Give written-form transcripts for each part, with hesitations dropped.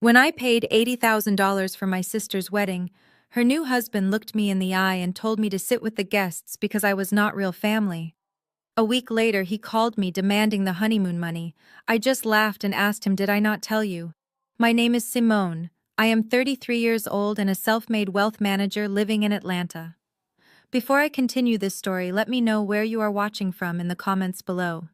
When I paid $80,000 for my sister's wedding, her new husband looked me in the eye and told me to sit with the guests because I was not real family. A week later, he called me demanding the honeymoon money. I just laughed and asked him, "Did I not tell you? My name is Simone. I am 33 years old and a self-made wealth manager living in Atlanta." Before I continue this story, let me know where you are watching from in the comments below.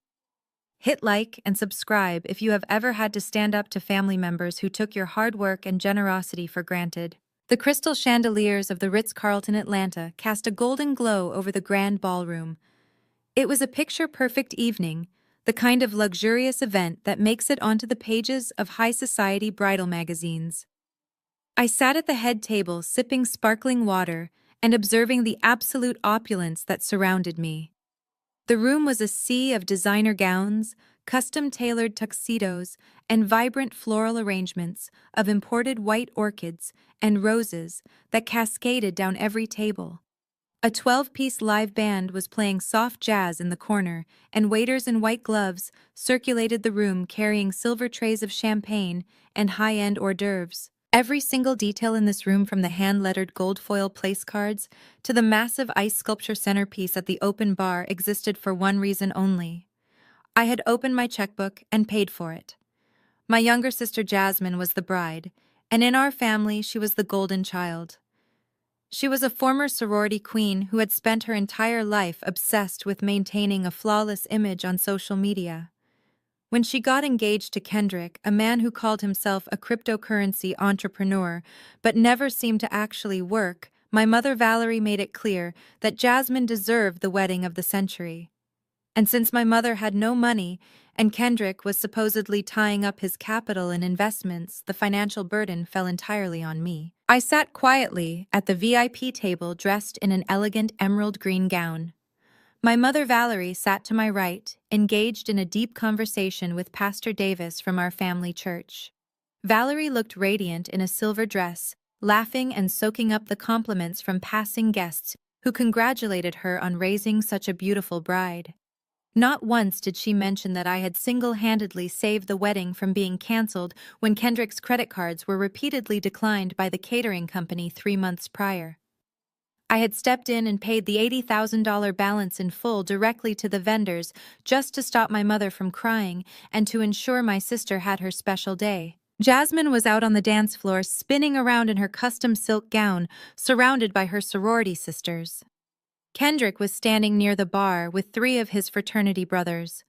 Hit like and subscribe if you have ever had to stand up to family members who took your hard work and generosity for granted. The crystal chandeliers of the Ritz-Carlton Atlanta cast a golden glow over the grand ballroom. It was a picture-perfect evening, the kind of luxurious event that makes it onto the pages of high society bridal magazines. I sat at the head table sipping sparkling water and observing the absolute opulence that surrounded me. The room was a sea of designer gowns, custom-tailored tuxedos, and vibrant floral arrangements of imported white orchids and roses that cascaded down every table. A 12-piece live band was playing soft jazz in the corner, and waiters in white gloves circulated the room carrying silver trays of champagne and high-end hors d'oeuvres. Every single detail in this room, from the hand-lettered gold foil place cards to the massive ice sculpture centerpiece at the open bar, existed for one reason only. I had opened my checkbook and paid for it. My younger sister Jasmine was the bride, and in our family she was the golden child. She was a former sorority queen who had spent her entire life obsessed with maintaining a flawless image on social media. When she got engaged to Kendrick, a man who called himself a cryptocurrency entrepreneur but never seemed to actually work, my mother Valerie made it clear that Jasmine deserved the wedding of the century. And since my mother had no money and Kendrick was supposedly tying up his capital in investments, the financial burden fell entirely on me. I sat quietly at the VIP table dressed in an elegant emerald green gown. My mother Valerie sat to my right, engaged in a deep conversation with Pastor Davis from our family church. Valerie looked radiant in a silver dress, laughing and soaking up the compliments from passing guests who congratulated her on raising such a beautiful bride. Not once did she mention that I had single-handedly saved the wedding from being canceled when Kendrick's credit cards were repeatedly declined by the catering company 3 months prior. I had stepped in and paid the $80,000 balance in full directly to the vendors just to stop my mother from crying and to ensure my sister had her special day. Jasmine was out on the dance floor spinning around in her custom silk gown, surrounded by her sorority sisters. Kendrick was standing near the bar with 3 of his fraternity brothers.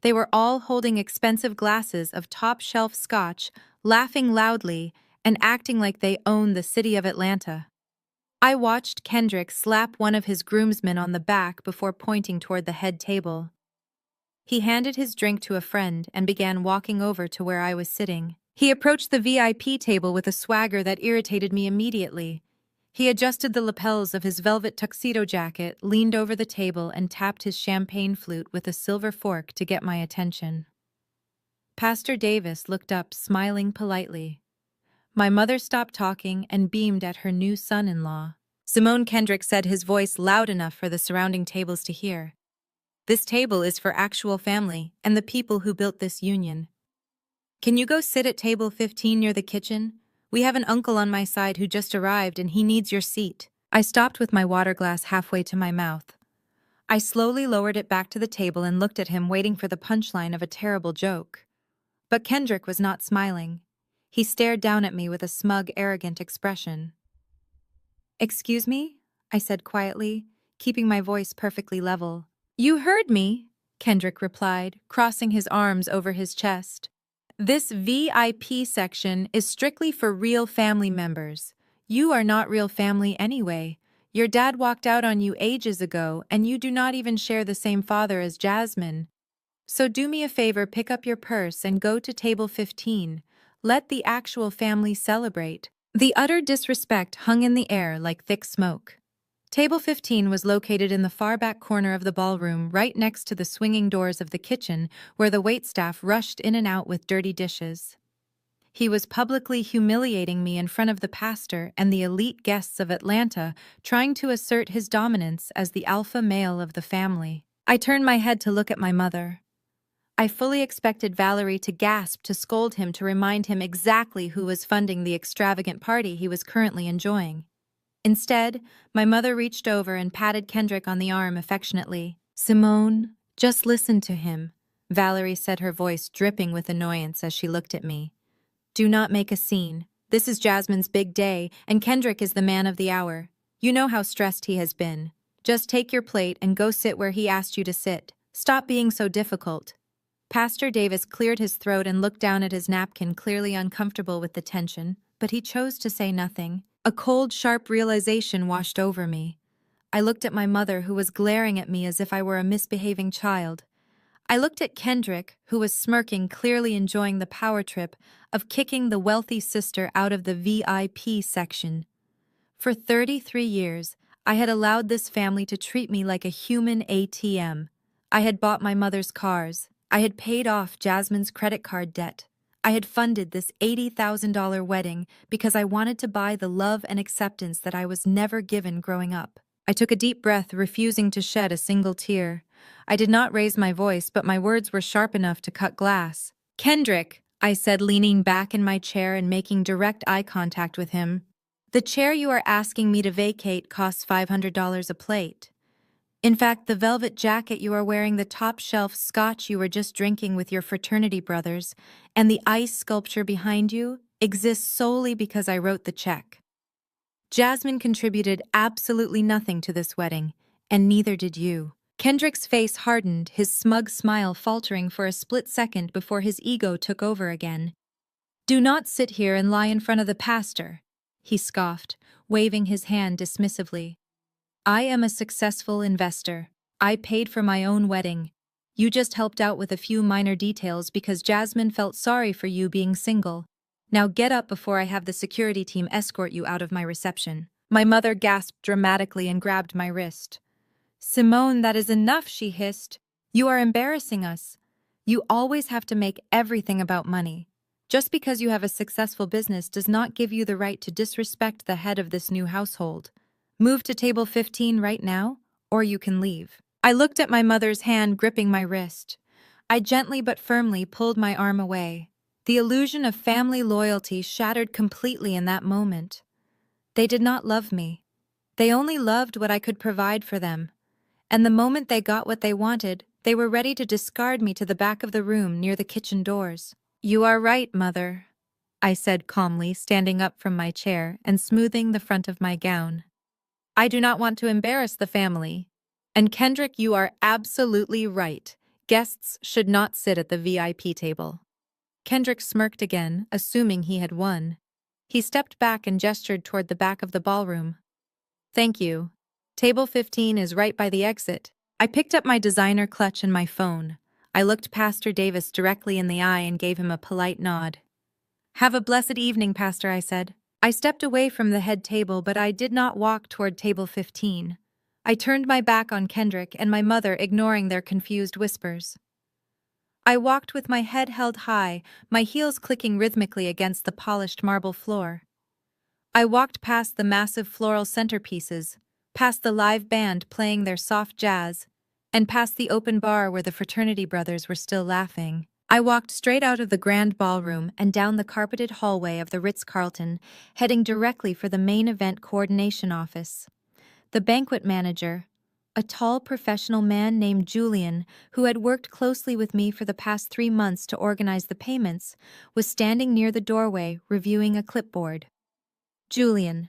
They were all holding expensive glasses of top-shelf scotch, laughing loudly, and acting like they owned the city of Atlanta. I watched Kendrick slap one of his groomsmen on the back before pointing toward the head table. He handed his drink to a friend and began walking over to where I was sitting. He approached the VIP table with a swagger that irritated me immediately. He adjusted the lapels of his velvet tuxedo jacket, leaned over the table, and tapped his champagne flute with a silver fork to get my attention. Pastor Davis looked up, smiling politely. My mother stopped talking and beamed at her new son-in-law. Simone, Kendrick said, his voice loud enough for the surrounding tables to hear. "This table is for actual family and the people who built this union. Can you go sit at table 15 near the kitchen? We have an uncle on my side who just arrived and he needs your seat." I stopped with my water glass halfway to my mouth. I slowly lowered it back to the table and looked at him, waiting for the punchline of a terrible joke. But Kendrick was not smiling. He stared down at me with a smug, arrogant expression. "Excuse me?" I said quietly, keeping my voice perfectly level. "You heard me," Kendrick replied, crossing his arms over his chest. "This VIP section is strictly for real family members. You are not real family anyway. Your dad walked out on you ages ago, and you do not even share the same father as Jasmine. So do me a favor, pick up your purse and go to table 15. Let the actual family celebrate." The utter disrespect hung in the air like thick smoke. Table 15 was located in the far back corner of the ballroom, right next to the swinging doors of the kitchen, where the waitstaff rushed in and out with dirty dishes. He was publicly humiliating me in front of the pastor and the elite guests of Atlanta, trying to assert his dominance as the alpha male of the family. I turned my head to look at my mother. I fully expected Valerie to gasp to scold him to remind him exactly who was funding the extravagant party he was currently enjoying. Instead, my mother reached over and patted Kendrick on the arm affectionately. "Simone, just listen to him," Valerie said, her voice dripping with annoyance as she looked at me. "Do not make a scene. This is Jasmine's big day, and Kendrick is the man of the hour. You know how stressed he has been. Just take your plate and go sit where he asked you to sit. Stop being so difficult." Pastor Davis cleared his throat and looked down at his napkin, clearly uncomfortable with the tension, but he chose to say nothing. A cold, sharp realization washed over me. I looked at my mother, who was glaring at me as if I were a misbehaving child. I looked at Kendrick, who was smirking, clearly enjoying the power trip of kicking the wealthy sister out of the VIP section. For 33 years, I had allowed this family to treat me like a human ATM. I had bought my mother's cars. I had paid off Jasmine's credit card debt. I had funded this $80,000 wedding because I wanted to buy the love and acceptance that I was never given growing up. I took a deep breath, refusing to shed a single tear. I did not raise my voice, but my words were sharp enough to cut glass. "Kendrick," I said, leaning back in my chair and making direct eye contact with him, "the chair you are asking me to vacate costs $500 a plate. In fact, the velvet jacket you are wearing, the top-shelf scotch you were just drinking with your fraternity brothers, and the ice sculpture behind you exists solely because I wrote the check. Jasmine contributed absolutely nothing to this wedding, and neither did you." Kendrick's face hardened, his smug smile faltering for a split second before his ego took over again. "Do not sit here and lie in front of the pastor," he scoffed, waving his hand dismissively. "I am a successful investor. I paid for my own wedding. You just helped out with a few minor details because Jasmine felt sorry for you being single. Now get up before I have the security team escort you out of my reception." My mother gasped dramatically and grabbed my wrist. "Simone, that is enough," she hissed. "You are embarrassing us. You always have to make everything about money. Just because you have a successful business does not give you the right to disrespect the head of this new household. Move to table 15 right now, or you can leave." I looked at my mother's hand gripping my wrist. I gently but firmly pulled my arm away. The illusion of family loyalty shattered completely in that moment. They did not love me. They only loved what I could provide for them. And the moment they got what they wanted, they were ready to discard me to the back of the room near the kitchen doors. "You are right, Mother," I said calmly, standing up from my chair and smoothing the front of my gown. "I do not want to embarrass the family. And Kendrick, you are absolutely right. Guests should not sit at the VIP table." Kendrick smirked again, assuming he had won. He stepped back and gestured toward the back of the ballroom. "Thank you. Table 15 is right by the exit." I picked up my designer clutch and my phone. I looked Pastor Davis directly in the eye and gave him a polite nod. "Have a blessed evening, Pastor," I said. I stepped away from the head table, but I did not walk toward table 15. I turned my back on Kendrick and my mother, ignoring their confused whispers. I walked with my head held high, my heels clicking rhythmically against the polished marble floor. I walked past the massive floral centerpieces, past the live band playing their soft jazz, and past the open bar where the fraternity brothers were still laughing. I walked straight out of the grand ballroom and down the carpeted hallway of the Ritz-Carlton, heading directly for the main event coordination office. The banquet manager, a tall professional man named Julian, who had worked closely with me for the past 3 months to organize the payments, was standing near the doorway reviewing a clipboard. "Julian."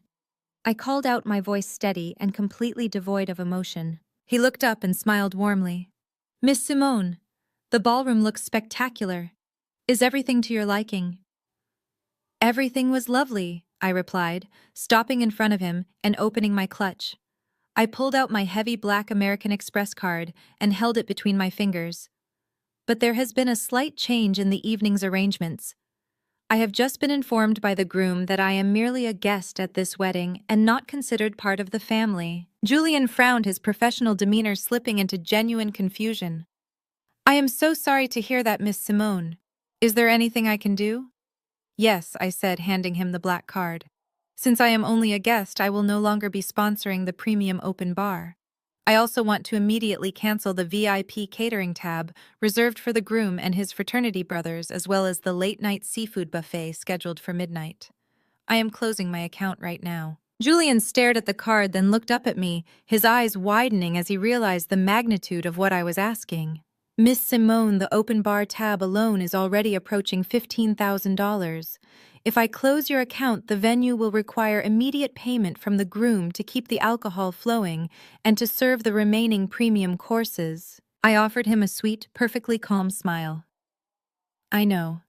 I called out, my voice steady and completely devoid of emotion. He looked up and smiled warmly. "Miss Simone, the ballroom looks spectacular. Is everything to your liking?" "Everything was lovely," I replied, stopping in front of him and opening my clutch. I pulled out my heavy black American Express card and held it between my fingers. "But there has been a slight change in the evening's arrangements. I have just been informed by the groom that I am merely a guest at this wedding and not considered part of the family." Julian frowned, his professional demeanor slipping into genuine confusion. "I am so sorry to hear that, Miss Simone. Is there anything I can do?" "Yes," I said, handing him the black card. "Since I am only a guest, I will no longer be sponsoring the premium open bar. I also want to immediately cancel the VIP catering tab reserved for the groom and his fraternity brothers, as well as the late-night seafood buffet scheduled for midnight. I am closing my account right now. Julian stared at the card, then looked up at me, his eyes widening as he realized the magnitude of what I was asking. Miss Simone, the open bar tab alone is already approaching $15,000. If I close your account, the venue will require immediate payment from the groom to keep the alcohol flowing and to serve the remaining premium courses. I offered him a sweet, perfectly calm smile. I know.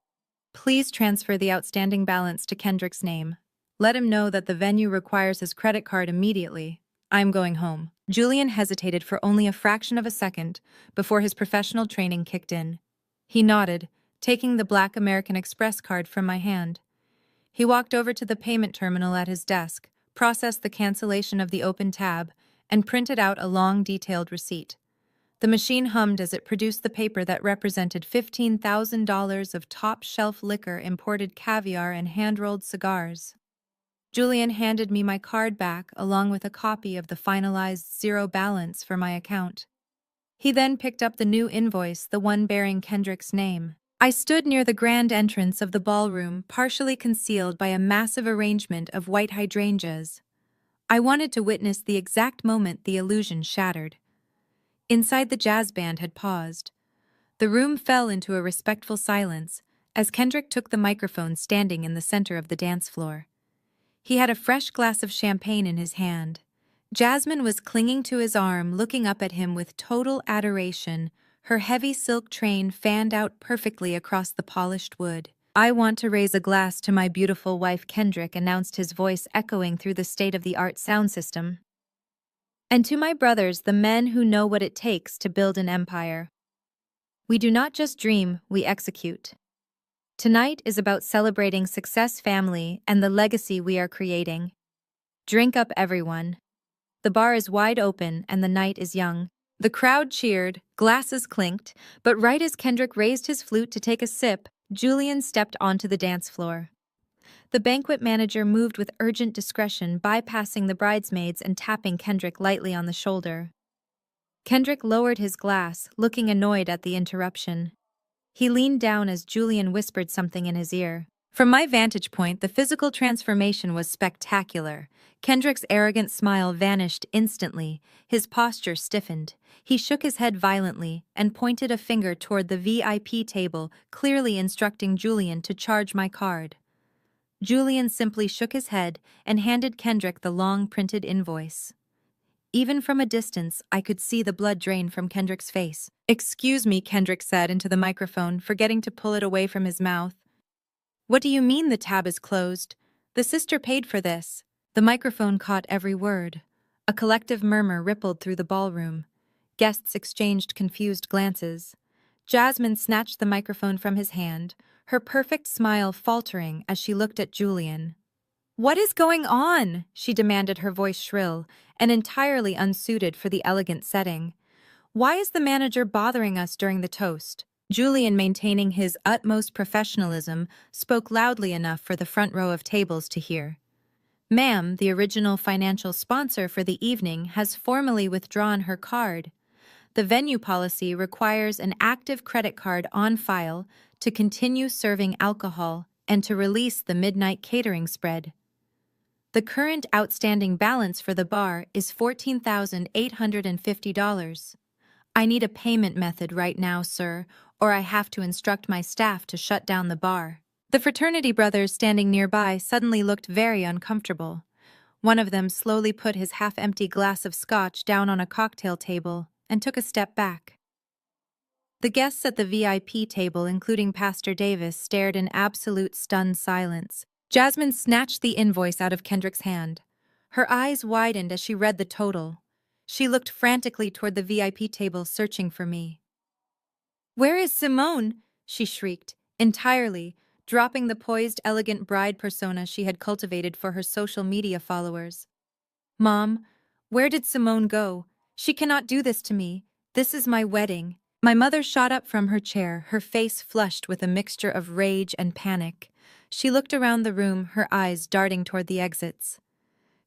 Please transfer the outstanding balance to Kendrick's name. Let him know that the venue requires his credit card immediately. I'm going home. Julian hesitated for only a fraction of a second before his professional training kicked in. He nodded, taking the black American Express card from my hand. He walked over to the payment terminal at his desk, processed the cancellation of the open tab, and printed out a long, detailed receipt. The machine hummed as it produced the paper that represented $15,000 of top-shelf liquor, imported caviar, and hand-rolled cigars. Julian handed me my card back along with a copy of the finalized zero balance for my account. He then picked up the new invoice, the one bearing Kendrick's name. I stood near the grand entrance of the ballroom, partially concealed by a massive arrangement of white hydrangeas. I wanted to witness the exact moment the illusion shattered. Inside, the jazz band had paused. The room fell into a respectful silence as Kendrick took the microphone, standing in the center of the dance floor. He had a fresh glass of champagne in his hand. Jasmine was clinging to his arm, looking up at him with total adoration, her heavy silk train fanned out perfectly across the polished wood. I want to raise a glass to my beautiful wife, Kendrick announced, his voice echoing through the state-of-the-art sound system. And to my brothers, the men who know what it takes to build an empire. We do not just dream, we execute. Tonight is about celebrating success, family, and the legacy we are creating. Drink up, everyone. The bar is wide open and the night is young. The crowd cheered, glasses clinked, but right as Kendrick raised his flute to take a sip, Julian stepped onto the dance floor. The banquet manager moved with urgent discretion, bypassing the bridesmaids and tapping Kendrick lightly on the shoulder. Kendrick lowered his glass, looking annoyed at the interruption. He leaned down as Julian whispered something in his ear. From my vantage point, the physical transformation was spectacular. Kendrick's arrogant smile vanished instantly, his posture stiffened. He shook his head violently and pointed a finger toward the VIP table, clearly instructing Julian to charge my card. Julian simply shook his head and handed Kendrick the long printed invoice. Even from a distance, I could see the blood drain from Kendrick's face. "Excuse me," Kendrick said into the microphone, forgetting to pull it away from his mouth. "What do you mean the tab is closed? The sister paid for this." The microphone caught every word. A collective murmur rippled through the ballroom. Guests exchanged confused glances. Jasmine snatched the microphone from his hand, her perfect smile faltering as she looked at Julian. "What is going on?" she demanded, her voice shrill and entirely unsuited for the elegant setting. "Why is the manager bothering us during the toast?" Julian, maintaining his utmost professionalism, spoke loudly enough for the front row of tables to hear. "Ma'am, the original financial sponsor for the evening has formally withdrawn her card. The venue policy requires an active credit card on file to continue serving alcohol and to release the midnight catering spread. The current outstanding balance for the bar is $14,850. I need a payment method right now, sir, or I have to instruct my staff to shut down the bar." The fraternity brothers standing nearby suddenly looked very uncomfortable. One of them slowly put his half-empty glass of scotch down on a cocktail table and took a step back. The guests at the VIP table, including Pastor Davis, stared in absolute stunned silence. Jasmine snatched the invoice out of Kendrick's hand. Her eyes widened as she read the total. She looked frantically toward the VIP table, searching for me. "Where is Simone?" she shrieked, entirely, dropping the poised, elegant bride persona she had cultivated for her social media followers. "Mom, where did Simone go? She cannot do this to me. This is my wedding." My mother shot up from her chair, her face flushed with a mixture of rage and panic. She looked around the room, her eyes darting toward the exits.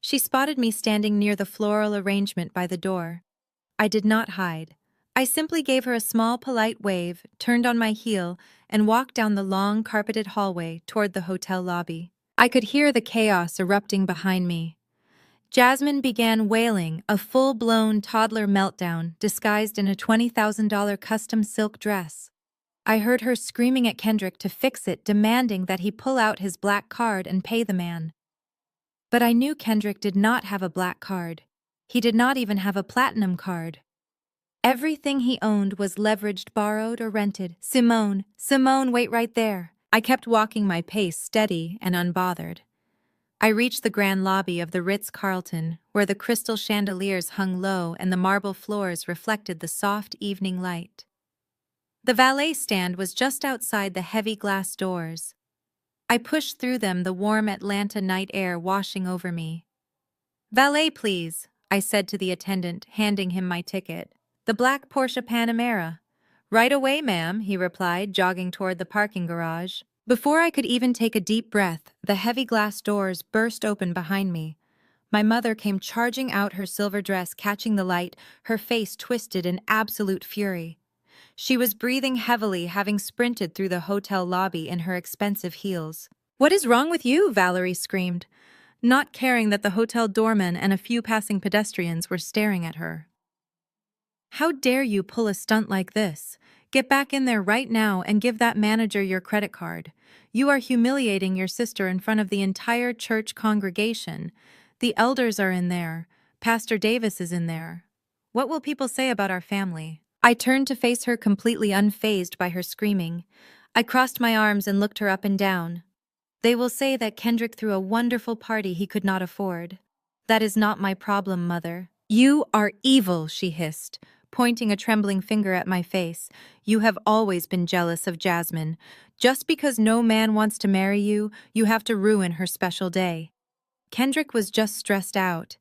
She spotted me standing near the floral arrangement by the door. I did not hide. I simply gave her a small, polite wave, turned on my heel, and walked down the long, carpeted hallway toward the hotel lobby. I could hear the chaos erupting behind me. Jasmine began wailing, a full-blown toddler meltdown disguised in a $20,000 custom silk dress. I heard her screaming at Kendrick to fix it, demanding that he pull out his black card and pay the man. But I knew Kendrick did not have a black card. He did not even have a platinum card. Everything he owned was leveraged, borrowed, or rented. Simone, wait right there. I kept walking my pace, steady and unbothered. I reached the grand lobby of the Ritz-Carlton, where the crystal chandeliers hung low and the marble floors reflected the soft evening light. The valet stand was just outside the heavy glass doors. I pushed through them, the warm Atlanta night air washing over me. "Valet, please," I said to the attendant, handing him my ticket. "The black Porsche Panamera." "Right away, ma'am," he replied, jogging toward the parking garage. Before I could even take a deep breath, the heavy glass doors burst open behind me. My mother came charging out, her silver dress catching the light, her face twisted in absolute fury. She was breathing heavily, having sprinted through the hotel lobby in her expensive heels. "What is wrong with you?" Valerie screamed, not caring that the hotel doorman and a few passing pedestrians were staring at her. "How dare you pull a stunt like this? Get back in there right now and give that manager your credit card. You are humiliating your sister in front of the entire church congregation. The elders are in there. Pastor Davis is in there. What will people say about our family?" I turned to face her, completely unfazed by her screaming. I crossed my arms and looked her up and down. "They will say that Kendrick threw a wonderful party he could not afford. That is not my problem, Mother." "You are evil," she hissed, pointing a trembling finger at my face. "You have always been jealous of Jasmine. Just because no man wants to marry you, you have to ruin her special day. Kendrick was just stressed out.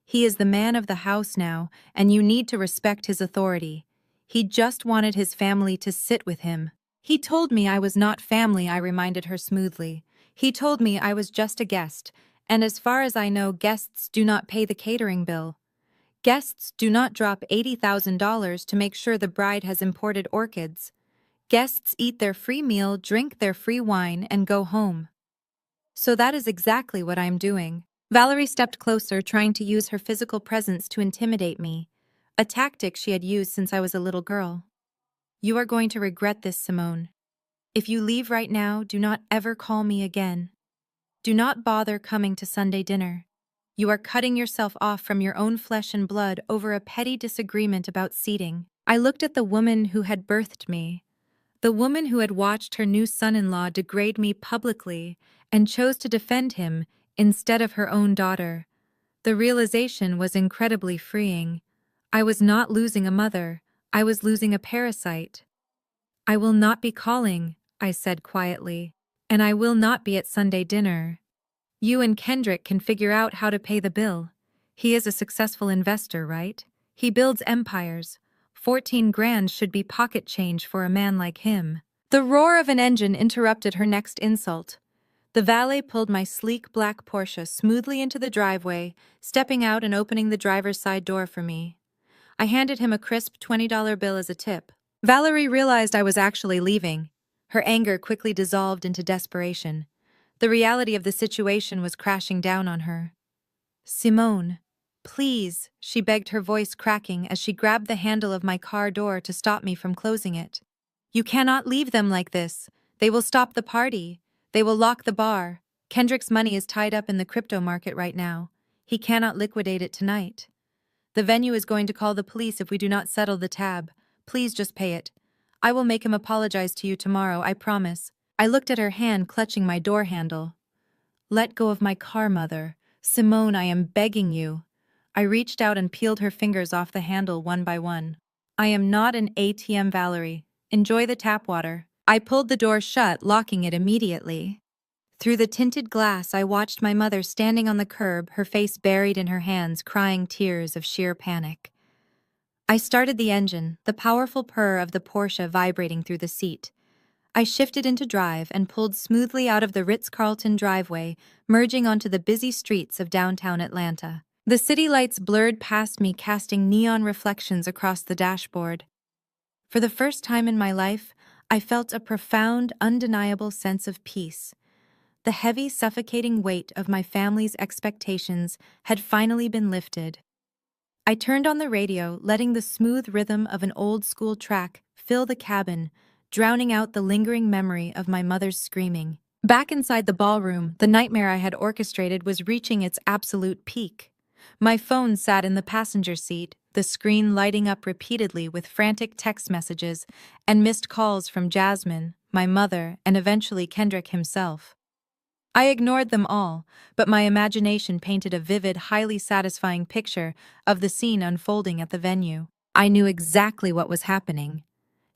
He is the man of the house now, and you need to respect his authority. He just wanted his family to sit with him." "He told me I was not family," I reminded her smoothly. "He told me I was just a guest, and as far as I know, guests do not pay the catering bill. Guests do not drop $80,000 to make sure the bride has imported orchids. Guests eat their free meal, drink their free wine, and go home. So that is exactly what I'm doing." Valerie stepped closer, trying to use her physical presence to intimidate me, a tactic she had used since I was a little girl. "You are going to regret this, Simone. If you leave right now, do not ever call me again. Do not bother coming to Sunday dinner. You are cutting yourself off from your own flesh and blood over a petty disagreement about seating." I looked at the woman who had birthed me, the woman who had watched her new son-in-law degrade me publicly and chose to defend him instead of her own daughter. The realization was incredibly freeing. I was not losing a mother, I was losing a parasite. "I will not be calling," I said quietly, "and I will not be at Sunday dinner. You and Kendrick can figure out how to pay the bill. He is a successful investor, right? He builds empires. 14 grand should be pocket change for a man like him." The roar of an engine interrupted her next insult. The valet pulled my sleek black Porsche smoothly into the driveway, stepping out and opening the driver's side door for me. I handed him a crisp $20 bill as a tip. Valerie realized I was actually leaving. Her anger quickly dissolved into desperation. The reality of the situation was crashing down on her. "Simone, please," she begged, her voice cracking as she grabbed the handle of my car door to stop me from closing it. "You cannot leave them like this. They will stop the party. They will lock the bar. Kendrick's money is tied up in the crypto market right now. He cannot liquidate it tonight. The venue is going to call the police if we do not settle the tab. Please just pay it. I will make him apologize to you tomorrow, I promise." I looked at her hand clutching my door handle. "Let go of my car, Mother. Simone, I am begging you." I reached out and peeled her fingers off the handle one by one. "I am not an ATM, Valerie. Enjoy the tap water." I pulled the door shut, locking it immediately. Through the tinted glass, I watched my mother standing on the curb, her face buried in her hands, crying tears of sheer panic. I started the engine, the powerful purr of the Porsche vibrating through the seat. I shifted into drive and pulled smoothly out of the Ritz-Carlton driveway, merging onto the busy streets of downtown Atlanta. The city lights blurred past me, casting neon reflections across the dashboard. For the first time in my life, I felt a profound, undeniable sense of peace. The heavy, suffocating weight of my family's expectations had finally been lifted. I turned on the radio, letting the smooth rhythm of an old-school track fill the cabin, drowning out the lingering memory of my mother's screaming. Back inside the ballroom, the nightmare I had orchestrated was reaching its absolute peak. My phone sat in the passenger seat, the screen lighting up repeatedly with frantic text messages and missed calls from Jasmine, my mother, and eventually Kendrick himself. I ignored them all, but my imagination painted a vivid, highly satisfying picture of the scene unfolding at the venue. I knew exactly what was happening.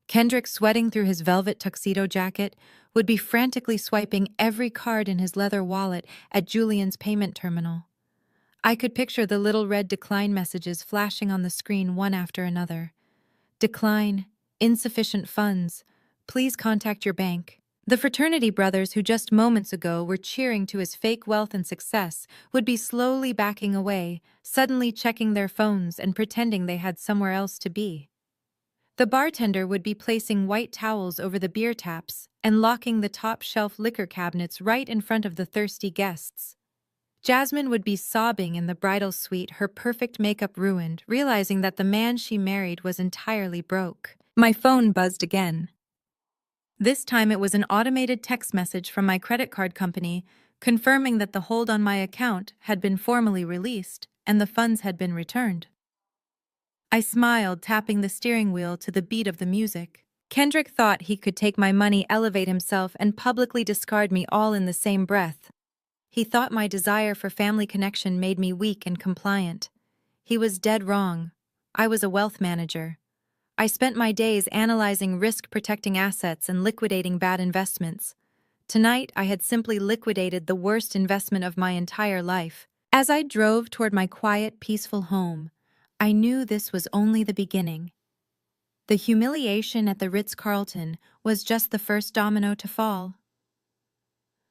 Kendrick, sweating through his velvet tuxedo jacket, would be frantically swiping every card in his leather wallet at Julian's payment terminal. I could picture the little red decline messages flashing on the screen one after another. Decline, insufficient funds, please contact your bank. The fraternity brothers who just moments ago were cheering to his fake wealth and success would be slowly backing away, suddenly checking their phones and pretending they had somewhere else to be. The bartender would be placing white towels over the beer taps and locking the top-shelf liquor cabinets right in front of the thirsty guests. Jasmine would be sobbing in the bridal suite, her perfect makeup ruined, realizing that the man she married was entirely broke. My phone buzzed again. This time it was an automated text message from my credit card company confirming that the hold on my account had been formally released and the funds had been returned. I smiled, tapping the steering wheel to the beat of the music. Kendrick thought he could take my money, elevate himself, and publicly discard me all in the same breath. He thought my desire for family connection made me weak and compliant. He was dead wrong. I was a wealth manager. I spent my days analyzing risk-protecting assets and liquidating bad investments. Tonight, I had simply liquidated the worst investment of my entire life. As I drove toward my quiet, peaceful home, I knew this was only the beginning. The humiliation at the Ritz-Carlton was just the first domino to fall.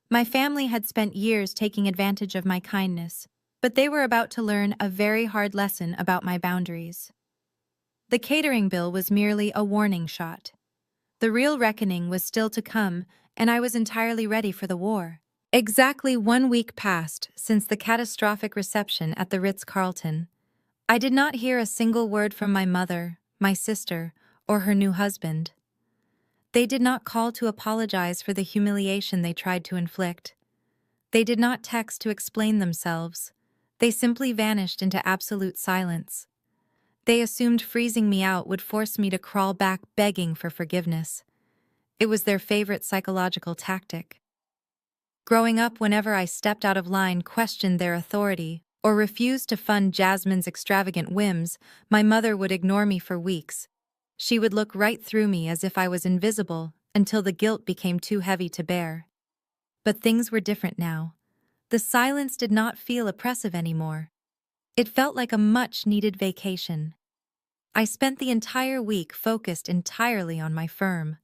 My family had spent years taking advantage of my kindness, but they were about to learn a very hard lesson about my boundaries. The catering bill was merely a warning shot. The real reckoning was still to come, and I was entirely ready for the war. Exactly 1 week passed since the catastrophic reception at the Ritz-Carlton. I did not hear a single word from my mother, my sister, or her new husband. They did not call to apologize for the humiliation they tried to inflict. They did not text to explain themselves. They simply vanished into absolute silence. They assumed freezing me out would force me to crawl back begging for forgiveness. It was their favorite psychological tactic. Growing up, whenever I stepped out of line, questioned their authority, or refused to fund Jasmine's extravagant whims, my mother would ignore me for weeks. She would look right through me as if I was invisible, until the guilt became too heavy to bear. But things were different now. The silence did not feel oppressive anymore. It felt like a much-needed vacation. I spent the entire week focused entirely on my firm.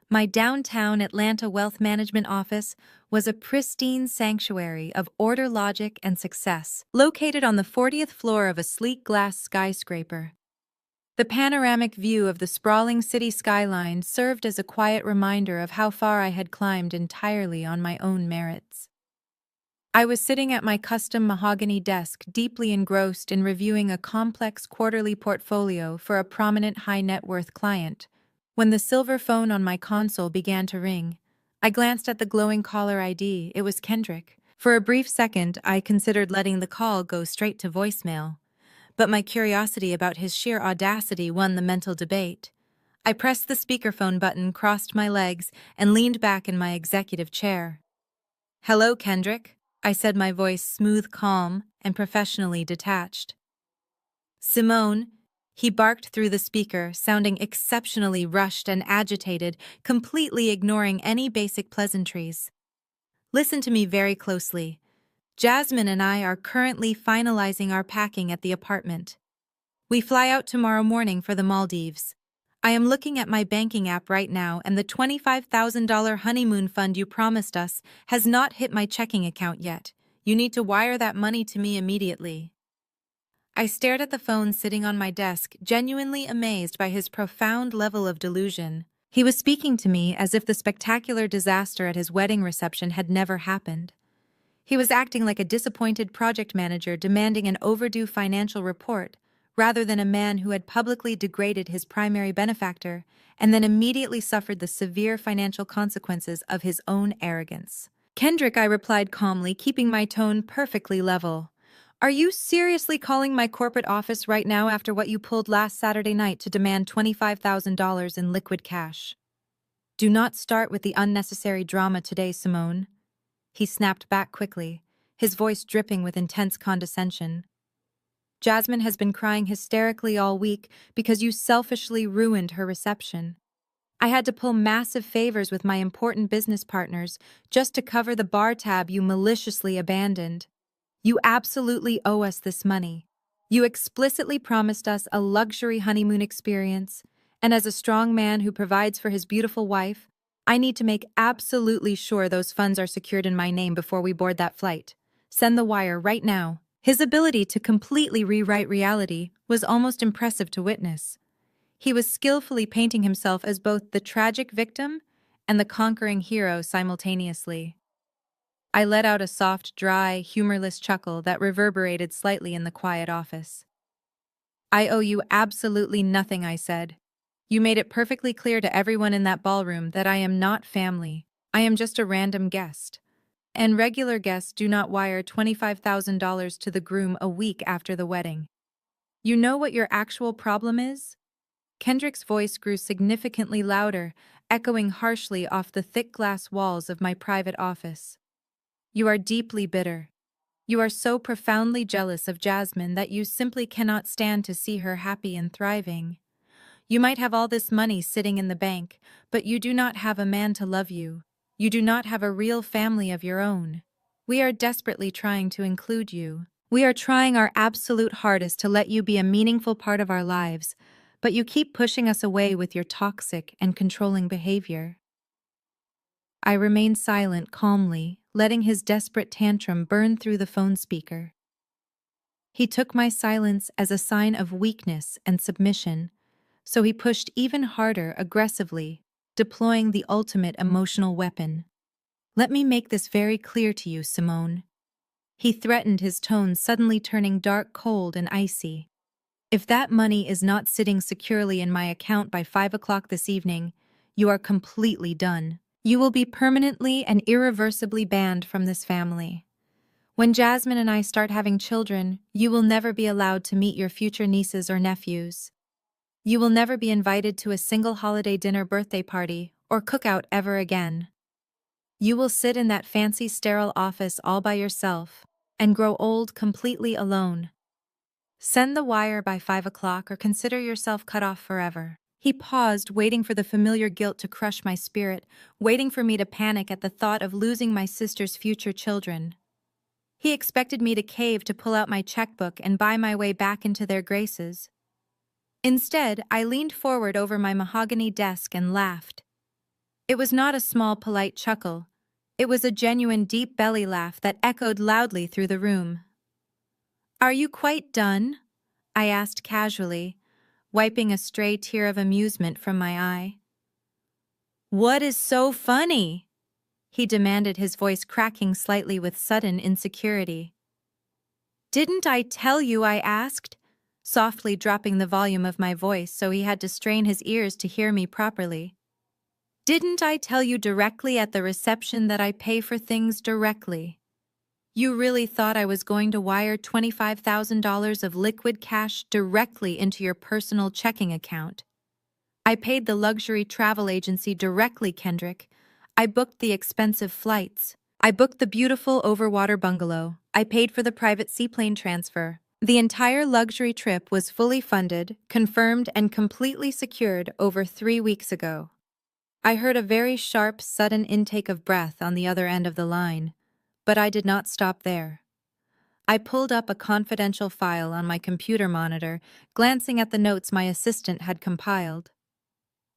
My downtown Atlanta wealth management office was a pristine sanctuary of order, logic, and success, located on the 40th floor of a sleek glass skyscraper. The panoramic view of the sprawling city skyline served as a quiet reminder of how far I had climbed entirely on my own merits. I was sitting at my custom mahogany desk, deeply engrossed in reviewing a complex quarterly portfolio for a prominent high-net-worth client, when the silver phone on my console began to ring. I glanced at the glowing caller ID. It was Kendrick. For a brief second, I considered letting the call go straight to voicemail, but my curiosity about his sheer audacity won the mental debate. I pressed the speakerphone button, crossed my legs, and leaned back in my executive chair. "Hello, Kendrick," I said, my voice smooth, calm, and professionally detached. "Simone," he barked through the speaker, sounding exceptionally rushed and agitated, completely ignoring any basic pleasantries. "Listen to me very closely. Jasmine and I are currently finalizing our packing at the apartment. We fly out tomorrow morning for the Maldives. I am looking at my banking app right now, and the $25,000 honeymoon fund you promised us has not hit my checking account yet. You need to wire that money to me immediately." I stared at the phone sitting on my desk, genuinely amazed by his profound level of delusion. He was speaking to me as if the spectacular disaster at his wedding reception had never happened. He was acting like a disappointed project manager demanding an overdue financial report, rather than a man who had publicly degraded his primary benefactor and then immediately suffered the severe financial consequences of his own arrogance. "Kendrick," I replied calmly, keeping my tone perfectly level. "Are you seriously calling my corporate office right now after what you pulled last Saturday night to demand $25,000 in liquid cash?" "Do not start with the unnecessary drama today, Simone," he snapped back quickly, his voice dripping with intense condescension. "Jasmine has been crying hysterically all week because you selfishly ruined her reception. I had to pull massive favors with my important business partners just to cover the bar tab you maliciously abandoned. You absolutely owe us this money. You explicitly promised us a luxury honeymoon experience, and as a strong man who provides for his beautiful wife, I need to make absolutely sure those funds are secured in my name before we board that flight. Send the wire right now." His ability to completely rewrite reality was almost impressive to witness. He was skillfully painting himself as both the tragic victim and the conquering hero simultaneously. I let out a soft, dry, humorless chuckle that reverberated slightly in the quiet office. "I owe you absolutely nothing," I said. "You made it perfectly clear to everyone in that ballroom that I am not family. I am just a random guest. And regular guests do not wire $25,000 to the groom a week after the wedding. You know what your actual problem is?" Kendrick's voice grew significantly louder, echoing harshly off the thick glass walls of my private office. "You are deeply bitter. You are so profoundly jealous of Jasmine that you simply cannot stand to see her happy and thriving. You might have all this money sitting in the bank, but you do not have a man to love you. You do not have a real family of your own. We are desperately trying to include you. We are trying our absolute hardest to let you be a meaningful part of our lives, but you keep pushing us away with your toxic and controlling behavior." I remained silent calmly, letting his desperate tantrum burn through the phone speaker. He took my silence as a sign of weakness and submission, so he pushed even harder aggressively, deploying the ultimate emotional weapon. "Let me make this very clear to you, Simone." He threatened, his tone suddenly turning dark, cold, and icy. "If that money is not sitting securely in my account by 5 o'clock this evening, you are completely done. You will be permanently and irreversibly banned from this family. When Jasmine and I start having children, you will never be allowed to meet your future nieces or nephews. You will never be invited to a single holiday dinner, birthday party, or cookout ever again. You will sit in that fancy sterile office all by yourself and grow old completely alone. Send the wire by 5 o'clock or consider yourself cut off forever." He paused, waiting for the familiar guilt to crush my spirit, waiting for me to panic at the thought of losing my sister's future children. He expected me to cave, to pull out my checkbook and buy my way back into their graces. Instead, I leaned forward over my mahogany desk and laughed. It was not a small, polite chuckle. It was a genuine, deep belly laugh that echoed loudly through the room. "Are you quite done?" I asked casually, wiping a stray tear of amusement from my eye. "What is so funny?" he demanded, his voice cracking slightly with sudden insecurity. "Didn't I tell you?" I asked, softly dropping the volume of my voice so he had to strain his ears to hear me properly. "Didn't I tell you directly at the reception that I pay for things directly? You really thought I was going to wire $25,000 of liquid cash directly into your personal checking account? I paid the luxury travel agency directly, Kendrick. I booked the expensive flights. I booked the beautiful overwater bungalow. I paid for the private seaplane transfer. The entire luxury trip was fully funded, confirmed, and completely secured over 3 weeks ago." I heard a very sharp, sudden intake of breath on the other end of the line, but I did not stop there. I pulled up a confidential file on my computer monitor, glancing at the notes my assistant had compiled.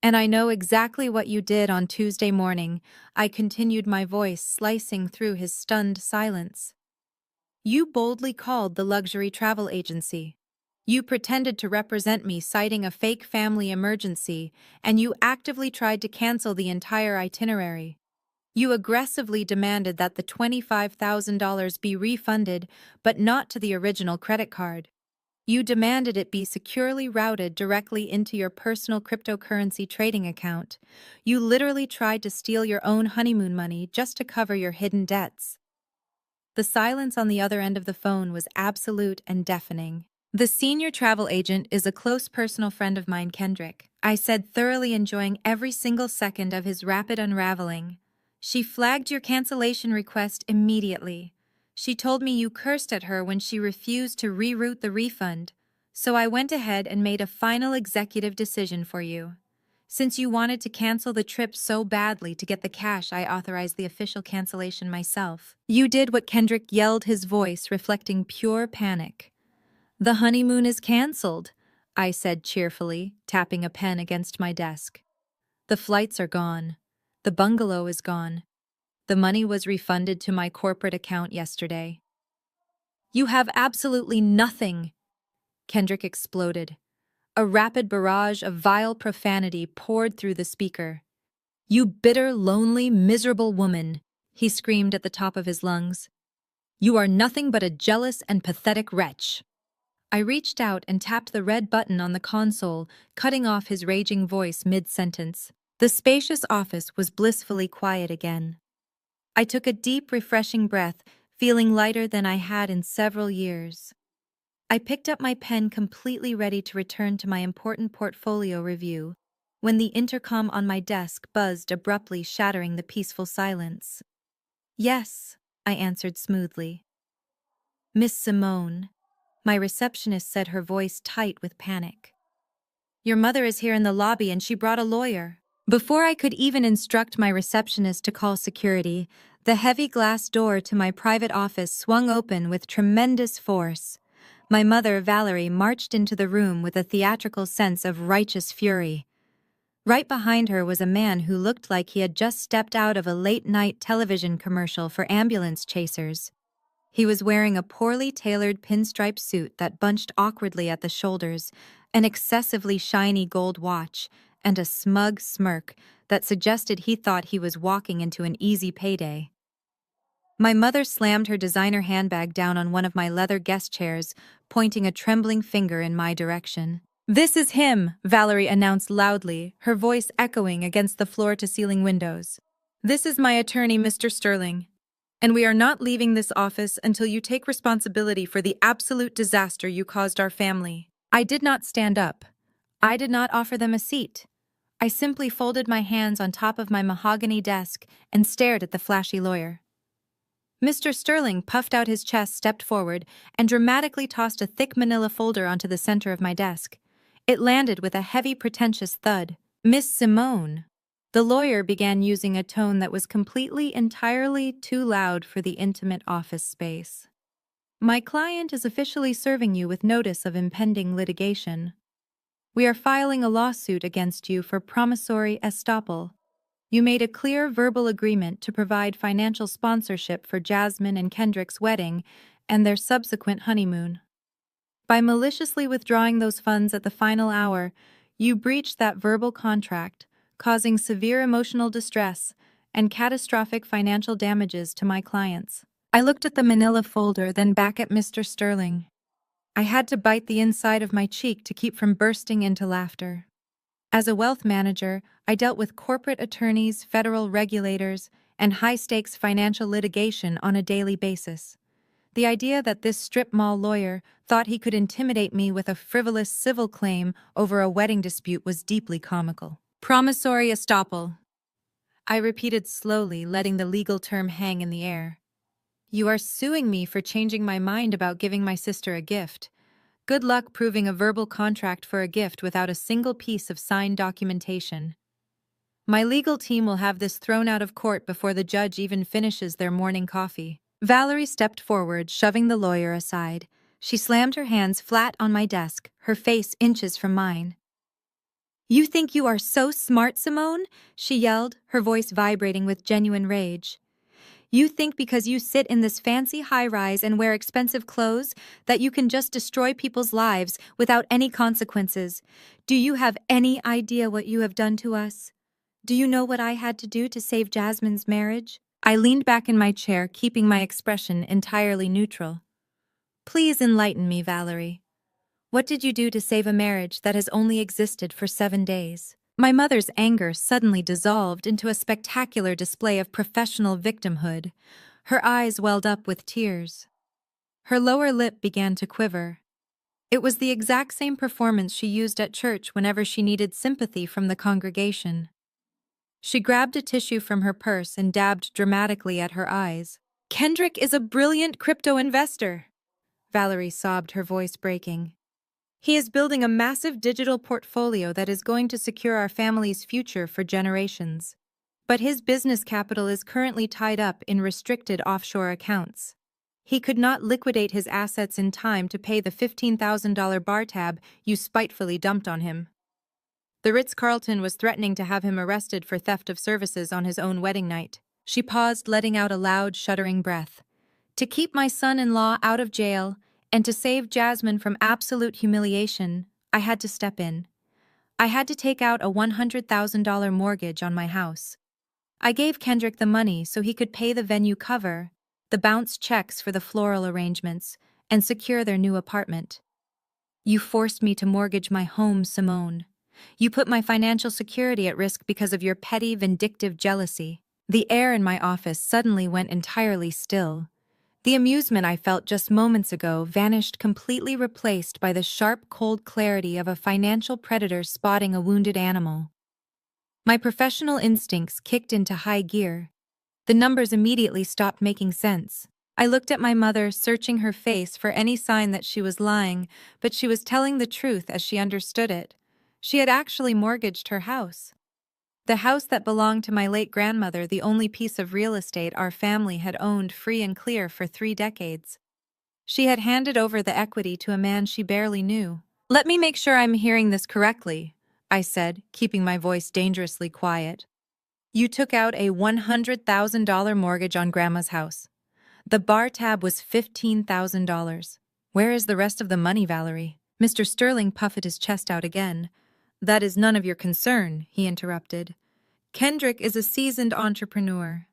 "And I know exactly what you did on Tuesday morning," I continued, my voice slicing through his stunned silence. "You boldly called the luxury travel agency. You pretended to represent me, citing a fake family emergency, and you actively tried to cancel the entire itinerary. You aggressively demanded that the $25,000 be refunded, but not to the original credit card. You demanded it be securely routed directly into your personal cryptocurrency trading account. You literally tried to steal your own honeymoon money just to cover your hidden debts. The silence on the other end of the phone was absolute and deafening. The senior travel agent is a close personal friend of mine, Kendrick, I said, thoroughly enjoying every single second of his rapid unraveling. She flagged your cancellation request immediately. She told me you cursed at her when she refused to reroute the refund, so I went ahead and made a final executive decision for you. Since you wanted to cancel the trip so badly to get the cash, I authorized the official cancellation myself. You did what? Kendrick yelled, his voice reflecting pure panic. The honeymoon is canceled, I said cheerfully, tapping a pen against my desk. The flights are gone. The bungalow is gone. The money was refunded to my corporate account yesterday. You have absolutely nothing, Kendrick exploded. A rapid barrage of vile profanity poured through the speaker. You bitter, lonely, miserable woman, he screamed at the top of his lungs. You are nothing but a jealous and pathetic wretch. I reached out and tapped the red button on the console, cutting off his raging voice mid-sentence. The spacious office was blissfully quiet again. I took a deep, refreshing breath, feeling lighter than I had in several years. I picked up my pen, completely ready to return to my important portfolio review, when the intercom on my desk buzzed abruptly, shattering the peaceful silence. Yes, I answered smoothly. Miss Simone, my receptionist said, her voice tight with panic. Your mother is here in the lobby and she brought a lawyer. Before I could even instruct my receptionist to call security, the heavy glass door to my private office swung open with tremendous force. My mother, Valerie, marched into the room with a theatrical sense of righteous fury. Right behind her was a man who looked like he had just stepped out of a late-night television commercial for ambulance chasers. He was wearing a poorly tailored pinstripe suit that bunched awkwardly at the shoulders, an excessively shiny gold watch, and a smug smirk that suggested he thought he was walking into an easy payday. My mother slammed her designer handbag down on one of my leather guest chairs, pointing a trembling finger in my direction. This is him, Valerie announced loudly, her voice echoing against the floor-to-ceiling windows. This is my attorney, Mr. Sterling. And we are not leaving this office until you take responsibility for the absolute disaster you caused our family. I did not stand up. I did not offer them a seat. I simply folded my hands on top of my mahogany desk and stared at the flashy lawyer. Mr. Sterling puffed out his chest, stepped forward, and dramatically tossed a thick manila folder onto the center of my desk. It landed with a heavy, pretentious thud. Miss Simone. The lawyer began, using a tone that was entirely too loud for the intimate office space. My client is officially serving you with notice of impending litigation. We are filing a lawsuit against you for promissory estoppel. You made a clear verbal agreement to provide financial sponsorship for Jasmine and Kendrick's wedding and their subsequent honeymoon. By maliciously withdrawing those funds at the final hour, you breached that verbal contract, causing severe emotional distress and catastrophic financial damages to my clients. I looked at the manila folder, then back at Mr. Sterling. I had to bite the inside of my cheek to keep from bursting into laughter. As a wealth manager, I dealt with corporate attorneys, federal regulators, and high-stakes financial litigation on a daily basis. The idea that this strip mall lawyer thought he could intimidate me with a frivolous civil claim over a wedding dispute was deeply comical. Promissory estoppel, I repeated slowly, letting the legal term hang in the air. You are suing me for changing my mind about giving my sister a gift. Good luck proving a verbal contract for a gift without a single piece of signed documentation. My legal team will have this thrown out of court before the judge even finishes their morning coffee. Valerie stepped forward, shoving the lawyer aside. She slammed her hands flat on my desk, her face inches from mine. You think you are so smart, Simone? She yelled, her voice vibrating with genuine rage. You think because you sit in this fancy high-rise and wear expensive clothes that you can just destroy people's lives without any consequences. Do you have any idea what you have done to us? Do you know what I had to do to save Jasmine's marriage? I leaned back in my chair, keeping my expression entirely neutral. Please enlighten me, Valerie. What did you do to save a marriage that has only existed for 7 days? My mother's anger suddenly dissolved into a spectacular display of professional victimhood. Her eyes welled up with tears. Her lower lip began to quiver. It was the exact same performance she used at church whenever she needed sympathy from the congregation. She grabbed a tissue from her purse and dabbed dramatically at her eyes. Kendrick is a brilliant crypto investor, Valerie sobbed, her voice breaking. He is building a massive digital portfolio that is going to secure our family's future for generations. But his business capital is currently tied up in restricted offshore accounts. He could not liquidate his assets in time to pay the $15,000 bar tab you spitefully dumped on him. The Ritz-Carlton was threatening to have him arrested for theft of services on his own wedding night. She paused, letting out a loud, shuddering breath. To keep my son-in-law out of jail, and to save Jasmine from absolute humiliation, I had to step in. I had to take out a $100,000 mortgage on my house. I gave Kendrick the money so he could pay the venue cover, the bounce checks for the floral arrangements, and secure their new apartment. You forced me to mortgage my home, Simone. You put my financial security at risk because of your petty, vindictive jealousy. The air in my office suddenly went entirely still. The amusement I felt just moments ago vanished, completely replaced by the sharp, cold clarity of a financial predator spotting a wounded animal. My professional instincts kicked into high gear. The numbers immediately stopped making sense. I looked at my mother, searching her face for any sign that she was lying, but she was telling the truth as she understood it. She had actually mortgaged her house. The house that belonged to my late grandmother, the only piece of real estate our family had owned free and clear for 3 decades. She had handed over the equity to a man she barely knew. Let me make sure I'm hearing this correctly, I said, keeping my voice dangerously quiet. You took out a $100,000 mortgage on Grandma's house. The bar tab was $15,000. Where is the rest of the money, Valerie? Mr. Sterling puffed his chest out again. That is none of your concern, he interrupted. Kendrick is a seasoned entrepreneur.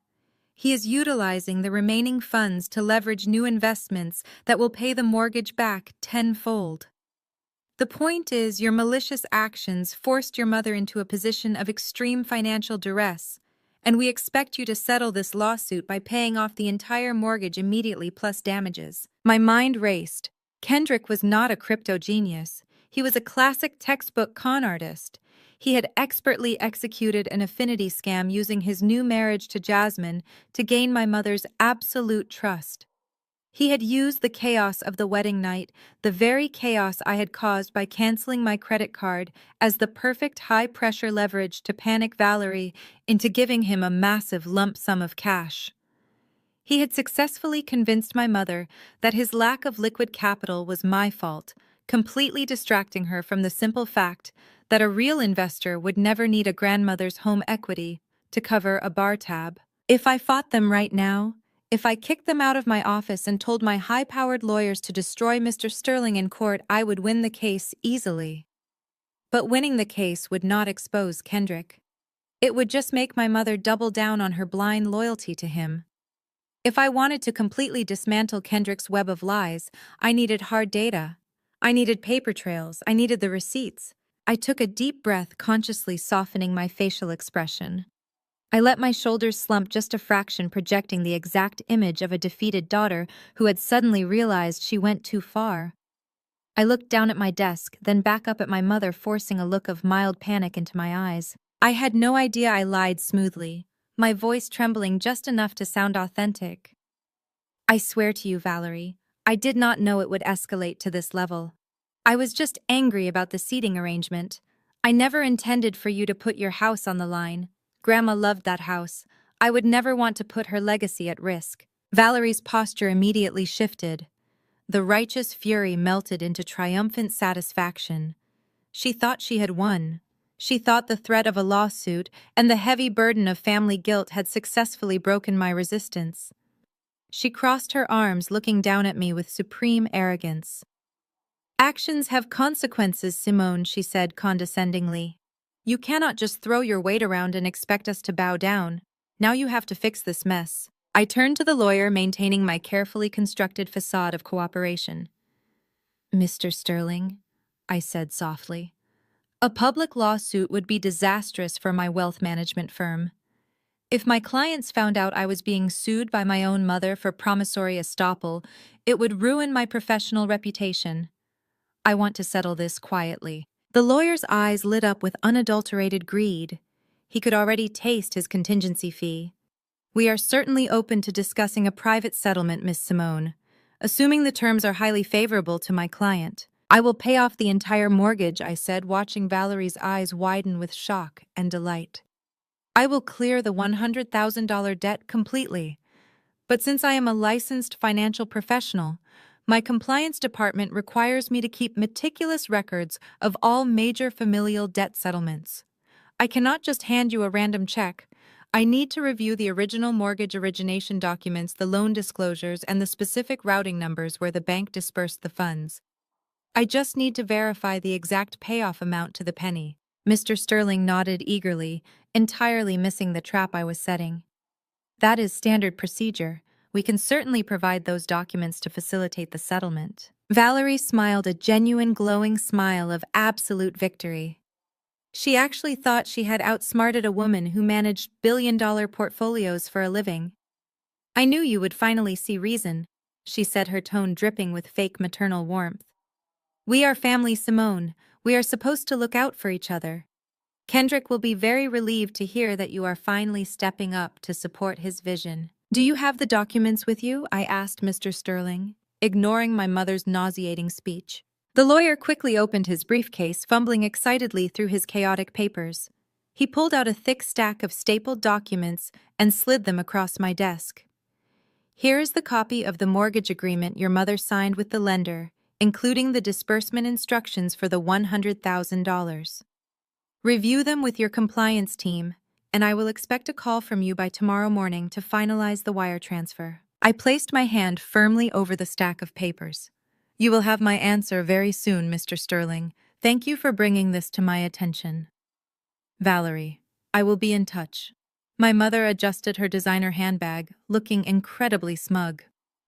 He is utilizing the remaining funds to leverage new investments that will pay the mortgage back tenfold. The point is, your malicious actions forced your mother into a position of extreme financial duress, and we expect you to settle this lawsuit by paying off the entire mortgage immediately plus damages. My mind raced. Kendrick was not a crypto genius. He was a classic textbook con artist. He had expertly executed an affinity scam using his new marriage to Jasmine to gain my mother's absolute trust. He had used the chaos of the wedding night, the very chaos I had caused by canceling my credit card, as the perfect high-pressure leverage to panic Valerie into giving him a massive lump sum of cash. He had successfully convinced my mother that his lack of liquid capital was my fault, completely distracting her from the simple fact that a real investor would never need a grandmother's home equity to cover a bar tab. If I fought them right now, if I kicked them out of my office and told my high-powered lawyers to destroy Mr. Sterling in court, I would win the case easily. But winning the case would not expose Kendrick. It would just make my mother double down on her blind loyalty to him. If I wanted to completely dismantle Kendrick's web of lies, I needed hard data. I needed paper trails. I needed the receipts. I took a deep breath, consciously softening my facial expression. I let my shoulders slump just a fraction, projecting the exact image of a defeated daughter who had suddenly realized she went too far. I looked down at my desk, then back up at my mother, forcing a look of mild panic into my eyes. I had no idea I lied smoothly, my voice trembling just enough to sound authentic. I swear to you, Valerie, I did not know it would escalate to this level. I was just angry about the seating arrangement. I never intended for you to put your house on the line. Grandma loved that house. I would never want to put her legacy at risk. Valerie's posture immediately shifted. The righteous fury melted into triumphant satisfaction. She thought she had won. She thought the threat of a lawsuit and the heavy burden of family guilt had successfully broken my resistance. She crossed her arms, looking down at me with supreme arrogance. "Actions have consequences, Simone," she said condescendingly. "You cannot just throw your weight around and expect us to bow down. Now you have to fix this mess." I turned to the lawyer, maintaining my carefully constructed facade of cooperation. "Mr. Sterling," I said softly, "a public lawsuit would be disastrous for my wealth management firm. If my clients found out I was being sued by my own mother for promissory estoppel, it would ruin my professional reputation. I want to settle this quietly." The lawyer's eyes lit up with unadulterated greed. He could already taste his contingency fee. "We are certainly open to discussing a private settlement, Miss Simone, assuming the terms are highly favorable to my client. I will pay off the entire mortgage," I said, watching Valerie's eyes widen with shock and delight. "I will clear the $100,000 debt completely. But since I am a licensed financial professional, my compliance department requires me to keep meticulous records of all major familial debt settlements. I cannot just hand you a random check. I need to review the original mortgage origination documents, the loan disclosures, and the specific routing numbers where the bank dispersed the funds. I just need to verify the exact payoff amount to the penny." Mr. Sterling nodded eagerly, entirely missing the trap I was setting. "That is standard procedure. We can certainly provide those documents to facilitate the settlement." Valerie smiled a genuine glowing smile of absolute victory. She actually thought she had outsmarted a woman who managed billion-dollar portfolios for a living. "I knew you would finally see reason," she said, her tone dripping with fake maternal warmth. "We are family, Simone. We are supposed to look out for each other. Kendrick will be very relieved to hear that you are finally stepping up to support his vision." "Do you have the documents with you?" I asked Mr. Sterling, ignoring my mother's nauseating speech. The lawyer quickly opened his briefcase, fumbling excitedly through his chaotic papers. He pulled out a thick stack of stapled documents and slid them across my desk. "Here is the copy of the mortgage agreement your mother signed with the lender, including the disbursement instructions for the $100,000. Review them with your compliance team, and I will expect a call from you by tomorrow morning to finalize the wire transfer." I placed my hand firmly over the stack of papers. "You will have my answer very soon, Mr. Sterling. Thank you for bringing this to my attention. Valerie, I will be in touch." My mother adjusted her designer handbag, looking incredibly smug.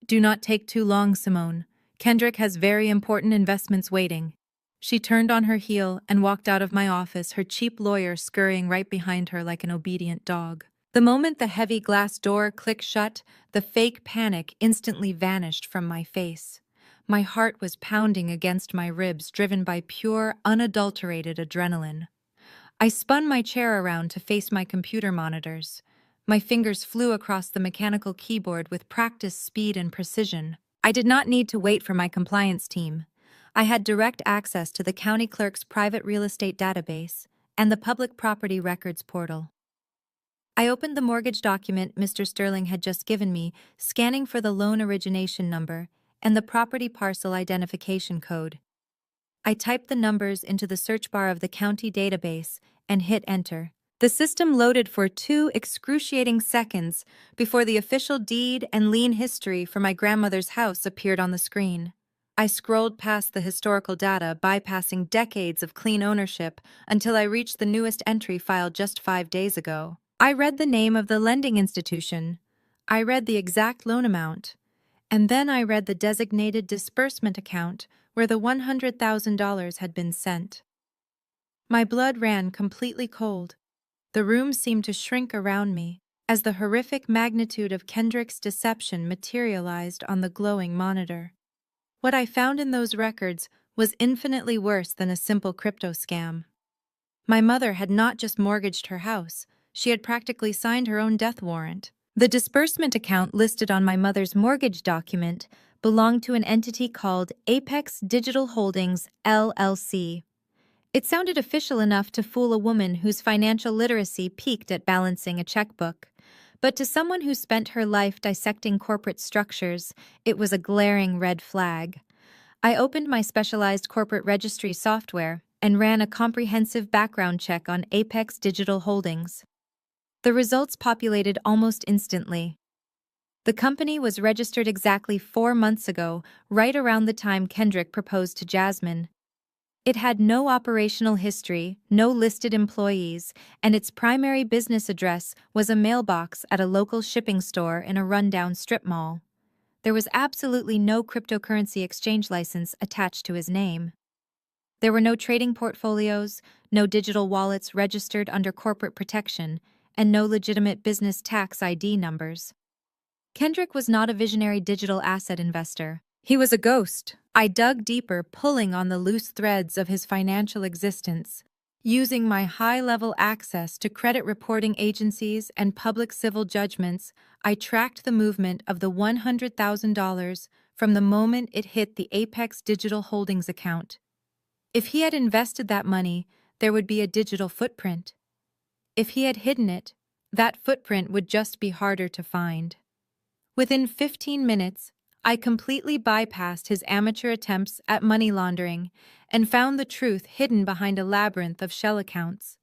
"Do not take too long, Simone. Kendrick has very important investments waiting." She turned on her heel and walked out of my office, her cheap lawyer scurrying right behind her like an obedient dog. The moment the heavy glass door clicked shut, the fake panic instantly vanished from my face. My heart was pounding against my ribs, driven by pure, unadulterated adrenaline. I spun my chair around to face my computer monitors. My fingers flew across the mechanical keyboard with practiced speed and precision. I did not need to wait for my compliance team. I had direct access to the county clerk's private real estate database and the public property records portal. I opened the mortgage document Mr. Sterling had just given me, scanning for the loan origination number and the property parcel identification code. I typed the numbers into the search bar of the county database and hit enter. The system loaded for 2 excruciating seconds before the official deed and lien history for my grandmother's house appeared on the screen. I scrolled past the historical data, bypassing decades of clean ownership until I reached the newest entry filed just 5 days ago. I read the name of the lending institution. I read the exact loan amount. And then I read the designated disbursement account where the $100,000 had been sent. My blood ran completely cold. The room seemed to shrink around me as the horrific magnitude of Kendrick's deception materialized on the glowing monitor. What I found in those records was infinitely worse than a simple crypto scam. My mother had not just mortgaged her house, she had practically signed her own death warrant. The disbursement account listed on my mother's mortgage document belonged to an entity called Apex Digital Holdings, LLC. It sounded official enough to fool a woman whose financial literacy peaked at balancing a checkbook. But to someone who spent her life dissecting corporate structures, it was a glaring red flag. I opened my specialized corporate registry software and ran a comprehensive background check on Apex Digital Holdings. The results populated almost instantly. The company was registered exactly 4 months ago, right around the time Kendrick proposed to Jasmine. It had no operational history, no listed employees, and its primary business address was a mailbox at a local shipping store in a rundown strip mall. There was absolutely no cryptocurrency exchange license attached to his name. There were no trading portfolios, no digital wallets registered under corporate protection, and no legitimate business tax ID numbers. Kendrick was not a visionary digital asset investor. He was a ghost. I dug deeper, pulling on the loose threads of his financial existence. Using my high-level access to credit reporting agencies and public civil judgments, I tracked the movement of the $100,000 from the moment it hit the Apex Digital Holdings account. If he had invested that money, there would be a digital footprint. If he had hidden it, that footprint would just be harder to find. Within 15 minutes, I completely bypassed his amateur attempts at money laundering and found the truth hidden behind a labyrinth of shell accounts.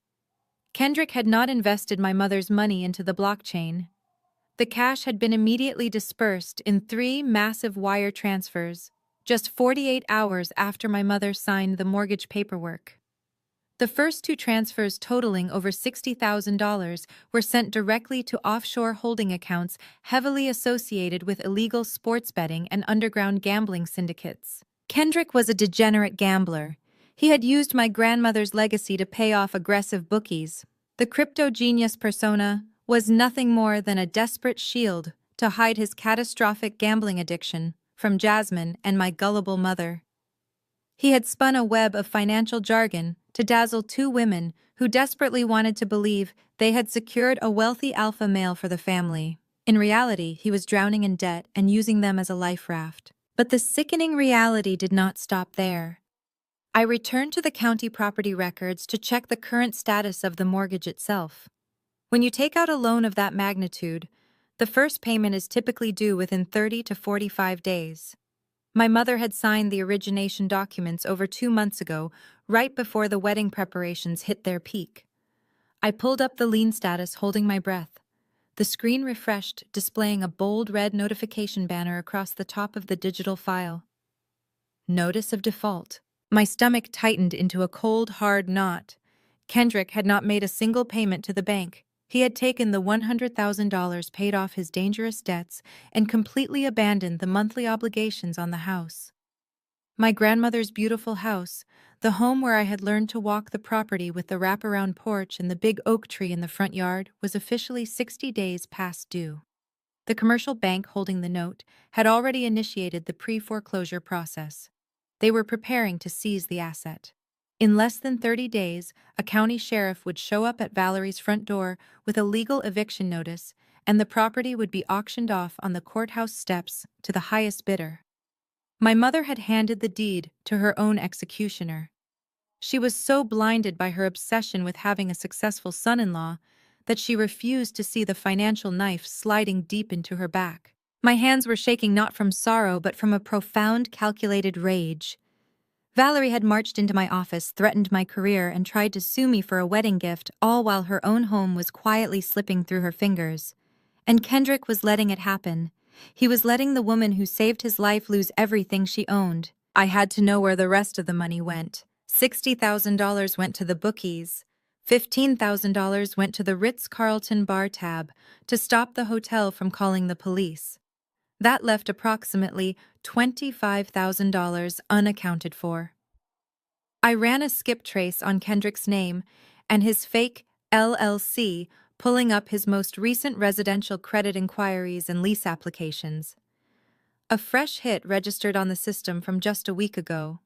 Kendrick had not invested my mother's money into the blockchain. The cash had been immediately dispersed in 3 massive wire transfers, just 48 hours after my mother signed the mortgage paperwork. The first 2 transfers totaling over $60,000 were sent directly to offshore holding accounts heavily associated with illegal sports betting and underground gambling syndicates. Kendrick was a degenerate gambler. He had used my grandmother's legacy to pay off aggressive bookies. The crypto genius persona was nothing more than a desperate shield to hide his catastrophic gambling addiction from Jasmine and my gullible mother. He had spun a web of financial jargon to dazzle 2 women who desperately wanted to believe they had secured a wealthy alpha male for the family. In reality, he was drowning in debt and using them as a life raft. But the sickening reality did not stop there. I returned to the county property records to check the current status of the mortgage itself. When you take out a loan of that magnitude, the first payment is typically due within 30 to 45 days. My mother had signed the origination documents over 2 months ago, right before the wedding preparations hit their peak. I pulled up the lien status, holding my breath. The screen refreshed, displaying a bold red notification banner across the top of the digital file. Notice of default. My stomach tightened into a cold, hard knot. Kendrick had not made a single payment to the bank. He had taken the $100,000, paid off his dangerous debts, and completely abandoned the monthly obligations on the house. My grandmother's beautiful house, the home where I had learned to walk the property with the wraparound porch and the big oak tree in the front yard, was officially 60 days past due. The commercial bank holding the note had already initiated the pre-foreclosure process. They were preparing to seize the asset. In less than 30 days, a county sheriff would show up at Valerie's front door with a legal eviction notice, and the property would be auctioned off on the courthouse steps to the highest bidder. My mother had handed the deed to her own executioner. She was so blinded by her obsession with having a successful son-in-law that she refused to see the financial knife sliding deep into her back. My hands were shaking not from sorrow but from a profound, calculated rage. Valerie had marched into my office, threatened my career, and tried to sue me for a wedding gift, all while her own home was quietly slipping through her fingers. And Kendrick was letting it happen. He was letting the woman who saved his life lose everything she owned. I had to know where the rest of the money went. $60,000 went to the bookies. $15,000 went to the Ritz-Carlton bar tab to stop the hotel from calling the police. That left approximately $25,000 unaccounted for. I ran a skip trace on Kendrick's name and his fake LLC, pulling up his most recent residential credit inquiries and lease applications. A fresh hit registered on the system from just a week ago.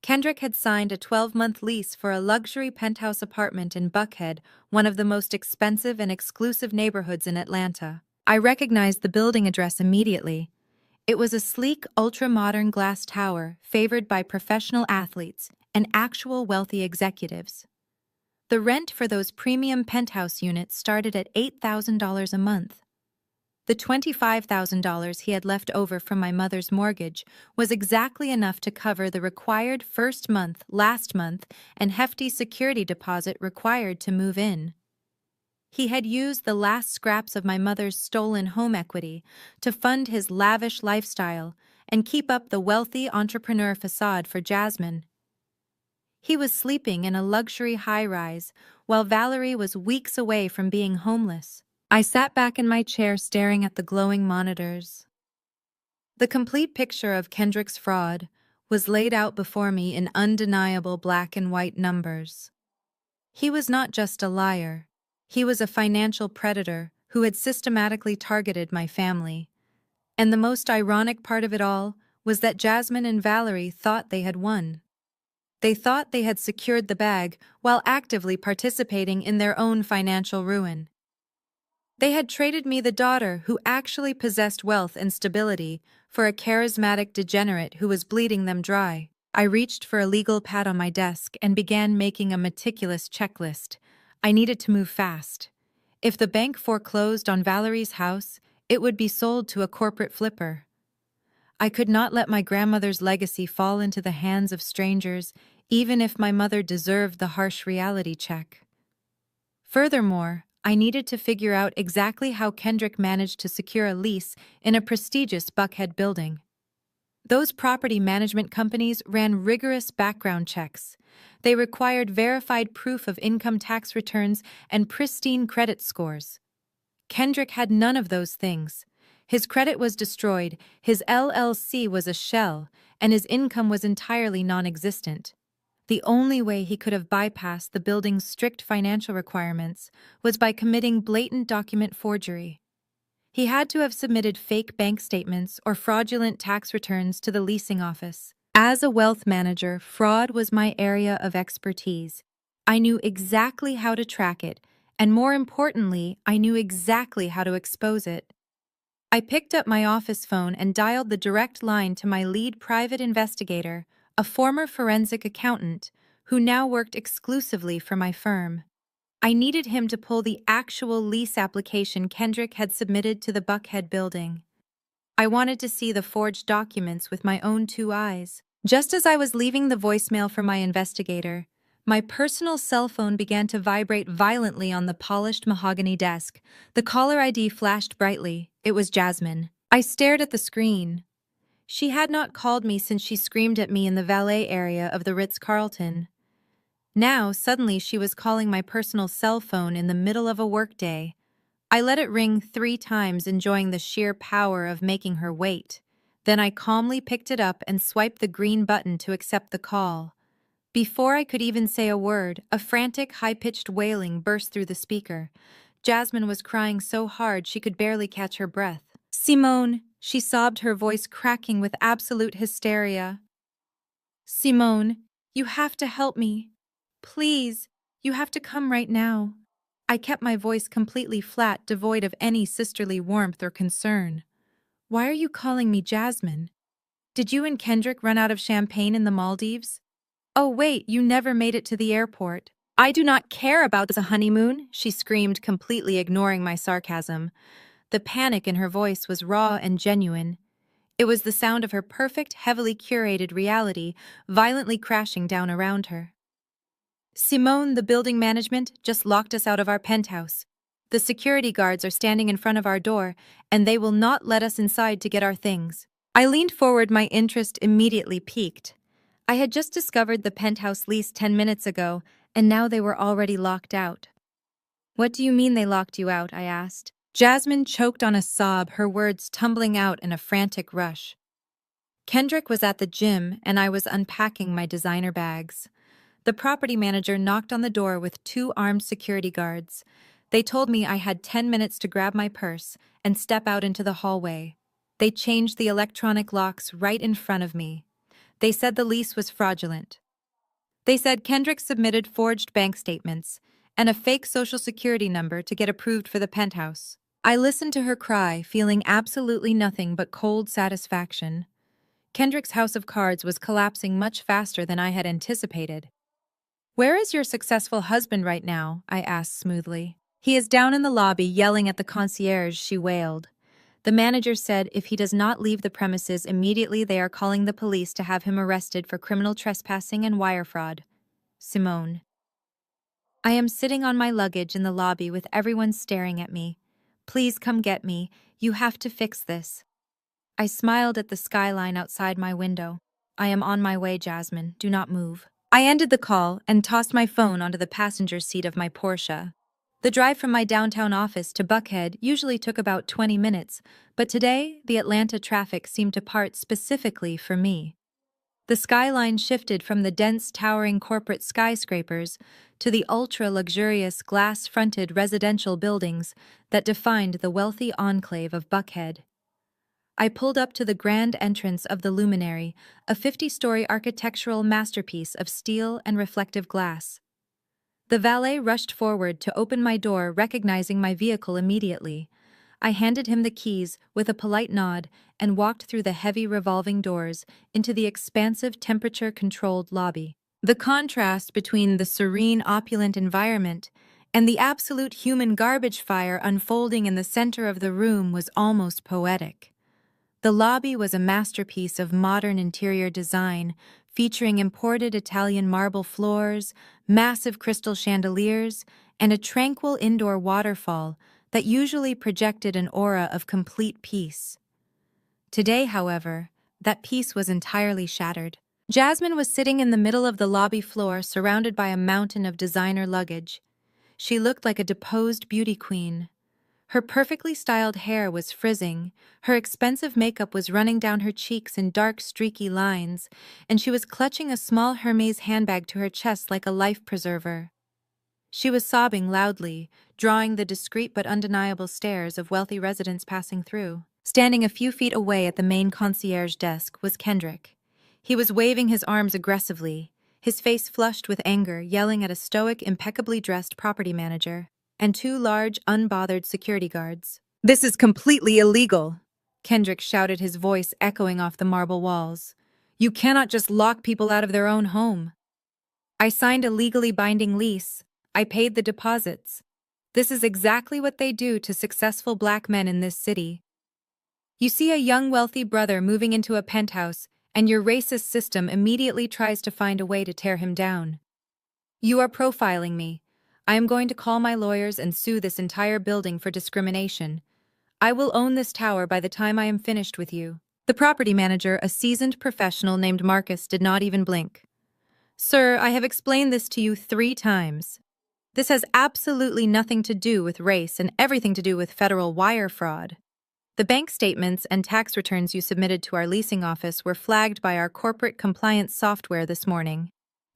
Kendrick had signed a 12-month lease for a luxury penthouse apartment in Buckhead, one of the most expensive and exclusive neighborhoods in Atlanta. I recognized the building address immediately. It was a sleek, ultra-modern glass tower favored by professional athletes and actual wealthy executives. The rent for those premium penthouse units started at $8,000 a month. The $25,000 he had left over from my mother's mortgage was exactly enough to cover the required first month, last month, and hefty security deposit required to move in. He had used the last scraps of my mother's stolen home equity to fund his lavish lifestyle and keep up the wealthy entrepreneur facade for Jasmine. He was sleeping in a luxury high-rise, while Valerie was weeks away from being homeless. I sat back in my chair staring at the glowing monitors. The complete picture of Kendrick's fraud was laid out before me in undeniable black and white numbers. He was not just a liar. He was a financial predator who had systematically targeted my family. And the most ironic part of it all was that Jasmine and Valerie thought they had won. They thought they had secured the bag while actively participating in their own financial ruin. They had traded me the daughter who actually possessed wealth and stability for a charismatic degenerate who was bleeding them dry. I reached for a legal pad on my desk and began making a meticulous checklist. I needed to move fast. If the bank foreclosed on Valerie's house, it would be sold to a corporate flipper. I could not let my grandmother's legacy fall into the hands of strangers, even if my mother deserved the harsh reality check. Furthermore, I needed to figure out exactly how Kendrick managed to secure a lease in a prestigious Buckhead building. Those property management companies ran rigorous background checks. They required verified proof of income tax returns and pristine credit scores. Kendrick had none of those things. His credit was destroyed, his LLC was a shell, and his income was entirely non-existent. The only way he could have bypassed the building's strict financial requirements was by committing blatant document forgery. He had to have submitted fake bank statements or fraudulent tax returns to the leasing office. As a wealth manager, fraud was my area of expertise. I knew exactly how to track it, and more importantly, I knew exactly how to expose it. I picked up my office phone and dialed the direct line to my lead private investigator, a former forensic accountant, who now worked exclusively for my firm. I needed him to pull the actual lease application Kendrick had submitted to the Buckhead building. I wanted to see the forged documents with my own two eyes. Just as I was leaving the voicemail for my investigator, my personal cell phone began to vibrate violently on the polished mahogany desk. The caller ID flashed brightly. It was Jasmine. I stared at the screen. She had not called me since she screamed at me in the valet area of the Ritz-Carlton. Now, suddenly, she was calling my personal cell phone in the middle of a workday. I let it ring 3 times, enjoying the sheer power of making her wait. Then I calmly picked it up and swiped the green button to accept the call. Before I could even say a word, a frantic, high-pitched wailing burst through the speaker. Jasmine was crying so hard she could barely catch her breath. "Simone," she sobbed, her voice cracking with absolute hysteria. "Simone, you have to help me. Please, you have to come right now." I kept my voice completely flat, devoid of any sisterly warmth or concern. "Why are you calling me Jasmine? Did you and Kendrick run out of champagne in the Maldives? Oh wait, you never made it to the airport." "I do not care about the honeymoon," she screamed, completely ignoring my sarcasm. The panic in her voice was raw and genuine. It was the sound of her perfect, heavily curated reality violently crashing down around her. "Simone, the building management just locked us out of our penthouse. The security guards are standing in front of our door, and they will not let us inside to get our things." I leaned forward, my interest immediately piqued. I had just discovered the penthouse lease 10 minutes ago, and now they were already locked out. "What do you mean they locked you out?" I asked. Jasmine choked on a sob, her words tumbling out in a frantic rush. Kendrick was at the gym, and I was unpacking my designer bags. The property manager knocked on the door with 2 armed security guards. They told me I had 10 minutes to grab my purse and step out into the hallway. They changed the electronic locks right in front of me. They said the lease was fraudulent. They said Kendrick submitted forged bank statements and a fake social security number to get approved for the penthouse. I listened to her cry, feeling absolutely nothing but cold satisfaction. Kendrick's house of cards was collapsing much faster than I had anticipated. "Where is your successful husband right now?" I asked smoothly. "He is down in the lobby yelling at the concierge," she wailed. The manager said if he does not leave the premises immediately, they are calling the police to have him arrested for criminal trespassing and wire fraud. Simone. I am sitting on my luggage in the lobby with everyone staring at me. Please come get me. You have to fix this. I smiled at the skyline outside my window. I am on my way, Jasmine. Do not move. I ended the call and tossed my phone onto the passenger seat of my Porsche. The drive from my downtown office to Buckhead usually took about 20 minutes, but today the Atlanta traffic seemed to part specifically for me. The skyline shifted from the dense, towering corporate skyscrapers to the ultra-luxurious, glass-fronted residential buildings that defined the wealthy enclave of Buckhead. I pulled up to the grand entrance of the Luminary, a 50-story architectural masterpiece of steel and reflective glass. The valet rushed forward to open my door, recognizing my vehicle immediately. I handed him the keys with a polite nod and walked through the heavy revolving doors into the expansive temperature-controlled lobby. The contrast between the serene, opulent environment and the absolute human garbage fire unfolding in the center of the room was almost poetic. The lobby was a masterpiece of modern interior design, featuring imported Italian marble floors, massive crystal chandeliers, and a tranquil indoor waterfall that usually projected an aura of complete peace. Today, however, that peace was entirely shattered. Jasmine was sitting in the middle of the lobby floor, surrounded by a mountain of designer luggage. She looked like a deposed beauty queen. Her perfectly styled hair was frizzing, her expensive makeup was running down her cheeks in dark, streaky lines, and she was clutching a small Hermes handbag to her chest like a life preserver. She was sobbing loudly, drawing the discreet but undeniable stares of wealthy residents passing through. Standing a few feet away at the main concierge desk was Kendrick. He was waving his arms aggressively, his face flushed with anger, yelling at a stoic, impeccably dressed property manager and two large, unbothered security guards. "This is completely illegal," Kendrick shouted, his voice echoing off the marble walls. "You cannot just lock people out of their own home." "I signed a legally binding lease. I paid the deposits. This is exactly what they do to successful black men in this city. You see a young wealthy brother moving into a penthouse, and your racist system immediately tries to find a way to tear him down. You are profiling me. I am going to call my lawyers and sue this entire building for discrimination. I will own this tower by the time I am finished with you." The property manager, a seasoned professional named Marcus, did not even blink. "Sir, I have explained this to you 3 times. This has absolutely nothing to do with race and everything to do with federal wire fraud. The bank statements and tax returns you submitted to our leasing office were flagged by our corporate compliance software this morning.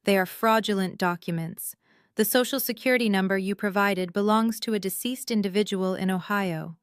They are fraudulent documents. The Social Security number you provided belongs to a deceased individual in Ohio.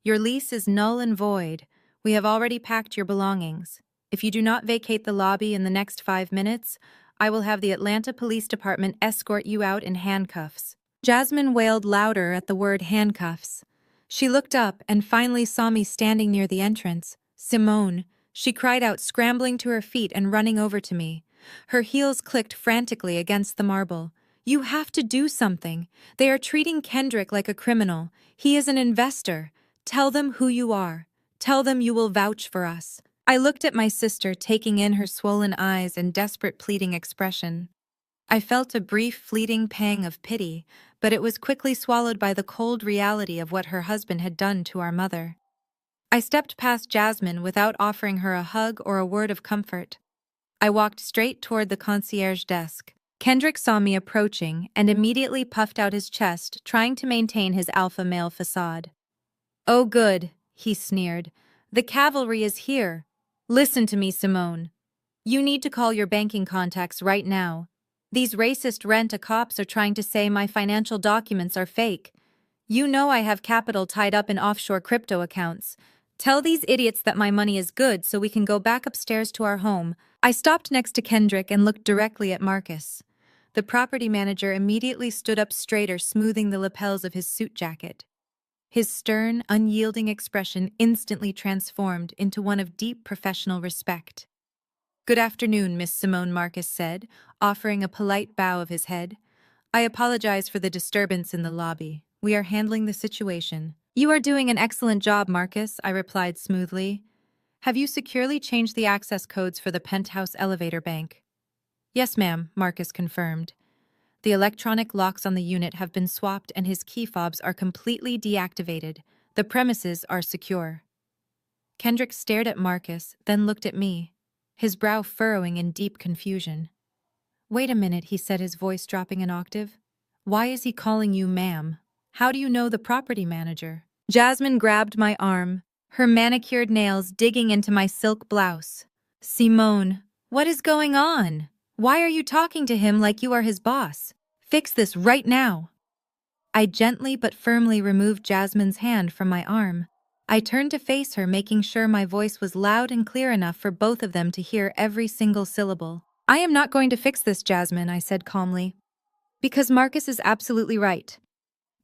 Your lease is null and void. We have already packed your belongings. If you do not vacate the lobby in the next 5 minutes, I will have the Atlanta Police Department escort you out in handcuffs." Jasmine wailed louder at the word handcuffs. She looked up and finally saw me standing near the entrance. "Simone," she cried out, scrambling to her feet and running over to me. Her heels clicked frantically against the marble. "You have to do something. They are treating Kendrick like a criminal. He is an investor. Tell them who you are. Tell them you will vouch for us." I looked at my sister, taking in her swollen eyes and desperate pleading expression. I felt a brief, fleeting pang of pity, but it was quickly swallowed by the cold reality of what her husband had done to our mother. I stepped past Jasmine without offering her a hug or a word of comfort. I walked straight toward the concierge desk. Kendrick saw me approaching and immediately puffed out his chest, trying to maintain his alpha male facade. "Oh good," he sneered. "The cavalry is here. Listen to me, Simone. You need to call your banking contacts right now. These racist rent-a-cops are trying to say my financial documents are fake. You know I have capital tied up in offshore crypto accounts. Tell these idiots that my money is good so we can go back upstairs to our home." I stopped next to Kendrick and looked directly at Marcus. The property manager immediately stood up straighter, smoothing the lapels of his suit jacket. His stern, unyielding expression instantly transformed into one of deep professional respect. "Good afternoon, Miss Simone," Marcus said, offering a polite bow of his head. "I apologize for the disturbance in the lobby. We are handling the situation." You are doing an excellent job, Marcus, I replied smoothly. Have you securely changed the access codes for the penthouse elevator bank? Yes, ma'am, Marcus confirmed. The electronic locks on the unit have been swapped and his key fobs are completely deactivated. The premises are secure. Kendrick stared at Marcus, then looked at me, his brow furrowing in deep confusion. Wait a minute, he said, his voice dropping an octave. Why is he calling you ma'am? How do you know the property manager? Jasmine grabbed my arm, her manicured nails digging into my silk blouse. Simone, what is going on? Why are you talking to him like you are his boss? Fix this right now. I gently but firmly removed Jasmine's hand from my arm. I turned to face her, making sure my voice was loud and clear enough for both of them to hear every single syllable. I am not going to fix this, Jasmine, I said calmly. Because Marcus is absolutely right.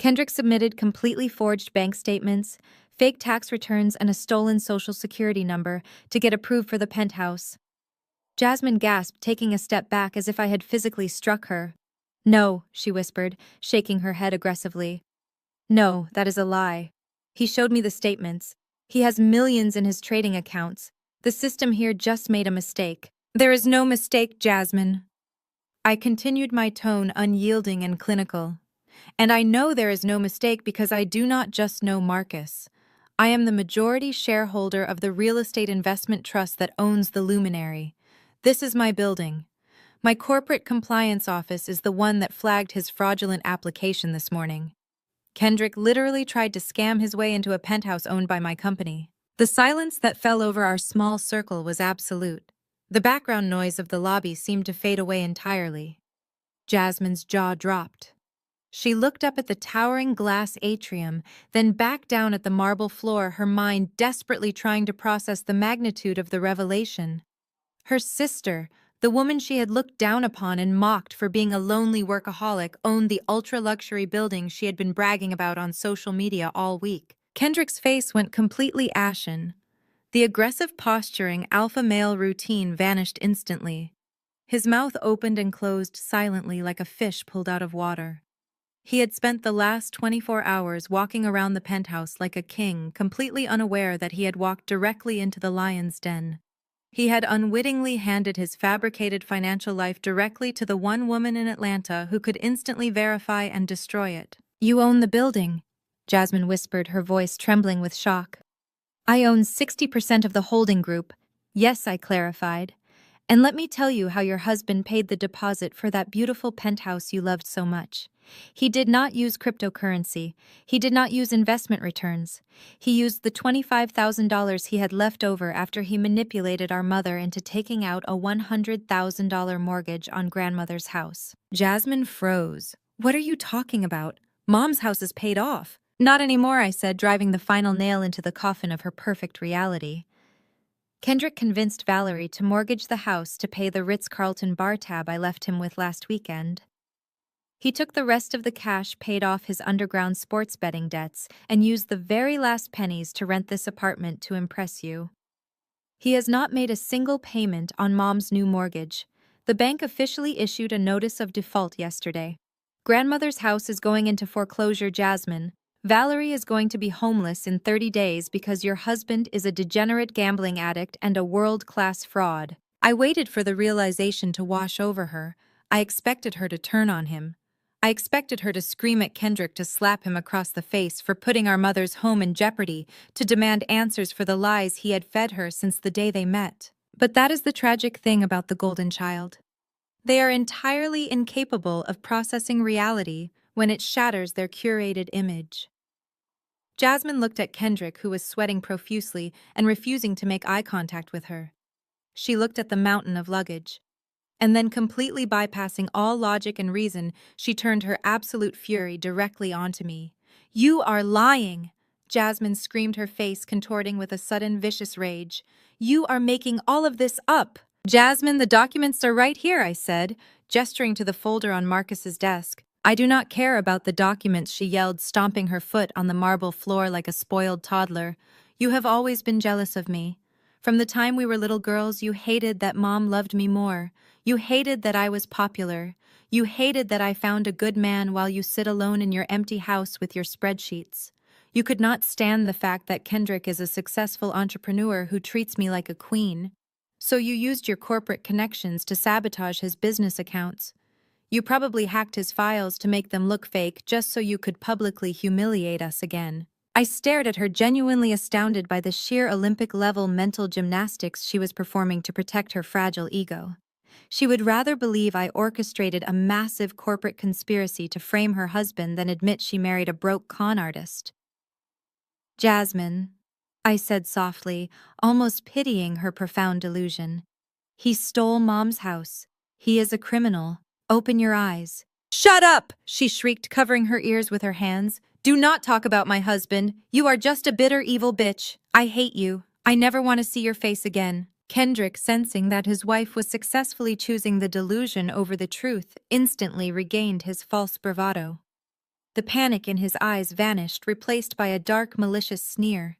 Kendrick submitted completely forged bank statements, fake tax returns, and a stolen social security number to get approved for the penthouse. Jasmine gasped, taking a step back as if I had physically struck her. No, she whispered, shaking her head aggressively. No, that is a lie. He showed me the statements. He has millions in his trading accounts. The system here just made a mistake. There is no mistake, Jasmine. I continued, my tone unyielding and clinical. And I know there is no mistake because I do not just know Marcus. I am the majority shareholder of the real estate investment trust that owns the Luminary. This is my building. My corporate compliance office is the one that flagged his fraudulent application this morning. Kendrick literally tried to scam his way into a penthouse owned by my company. The silence that fell over our small circle was absolute. The background noise of the lobby seemed to fade away entirely. Jasmine's jaw dropped. She looked up at the towering glass atrium, then back down at the marble floor, her mind desperately trying to process the magnitude of the revelation. Her sister, the woman she had looked down upon and mocked for being a lonely workaholic, owned the ultra-luxury building she had been bragging about on social media all week. Kendrick's face went completely ashen. The aggressive posturing alpha male routine vanished instantly. His mouth opened and closed silently like a fish pulled out of water. He had spent the last 24 hours walking around the penthouse like a king, completely unaware that he had walked directly into the lion's den. He had unwittingly handed his fabricated financial life directly to the one woman in Atlanta who could instantly verify and destroy it. You own the building, Jasmine whispered, her voice trembling with shock. I own 60% of the holding group. Yes, I clarified. And let me tell you how your husband paid the deposit for that beautiful penthouse you loved so much. He did not use cryptocurrency. He did not use investment returns. He used the $25,000 he had left over after he manipulated our mother into taking out a $100,000 mortgage on grandmother's house. Jasmine froze. What are you talking about? Mom's house is paid off. Not anymore, I said, driving the final nail into the coffin of her perfect reality. Kendrick convinced Valerie to mortgage the house to pay the Ritz-Carlton bar tab I left him with last weekend. He took the rest of the cash, paid off his underground sports betting debts, and used the very last pennies to rent this apartment to impress you. He has not made a single payment on Mom's new mortgage. The bank officially issued a notice of default yesterday. Grandmother's house is going into foreclosure, Jasmine. Valerie is going to be homeless in 30 days because your husband is a degenerate gambling addict and a world-class fraud. I waited for the realization to wash over her. I expected her to turn on him. I expected her to scream at Kendrick, to slap him across the face for putting our mother's home in jeopardy, to demand answers for the lies he had fed her since the day they met. But that is the tragic thing about the golden child. They are entirely incapable of processing reality when it shatters their curated image. Jasmine looked at Kendrick, who was sweating profusely and refusing to make eye contact with her. She looked at the mountain of luggage. And then, completely bypassing all logic and reason, she turned her absolute fury directly onto me. You are lying! Jasmine screamed, her face contorting with a sudden vicious rage. You are making all of this up! Jasmine, the documents are right here, I said, gesturing to the folder on Marcus's desk. I do not care about the documents, she yelled, stomping her foot on the marble floor like a spoiled toddler. You have always been jealous of me. From the time we were little girls, you hated that Mom loved me more. You hated that I was popular. You hated that I found a good man while you sit alone in your empty house with your spreadsheets. You could not stand the fact that Kendrick is a successful entrepreneur who treats me like a queen. So you used your corporate connections to sabotage his business accounts. You probably hacked his files to make them look fake just so you could publicly humiliate us again. I stared at her, genuinely astounded by the sheer Olympic-level mental gymnastics she was performing to protect her fragile ego. She would rather believe I orchestrated a massive corporate conspiracy to frame her husband than admit she married a broke con artist. "Jasmine," I said softly, almost pitying her profound delusion. "He stole Mom's house. He is a criminal. Open your eyes." "Shut up!" she shrieked, covering her ears with her hands. "Do not talk about my husband. You are just a bitter, evil bitch. I hate you. I never want to see your face again." Kendrick, sensing that his wife was successfully choosing the delusion over the truth, instantly regained his false bravado. The panic in his eyes vanished, replaced by a dark, malicious sneer.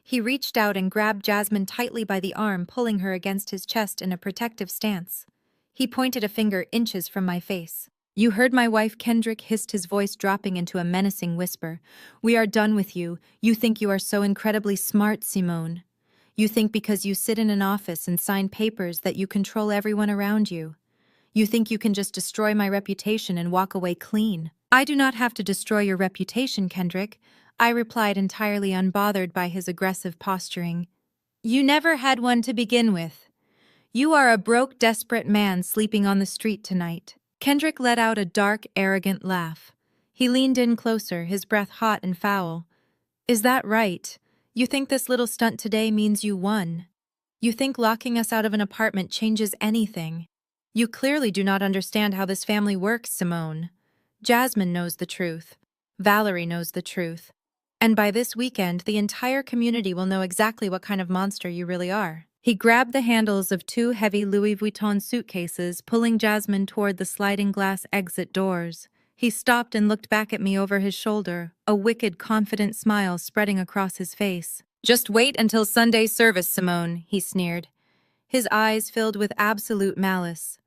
He reached out and grabbed Jasmine tightly by the arm, pulling her against his chest in a protective stance. He pointed a finger inches from my face. "You heard my wife," Kendrick hissed, his voice dropping into a menacing whisper. "We are done with you. You think you are so incredibly smart, Simone. You think because you sit in an office and sign papers that you control everyone around you. You think you can just destroy my reputation and walk away clean." "I do not have to destroy your reputation, Kendrick," I replied, entirely unbothered by his aggressive posturing. "You never had one to begin with. You are a broke, desperate man sleeping on the street tonight." Kendrick let out a dark, arrogant laugh. He leaned in closer, his breath hot and foul. "Is that right? You think this little stunt today means you won? You think locking us out of an apartment changes anything? You clearly do not understand how this family works, Simone. Jasmine knows the truth. Valerie knows the truth. And by this weekend, the entire community will know exactly what kind of monster you really are." He grabbed the handles of 2 heavy Louis Vuitton suitcases, pulling Jasmine toward the sliding glass exit doors. He stopped and looked back at me over his shoulder, a wicked, confident smile spreading across his face. "Just wait until Sunday service, Simone," he sneered. His eyes filled with absolute malice.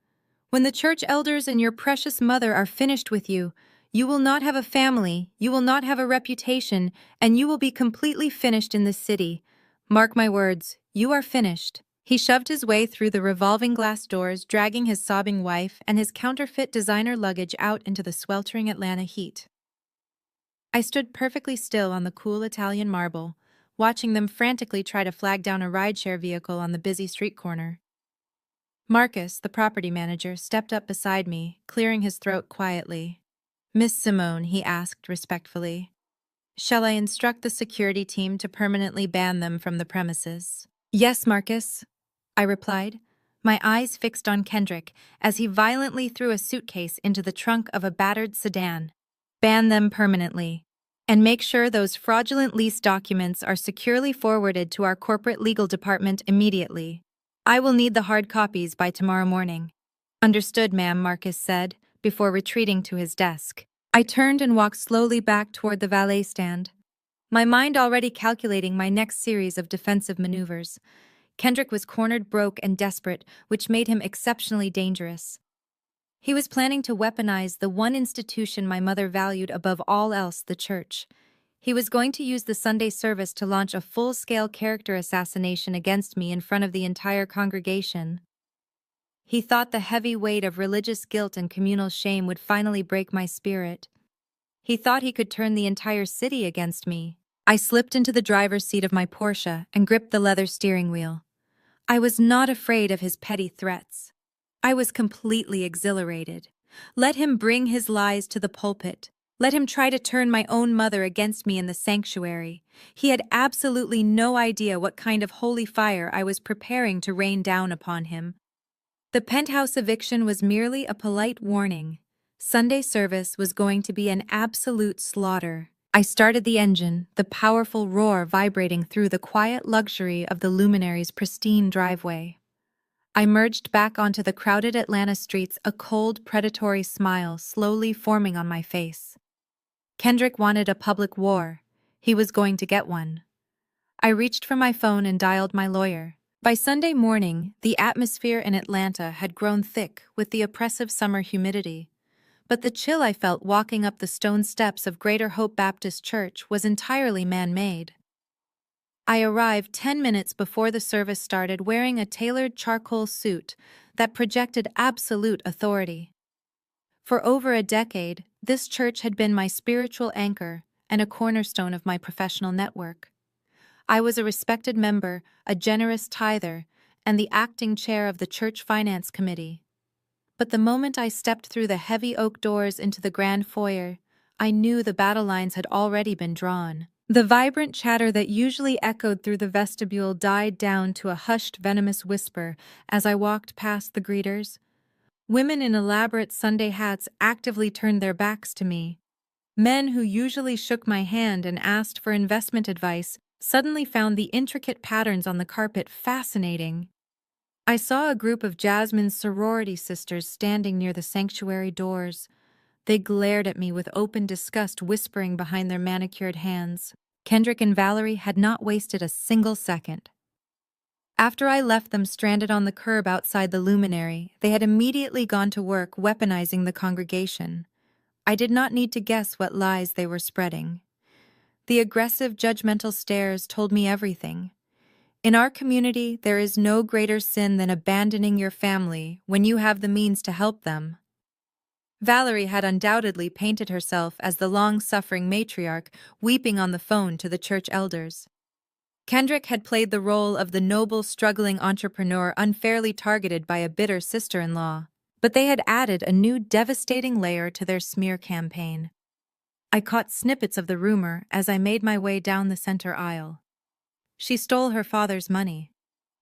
"When the church elders and your precious mother are finished with you, you will not have a family, you will not have a reputation, and you will be completely finished in this city. Mark my words, you are finished." He shoved his way through the revolving glass doors, dragging his sobbing wife and his counterfeit designer luggage out into the sweltering Atlanta heat. I stood perfectly still on the cool Italian marble, watching them frantically try to flag down a rideshare vehicle on the busy street corner. Marcus, the property manager, stepped up beside me, clearing his throat quietly. "Miss Simone," he asked respectfully, "shall I instruct the security team to permanently ban them from the premises?" "Yes, Marcus," I replied, my eyes fixed on Kendrick as he violently threw a suitcase into the trunk of a battered sedan. "Ban them permanently. And make sure those fraudulent lease documents are securely forwarded to our corporate legal department immediately. I will need the hard copies by tomorrow morning." "Understood, ma'am," Marcus said, before retreating to his desk. I turned and walked slowly back toward the valet stand, my mind already calculating my next series of defensive maneuvers. Kendrick was cornered, broke, and desperate, which made him exceptionally dangerous. He was planning to weaponize the one institution my mother valued above all else, the church. He was going to use the Sunday service to launch a full-scale character assassination against me in front of the entire congregation. He thought the heavy weight of religious guilt and communal shame would finally break my spirit. He thought he could turn the entire city against me. I slipped into the driver's seat of my Porsche and gripped the leather steering wheel. I was not afraid of his petty threats. I was completely exhilarated. Let him bring his lies to the pulpit. Let him try to turn my own mother against me in the sanctuary. He had absolutely no idea what kind of holy fire I was preparing to rain down upon him. The penthouse eviction was merely a polite warning. Sunday service was going to be an absolute slaughter. I started the engine, the powerful roar vibrating through the quiet luxury of the luminary's pristine driveway. I merged back onto the crowded Atlanta streets, a cold, predatory smile slowly forming on my face. Kendrick wanted a public war. He was going to get one. I reached for my phone and dialed my lawyer. By Sunday morning, the atmosphere in Atlanta had grown thick with the oppressive summer humidity. But the chill I felt walking up the stone steps of Greater Hope Baptist Church was entirely man-made. I arrived 10 minutes before the service started wearing a tailored charcoal suit that projected absolute authority. For over a decade, this church had been my spiritual anchor and a cornerstone of my professional network. I was a respected member, a generous tither, and the acting chair of the church finance committee. But the moment I stepped through the heavy oak doors into the grand foyer, I knew the battle lines had already been drawn. The vibrant chatter that usually echoed through the vestibule died down to a hushed, venomous whisper as I walked past the greeters. Women in elaborate Sunday hats actively turned their backs to me. Men who usually shook my hand and asked for investment advice suddenly found the intricate patterns on the carpet fascinating. I saw a group of Jasmine's sorority sisters standing near the sanctuary doors. They glared at me with open disgust, whispering behind their manicured hands. Kendrick and Valerie had not wasted a single second. After I left them stranded on the curb outside the luminary, they had immediately gone to work weaponizing the congregation. I did not need to guess what lies they were spreading. The aggressive, judgmental stares told me everything. In our community, there is no greater sin than abandoning your family when you have the means to help them. Valerie had undoubtedly painted herself as the long-suffering matriarch weeping on the phone to the church elders. Kendrick had played the role of the noble, struggling entrepreneur unfairly targeted by a bitter sister-in-law. But they had added a new devastating layer to their smear campaign. I caught snippets of the rumor as I made my way down the center aisle. She stole her father's money,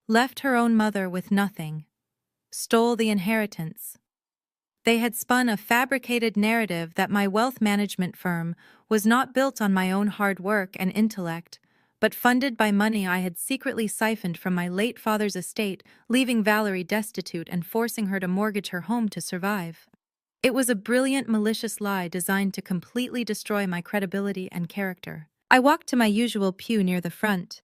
left her own mother with nothing, stole the inheritance. They had spun a fabricated narrative that my wealth management firm was not built on my own hard work and intellect, but funded by money I had secretly siphoned from my late father's estate, leaving Valerie destitute and forcing her to mortgage her home to survive. It was a brilliant, malicious lie designed to completely destroy my credibility and character. I walked to my usual pew near the front.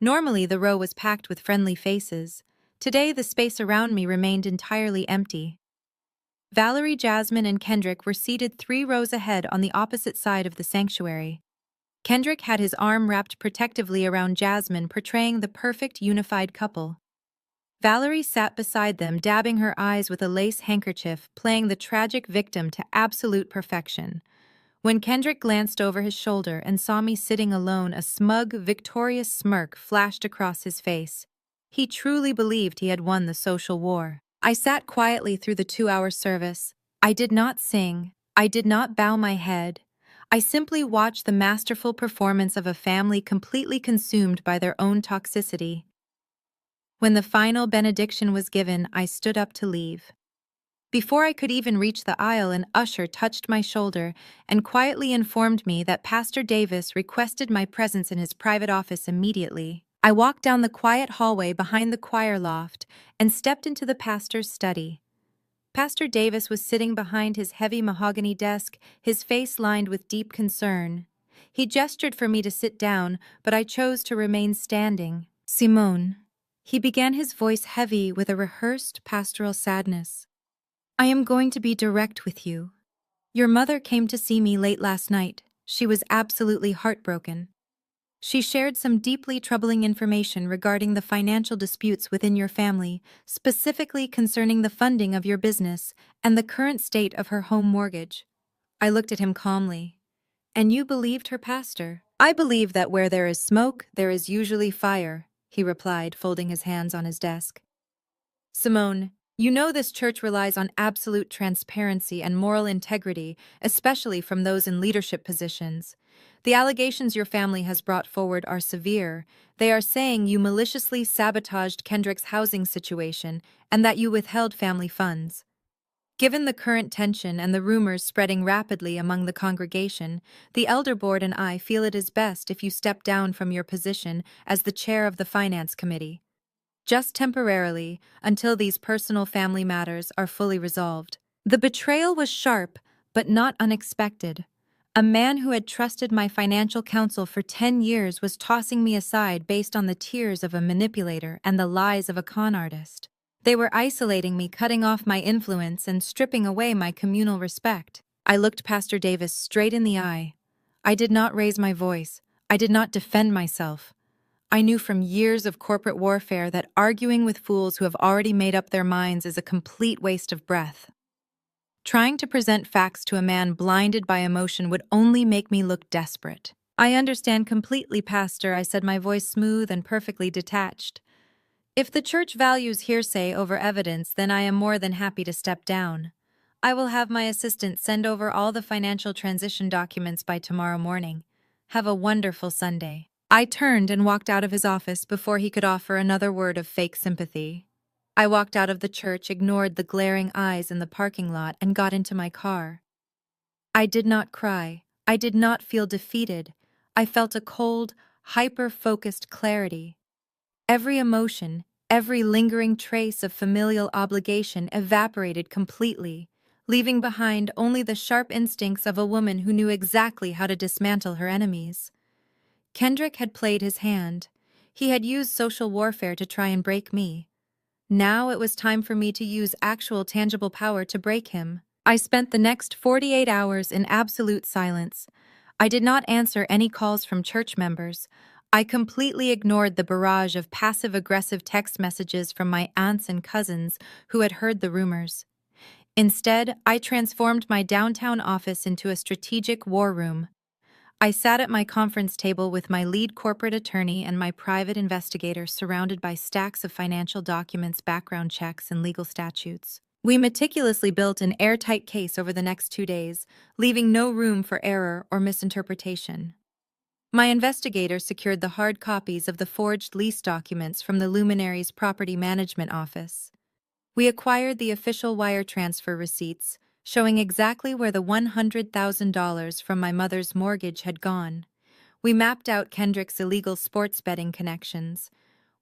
Normally, the row was packed with friendly faces. Today, the space around me remained entirely empty. Valerie, Jasmine, and Kendrick were seated 3 rows ahead on the opposite side of the sanctuary. Kendrick had his arm wrapped protectively around Jasmine, portraying the perfect unified couple. Valerie sat beside them, dabbing her eyes with a lace handkerchief, playing the tragic victim to absolute perfection. When Kendrick glanced over his shoulder and saw me sitting alone, a smug, victorious smirk flashed across his face. He truly believed he had won the social war. I sat quietly through the 2-hour service. I did not sing. I did not bow my head. I simply watched the masterful performance of a family completely consumed by their own toxicity. When the final benediction was given, I stood up to leave. Before I could even reach the aisle, an usher touched my shoulder and quietly informed me that Pastor Davis requested my presence in his private office immediately. I walked down the quiet hallway behind the choir loft and stepped into the pastor's study. Pastor Davis was sitting behind his heavy mahogany desk, his face lined with deep concern. He gestured for me to sit down, but I chose to remain standing. "Simone," he began, his voice heavy with a rehearsed pastoral sadness. "I am going to be direct with you. Your mother came to see me late last night. She was absolutely heartbroken. She shared some deeply troubling information regarding the financial disputes within your family, specifically concerning the funding of your business and the current state of her home mortgage." I looked at him calmly. "And you believed her, Pastor?" "I believe that where there is smoke, there is usually fire," he replied, folding his hands on his desk. "Simone, you know this church relies on absolute transparency and moral integrity, especially from those in leadership positions. The allegations your family has brought forward are severe. They are saying you maliciously sabotaged Kendrick's housing situation and that you withheld family funds. Given the current tension and the rumors spreading rapidly among the congregation, the elder board and I feel it is best if you step down from your position as the chair of the finance committee. Just temporarily, until these personal family matters are fully resolved." The betrayal was sharp, but not unexpected. A man who had trusted my financial counsel for 10 years was tossing me aside based on the tears of a manipulator and the lies of a con artist. They were isolating me, cutting off my influence, and stripping away my communal respect. I looked Pastor Davis straight in the eye. I did not raise my voice. I did not defend myself. I knew from years of corporate warfare that arguing with fools who have already made up their minds is a complete waste of breath. Trying to present facts to a man blinded by emotion would only make me look desperate. I understand completely, Pastor, I said, my voice smooth and perfectly detached. If the church values hearsay over evidence, then I am more than happy to step down. I will have my assistant send over all the financial transition documents by tomorrow morning. Have a wonderful Sunday. I turned and walked out of his office before he could offer another word of fake sympathy. I walked out of the church, ignored the glaring eyes in the parking lot, and got into my car. I did not cry. I did not feel defeated. I felt a cold, hyper-focused clarity. Every emotion, every lingering trace of familial obligation evaporated completely, leaving behind only the sharp instincts of a woman who knew exactly how to dismantle her enemies. Kendrick had played his hand. He had used social warfare to try and break me. Now it was time for me to use actual tangible power to break him. I spent the next 48 hours in absolute silence. I did not answer any calls from church members. I completely ignored the barrage of passive-aggressive text messages from my aunts and cousins who had heard the rumors. Instead, I transformed my downtown office into a strategic war room. I sat at my conference table with my lead corporate attorney and my private investigator, surrounded by stacks of financial documents, background checks, and legal statutes. We meticulously built an airtight case over the next 2 days, leaving no room for error or misinterpretation. My investigator secured the hard copies of the forged lease documents from the luminary's property management office. We acquired the official wire transfer receipts, showing exactly where the $100,000 from my mother's mortgage had gone. We mapped out Kendrick's illegal sports betting connections.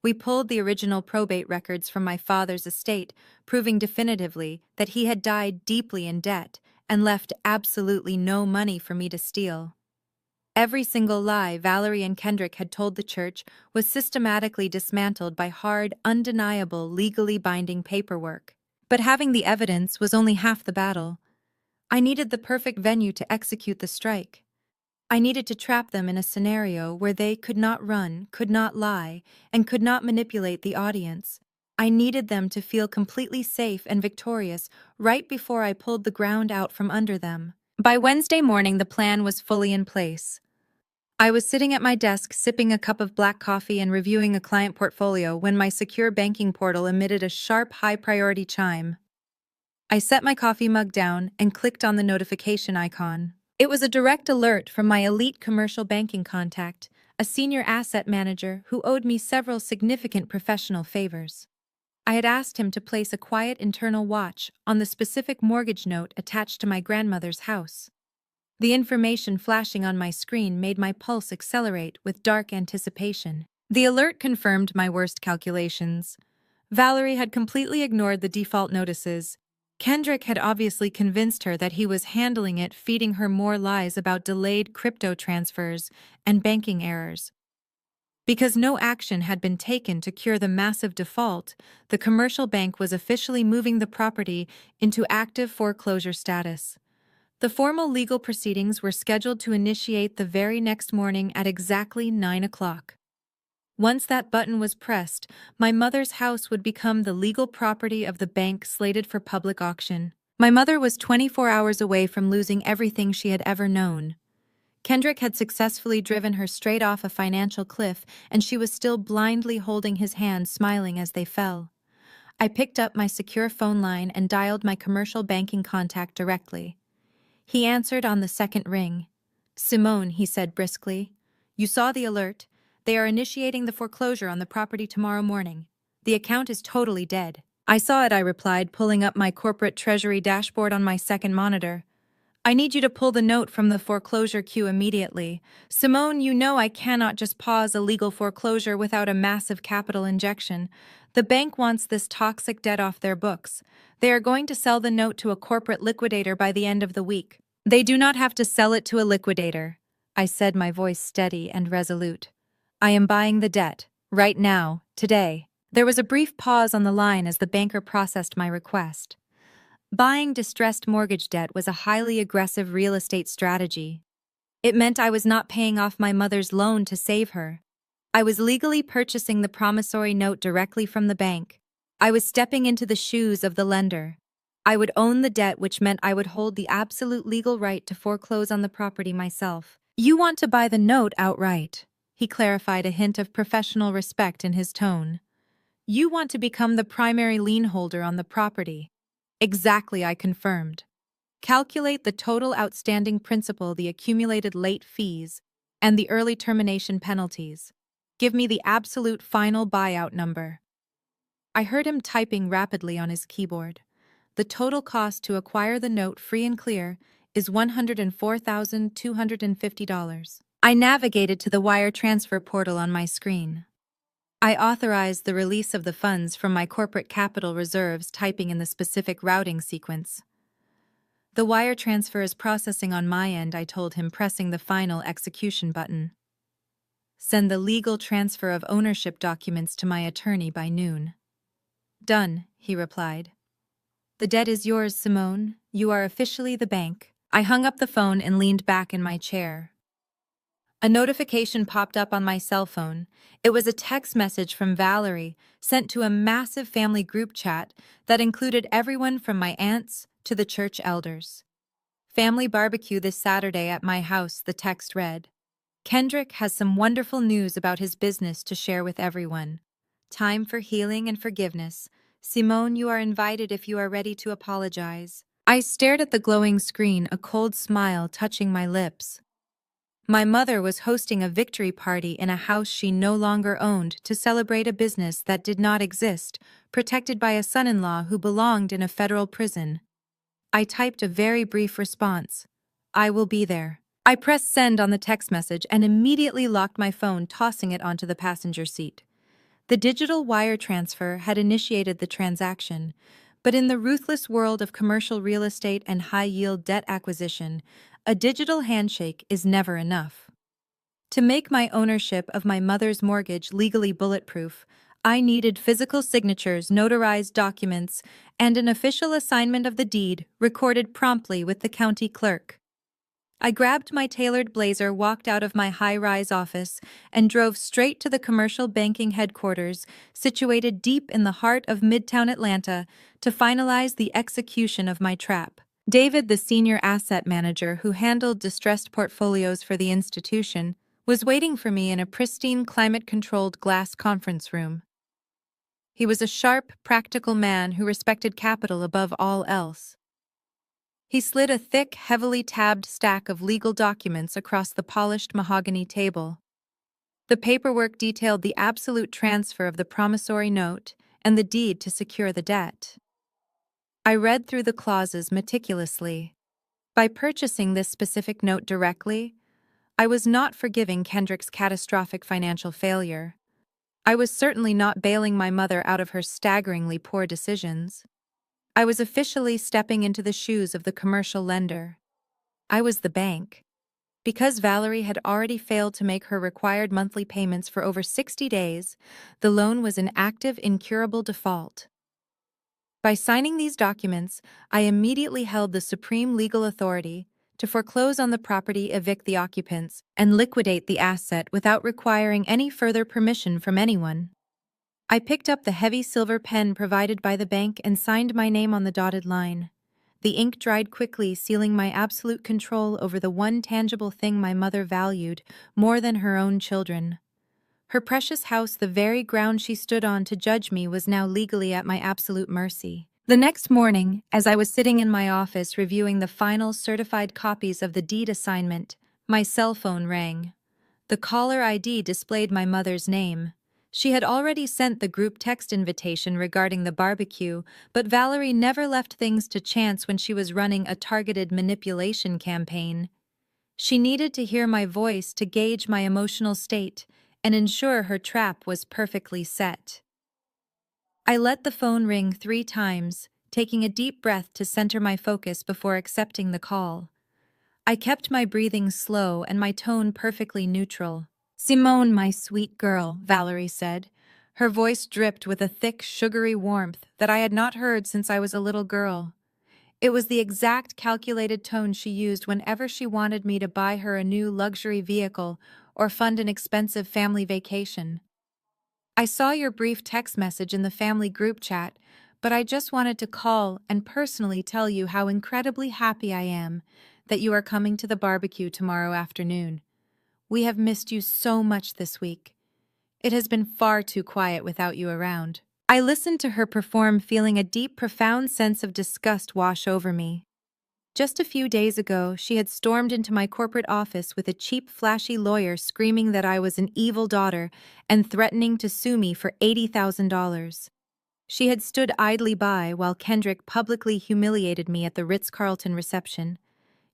We pulled the original probate records from my father's estate, proving definitively that he had died deeply in debt and left absolutely no money for me to steal. Every single lie Valerie and Kendrick had told the church was systematically dismantled by hard, undeniable, legally binding paperwork. But having the evidence was only half the battle. I needed the perfect venue to execute the strike. I needed to trap them in a scenario where they could not run, could not lie, and could not manipulate the audience. I needed them to feel completely safe and victorious right before I pulled the ground out from under them. By Wednesday morning, the plan was fully in place. I was sitting at my desk sipping a cup of black coffee and reviewing a client portfolio when my secure banking portal emitted a sharp, high-priority chime. I set my coffee mug down and clicked on the notification icon. It was a direct alert from my elite commercial banking contact, a senior asset manager who owed me several significant professional favors. I had asked him to place a quiet internal watch on the specific mortgage note attached to my grandmother's house. The information flashing on my screen made my pulse accelerate with dark anticipation. The alert confirmed my worst calculations. Valerie had completely ignored the default notices. Kendrick had obviously convinced her that he was handling it, feeding her more lies about delayed crypto transfers and banking errors. Because no action had been taken to cure the massive default, the commercial bank was officially moving the property into active foreclosure status. The formal legal proceedings were scheduled to initiate the very next morning at exactly 9 o'clock. Once that button was pressed, my mother's house would become the legal property of the bank slated for public auction. My mother was 24 hours away from losing everything she had ever known. Kendrick had successfully driven her straight off a financial cliff, and she was still blindly holding his hand, smiling as they fell. I picked up my secure phone line and dialed my commercial banking contact directly. He answered on the second ring. "Simone," he said briskly. "You saw the alert. They are initiating the foreclosure on the property tomorrow morning. The account is totally dead." "I saw it," I replied, pulling up my corporate treasury dashboard on my second monitor. "I need you to pull the note from the foreclosure queue immediately. Simone, you know I cannot just pause a legal foreclosure without a massive capital injection. The bank wants this toxic debt off their books. They are going to sell the note to a corporate liquidator by the end of the week." "They do not have to sell it to a liquidator," I said, my voice steady and resolute. "I am buying the debt, right now, today." There was a brief pause on the line as the banker processed my request. Buying distressed mortgage debt was a highly aggressive real estate strategy. It meant I was not paying off my mother's loan to save her. I was legally purchasing the promissory note directly from the bank. I was stepping into the shoes of the lender. I would own the debt, which meant I would hold the absolute legal right to foreclose on the property myself. "You want to buy the note outright," he clarified, a hint of professional respect in his tone. "You want to become the primary lien holder on the property." "Exactly," I confirmed. "Calculate the total outstanding principal, the accumulated late fees, and the early termination penalties. Give me the absolute final buyout number." I heard him typing rapidly on his keyboard. "The total cost to acquire the note free and clear is $104,250. I navigated to the wire transfer portal on my screen. I authorized the release of the funds from my corporate capital reserves, typing in the specific routing sequence. "The wire transfer is processing on my end," I told him, pressing the final execution button. "Send the legal transfer of ownership documents to my attorney by noon." "Done," he replied. "The debt is yours, Simone. You are officially the bank." I hung up the phone and leaned back in my chair. A notification popped up on my cell phone. It was a text message from Valerie, sent to a massive family group chat that included everyone from my aunts to the church elders. "Family barbecue this Saturday at my house," the text read. "Kendrick has some wonderful news about his business to share with everyone. Time for healing and forgiveness. Simone, you are invited if you are ready to apologize." I stared at the glowing screen, a cold smile touching my lips. My mother was hosting a victory party in a house she no longer owned to celebrate a business that did not exist, protected by a son-in-law who belonged in a federal prison. I typed a very brief response. "I will be there." I pressed send on the text message and immediately locked my phone, tossing it onto the passenger seat. The digital wire transfer had initiated the transaction, but in the ruthless world of commercial real estate and high-yield debt acquisition, a digital handshake is never enough. To make my ownership of my mother's mortgage legally bulletproof, I needed physical signatures, notarized documents, and an official assignment of the deed recorded promptly with the county clerk. I grabbed my tailored blazer, walked out of my high-rise office, and drove straight to the commercial banking headquarters, situated deep in the heart of Midtown Atlanta, to finalize the execution of my trap. David, the senior asset manager who handled distressed portfolios for the institution, was waiting for me in a pristine, climate-controlled glass conference room. He was a sharp, practical man who respected capital above all else. He slid a thick, heavily tabbed stack of legal documents across the polished mahogany table. The paperwork detailed the absolute transfer of the promissory note and the deed to secure the debt. I read through the clauses meticulously. By purchasing this specific note directly, I was not forgiving Kendrick's catastrophic financial failure. I was certainly not bailing my mother out of her staggeringly poor decisions. I was officially stepping into the shoes of the commercial lender. I was the bank. Because Valerie had already failed to make her required monthly payments for over 60 days, the loan was in active, incurable default. By signing these documents, I immediately held the supreme legal authority to foreclose on the property, evict the occupants, and liquidate the asset without requiring any further permission from anyone. I picked up the heavy silver pen provided by the bank and signed my name on the dotted line. The ink dried quickly, sealing my absolute control over the one tangible thing my mother valued more than her own children. Her precious house, the very ground she stood on to judge me, was now legally at my absolute mercy. The next morning, as I was sitting in my office reviewing the final certified copies of the deed assignment, my cell phone rang. The caller ID displayed my mother's name. She had already sent the group text invitation regarding the barbecue, but Valerie never left things to chance when she was running a targeted manipulation campaign. She needed to hear my voice to gauge my emotional state and ensure her trap was perfectly set. I let the phone ring 3 times, taking a deep breath to center my focus before accepting the call. I kept my breathing slow and my tone perfectly neutral. "Simone, my sweet girl," Valerie said. Her voice dripped with a thick, sugary warmth that I had not heard since I was a little girl. It was the exact calculated tone she used whenever she wanted me to buy her a new luxury vehicle or fund an expensive family vacation. I saw your brief text message in the family group chat, but I just wanted to call and personally tell you how incredibly happy I am that you are coming to the barbecue tomorrow afternoon. We have missed you so much this week. It has been far too quiet without you around. I listened to her perform, feeling a deep, profound sense of disgust wash over me. Just a few days ago, she had stormed into my corporate office with a cheap, flashy lawyer screaming that I was an evil daughter and threatening to sue me for $80,000. She had stood idly by while Kendrick publicly humiliated me at the Ritz-Carlton reception.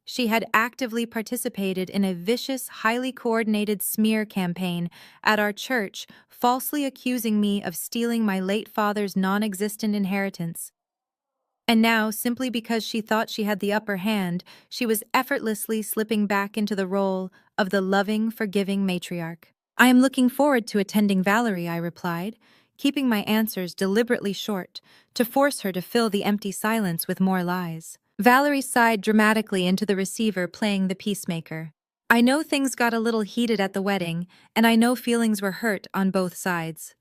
She had actively participated in a vicious, highly coordinated smear campaign at our church, falsely accusing me of stealing my late father's non-existent inheritance. And now, simply because she thought she had the upper hand, she was effortlessly slipping back into the role of the loving, forgiving matriarch. I am looking forward to attending Valerie, I replied, keeping my answers deliberately short, to force her to fill the empty silence with more lies. Valerie sighed dramatically into the receiver, playing the peacemaker. I know things got a little heated at the wedding, and I know feelings were hurt on both sides.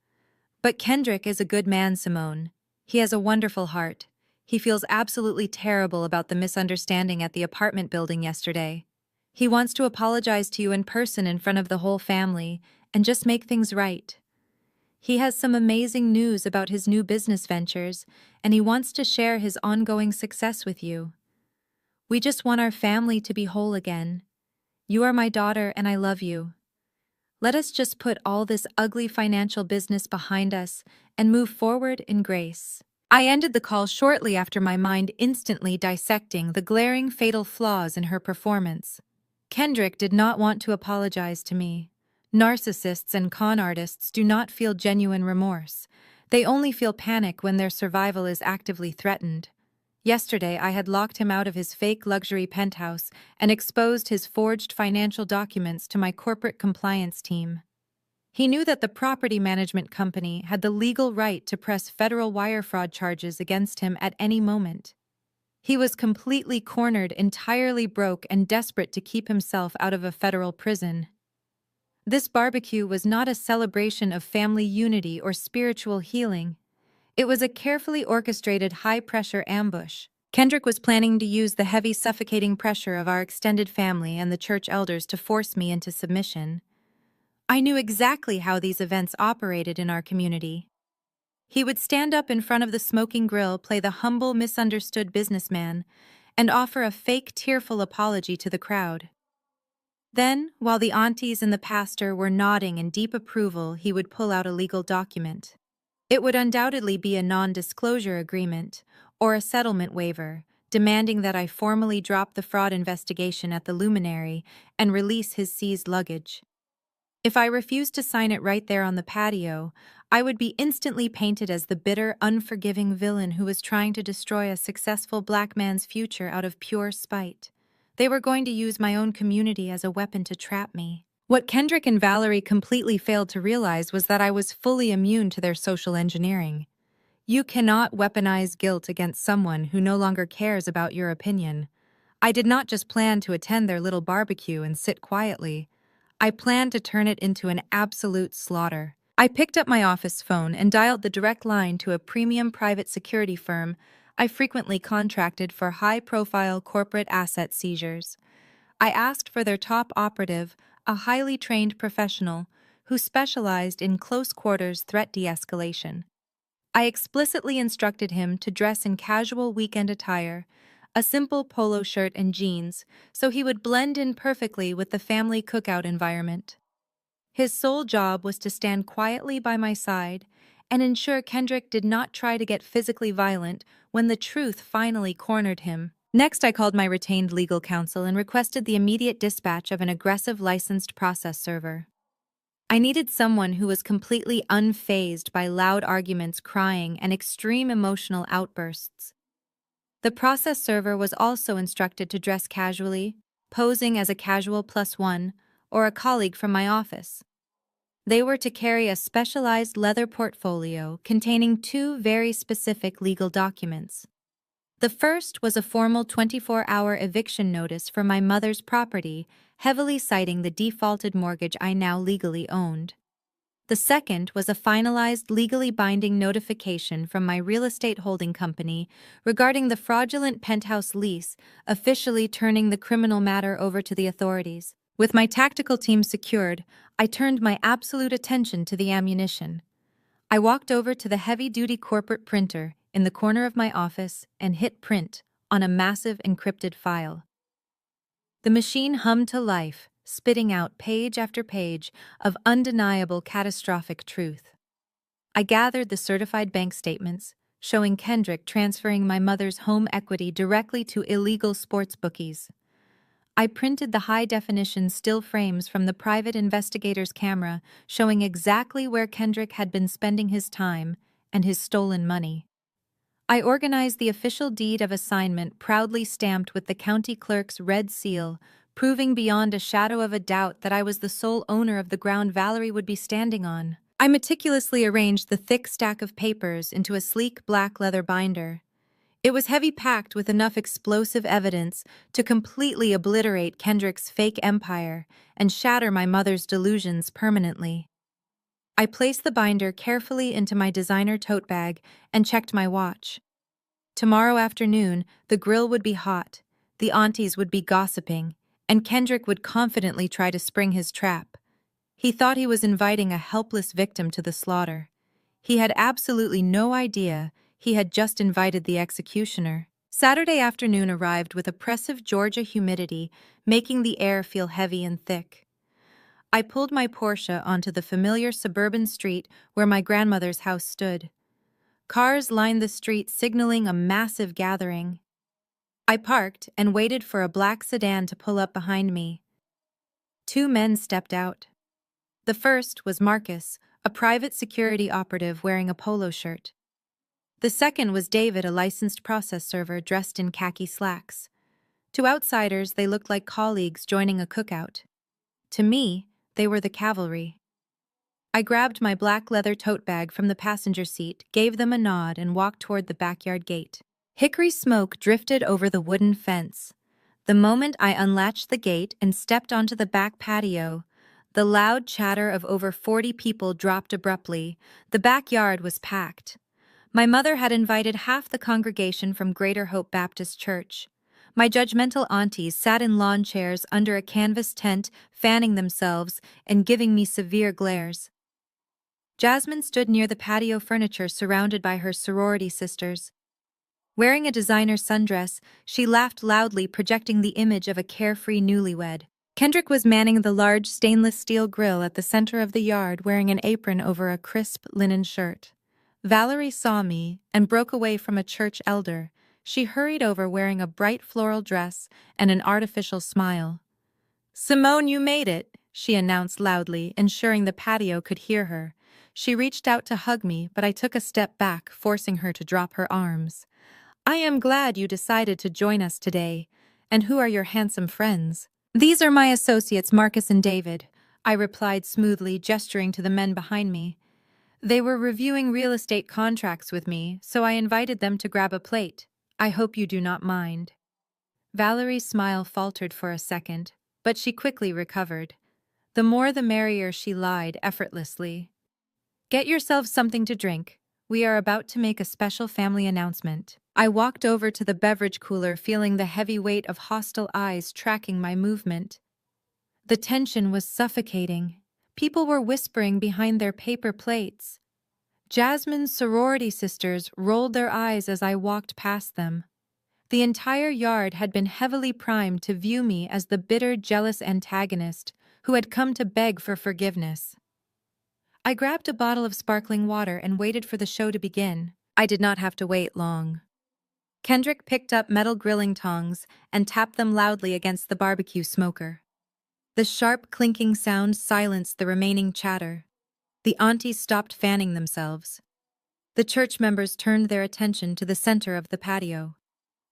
But Kendrick is a good man, Simone. He has a wonderful heart. He feels absolutely terrible about the misunderstanding at the apartment building yesterday. He wants to apologize to you in person in front of the whole family and just make things right. He has some amazing news about his new business ventures, and he wants to share his ongoing success with you. We just want our family to be whole again. You are my daughter, and I love you. Let us just put all this ugly financial business behind us and move forward in grace. I ended the call shortly after my mind instantly dissecting the glaring fatal flaws in her performance. Kendrick did not want to apologize to me. Narcissists and con artists do not feel genuine remorse. They only feel panic when their survival is actively threatened. Yesterday, I had locked him out of his fake luxury penthouse and exposed his forged financial documents to my corporate compliance team. He knew that the property management company had the legal right to press federal wire fraud charges against him at any moment. He was completely cornered, entirely broke, and desperate to keep himself out of a federal prison. This barbecue was not a celebration of family unity or spiritual healing. It was a carefully orchestrated high-pressure ambush. Kendrick was planning to use the heavy, suffocating pressure of our extended family and the church elders to force me into submission. I knew exactly how these events operated in our community. He would stand up in front of the smoking grill, play the humble, misunderstood businessman, and offer a fake, tearful apology to the crowd. Then, while the aunties and the pastor were nodding in deep approval, he would pull out a legal document. It would undoubtedly be a non-disclosure agreement or a settlement waiver, demanding that I formally drop the fraud investigation at the luminary and release his seized luggage. If I refused to sign it right there on the patio, I would be instantly painted as the bitter, unforgiving villain who was trying to destroy a successful black man's future out of pure spite. They were going to use my own community as a weapon to trap me. What Kendrick and Valerie completely failed to realize was that I was fully immune to their social engineering. You cannot weaponize guilt against someone who no longer cares about your opinion. I did not just plan to attend their little barbecue and sit quietly. I planned to turn it into an absolute slaughter. I picked up my office phone and dialed the direct line to a premium private security firm I frequently contracted for high-profile corporate asset seizures. I asked for their top operative, a highly trained professional who specialized in close-quarters threat de-escalation. I explicitly instructed him to dress in casual weekend attire, a simple polo shirt and jeans, so he would blend in perfectly with the family cookout environment. His sole job was to stand quietly by my side and ensure Kendrick did not try to get physically violent when the truth finally cornered him. Next, I called my retained legal counsel and requested the immediate dispatch of an aggressive licensed process server. I needed someone who was completely unfazed by loud arguments, crying, and extreme emotional outbursts. The process server was also instructed to dress casually, posing as a casual +1 or a colleague from my office. They were to carry a specialized leather portfolio containing two very specific legal documents. The first was a formal 24-hour eviction notice for my mother's property, heavily citing the defaulted mortgage I now legally owned. The second was a finalized legally binding notification from my real estate holding company regarding the fraudulent penthouse lease, officially turning the criminal matter over to the authorities. With my tactical team secured, I turned my absolute attention to the ammunition. I walked over to the heavy-duty corporate printer in the corner of my office and hit print on a massive encrypted file. The machine hummed to life, spitting out page after page of undeniable catastrophic truth. I gathered the certified bank statements, showing Kendrick transferring my mother's home equity directly to illegal sports bookies. I printed the high-definition still frames from the private investigator's camera, showing exactly where Kendrick had been spending his time and his stolen money. I organized the official deed of assignment proudly stamped with the county clerk's red seal, proving beyond a shadow of a doubt that I was the sole owner of the ground Valerie would be standing on. I meticulously arranged the thick stack of papers into a sleek black leather binder. It was heavy-packed with enough explosive evidence to completely obliterate Kendrick's fake empire and shatter my mother's delusions permanently. I placed the binder carefully into my designer tote bag and checked my watch. Tomorrow afternoon, the grill would be hot, the aunties would be gossiping, and Kendrick would confidently try to spring his trap. He thought he was inviting a helpless victim to the slaughter. He had absolutely no idea he had just invited the executioner. Saturday afternoon arrived with oppressive Georgia humidity, making the air feel heavy and thick. I pulled my Porsche onto the familiar suburban street where my grandmother's house stood. Cars lined the street, signaling a massive gathering. I parked and waited for a black sedan to pull up behind me. Two men stepped out. The first was Marcus, a private security operative wearing a polo shirt. The second was David, a licensed process server dressed in khaki slacks. To outsiders, they looked like colleagues joining a cookout. To me, they were the cavalry. I grabbed my black leather tote bag from the passenger seat, gave them a nod, and walked toward the backyard gate. Hickory smoke drifted over the wooden fence. The moment I unlatched the gate and stepped onto the back patio, the loud chatter of over 40 people dropped abruptly. The backyard was packed. My mother had invited half the congregation from Greater Hope Baptist Church. My judgmental aunties sat in lawn chairs under a canvas tent, fanning themselves and giving me severe glares. Jasmine stood near the patio furniture surrounded by her sorority sisters. Wearing a designer sundress, she laughed loudly, projecting the image of a carefree newlywed. Kendrick was manning the large stainless steel grill at the center of the yard, wearing an apron over a crisp linen shirt. Valerie saw me and broke away from a church elder. She hurried over wearing a bright floral dress and an artificial smile. "Simone, you made it," she announced loudly, ensuring the patio could hear her. She reached out to hug me, but I took a step back, forcing her to drop her arms. "I am glad you decided to join us today. And who are your handsome friends?" "These are my associates, Marcus and David," I replied smoothly, gesturing to the men behind me. They were reviewing real estate contracts with me, so I invited them to grab a plate. "I hope you do not mind." Valerie's smile faltered for a second, but she quickly recovered. "The more the merrier," she lied effortlessly. "Get yourselves something to drink. We are about to make a special family announcement." I walked over to the beverage cooler, feeling the heavy weight of hostile eyes tracking my movement. The tension was suffocating. People were whispering behind their paper plates. Jasmine's sorority sisters rolled their eyes as I walked past them. The entire yard had been heavily primed to view me as the bitter, jealous antagonist who had come to beg for forgiveness. I grabbed a bottle of sparkling water and waited for the show to begin. I did not have to wait long. Kendrick picked up metal grilling tongs and tapped them loudly against the barbecue smoker. The sharp, clinking sound silenced the remaining chatter. The aunties stopped fanning themselves. The church members turned their attention to the center of the patio.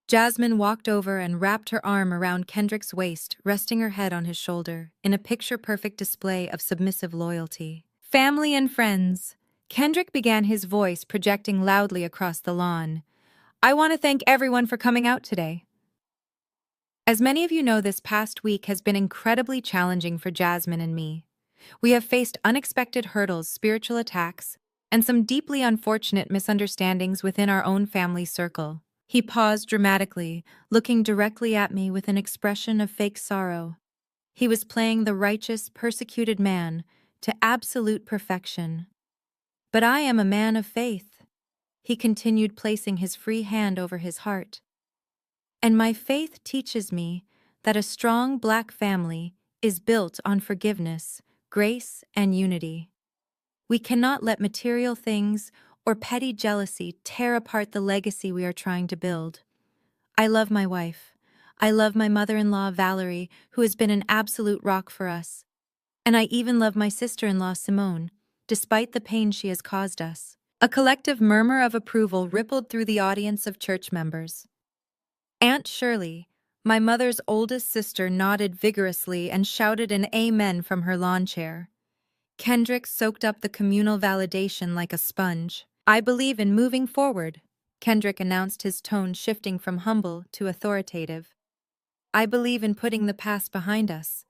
Jasmine walked over and wrapped her arm around Kendrick's waist, resting her head on his shoulder, in a picture-perfect display of submissive loyalty. "Family and friends," Kendrick began, his voice projecting loudly across the lawn. I want to thank everyone for coming out today. As many of you know, this past week has been incredibly challenging for Jasmine and me. We have faced unexpected hurdles, spiritual attacks, and some deeply unfortunate misunderstandings within our own family circle. He paused dramatically, looking directly at me with an expression of fake sorrow. He was playing the righteous, persecuted man to absolute perfection. But I am a man of faith. He continued, placing his free hand over his heart. And my faith teaches me that a strong Black family is built on forgiveness, grace, and unity. We cannot let material things or petty jealousy tear apart the legacy we are trying to build. I love my wife. I love my mother-in-law, Valerie, who has been an absolute rock for us. And I even love my sister-in-law, Simone, despite the pain she has caused us. A collective murmur of approval rippled through the audience of church members. Aunt Shirley, my mother's oldest sister, nodded vigorously and shouted an amen from her lawn chair. Kendrick soaked up the communal validation like a sponge. I believe in moving forward, Kendrick announced, his tone shifting from humble to authoritative. I believe in putting the past behind us.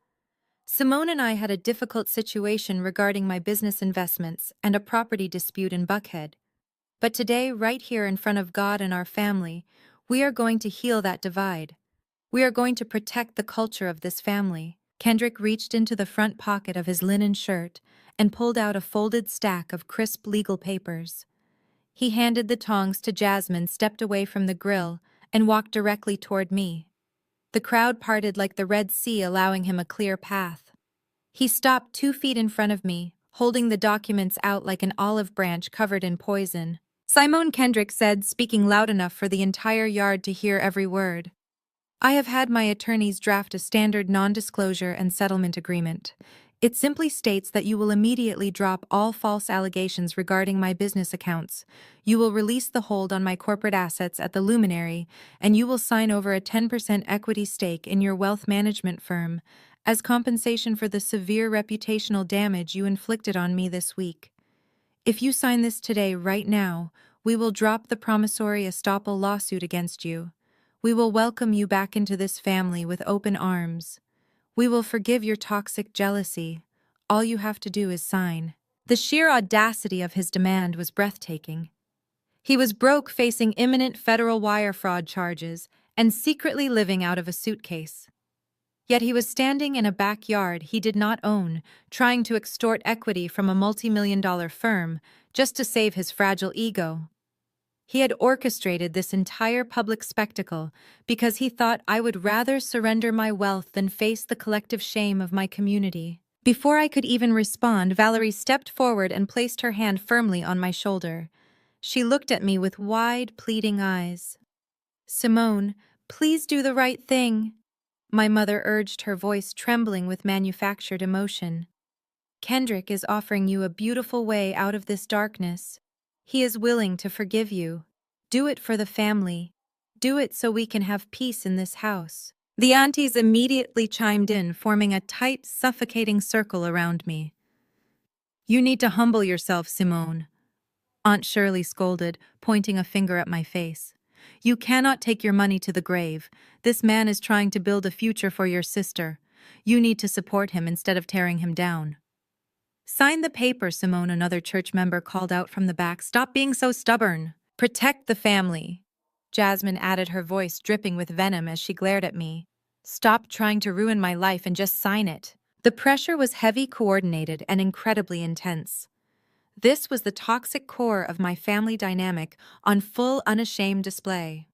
Simone and I had a difficult situation regarding my business investments and a property dispute in Buckhead. But today, right here in front of God and our family, we are going to heal that divide. We are going to protect the culture of this family. Kendrick reached into the front pocket of his linen shirt and pulled out a folded stack of crisp legal papers. He handed the tongs to Jasmine, stepped away from the grill, and walked directly toward me. The crowd parted like the Red Sea, allowing him a clear path. He stopped 2 feet in front of me, holding the documents out like an olive branch covered in poison. Simone, Kendrick said, speaking loud enough for the entire yard to hear every word. I have had my attorneys draft a standard non-disclosure and settlement agreement. It simply states that you will immediately drop all false allegations regarding my business accounts. You will release the hold on my corporate assets at the Luminary, and you will sign over a 10% equity stake in your wealth management firm as compensation for the severe reputational damage you inflicted on me this week. If you sign this today, right now, we will drop the promissory estoppel lawsuit against you. We will welcome you back into this family with open arms. We will forgive your toxic jealousy. All you have to do is sign. The sheer audacity of his demand was breathtaking. He was broke, facing imminent federal wire fraud charges, and secretly living out of a suitcase. Yet he was standing in a backyard he did not own, trying to extort equity from a multi-million-dollar firm just to save his fragile ego. He had orchestrated this entire public spectacle because he thought I would rather surrender my wealth than face the collective shame of my community. Before I could even respond, Valerie stepped forward and placed her hand firmly on my shoulder. She looked at me with wide, pleading eyes. "Simone, please do the right thing," my mother urged, her voice trembling with manufactured emotion. "Kendrick is offering you a beautiful way out of this darkness. He is willing to forgive you. Do it for the family. Do it so we can have peace in this house." The aunties immediately chimed in, forming a tight, suffocating circle around me. "You need to humble yourself, Simone," Aunt Shirley scolded, pointing a finger at my face. "You cannot take your money to the grave. This man is trying to build a future for your sister. You need to support him instead of tearing him down." "Sign the paper, Simone," another church member called out from the back. "Stop being so stubborn. Protect the family." Jasmine added, her voice dripping with venom as she glared at me. "Stop trying to ruin my life and just sign it." The pressure was heavy, coordinated, and incredibly intense. This was the toxic core of my family dynamic on full, unashamed display.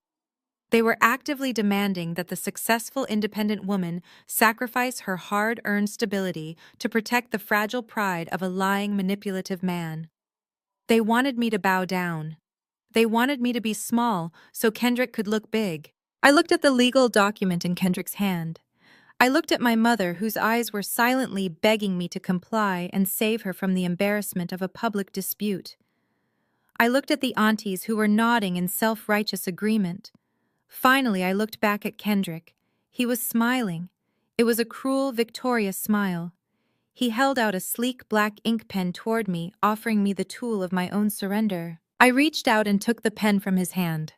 They were actively demanding that the successful independent woman sacrifice her hard-earned stability to protect the fragile pride of a lying, manipulative man. They wanted me to bow down. They wanted me to be small so Kendrick could look big. I looked at the legal document in Kendrick's hand. I looked at my mother, whose eyes were silently begging me to comply and save her from the embarrassment of a public dispute. I looked at the aunties, who were nodding in self-righteous agreement. Finally, I looked back at Kendrick. He was smiling. It was a cruel, victorious smile. He held out a sleek black ink pen toward me, offering me the tool of my own surrender. I reached out and took the pen from his hand.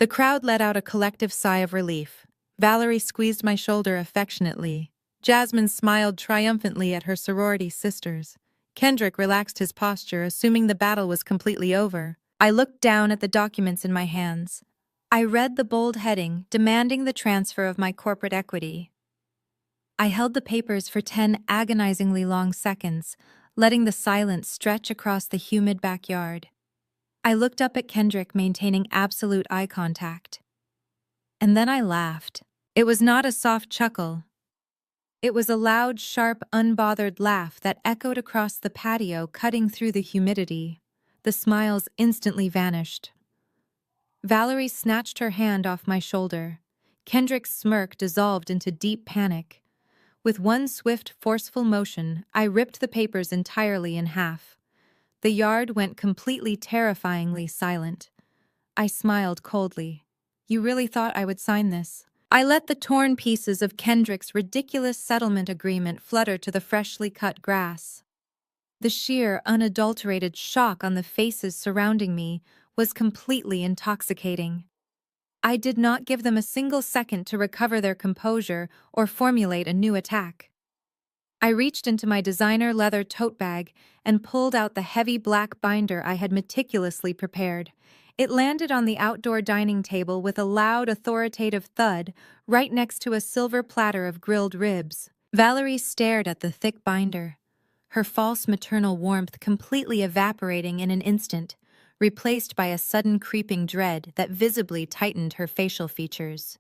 The crowd let out a collective sigh of relief. Valerie squeezed my shoulder affectionately. Jasmine smiled triumphantly at her sorority sisters. Kendrick relaxed his posture, assuming the battle was completely over. I looked down at the documents in my hands. I read the bold heading, demanding the transfer of my corporate equity. I held the papers for 10 agonizingly long seconds, letting the silence stretch across the humid backyard. I looked up at Kendrick, maintaining absolute eye contact. And then I laughed. It was not a soft chuckle. It was a loud, sharp, unbothered laugh that echoed across the patio, cutting through the humidity. The smiles instantly vanished. Valerie snatched her hand off my shoulder. Kendrick's smirk dissolved into deep panic. With one swift, forceful motion, I ripped the papers entirely in half. The yard went completely terrifyingly silent. I smiled coldly. You really thought I would sign this? I let the torn pieces of Kendrick's ridiculous settlement agreement flutter to the freshly cut grass. The sheer, unadulterated shock on the faces surrounding me was completely intoxicating. I did not give them a single second to recover their composure or formulate a new attack. I reached into my designer leather tote bag and pulled out the heavy black binder I had meticulously prepared. It landed on the outdoor dining table with a loud, authoritative thud right next to a silver platter of grilled ribs. Valerie stared at the thick binder, her false maternal warmth completely evaporating in an instant, replaced by a sudden creeping dread that visibly tightened her facial features.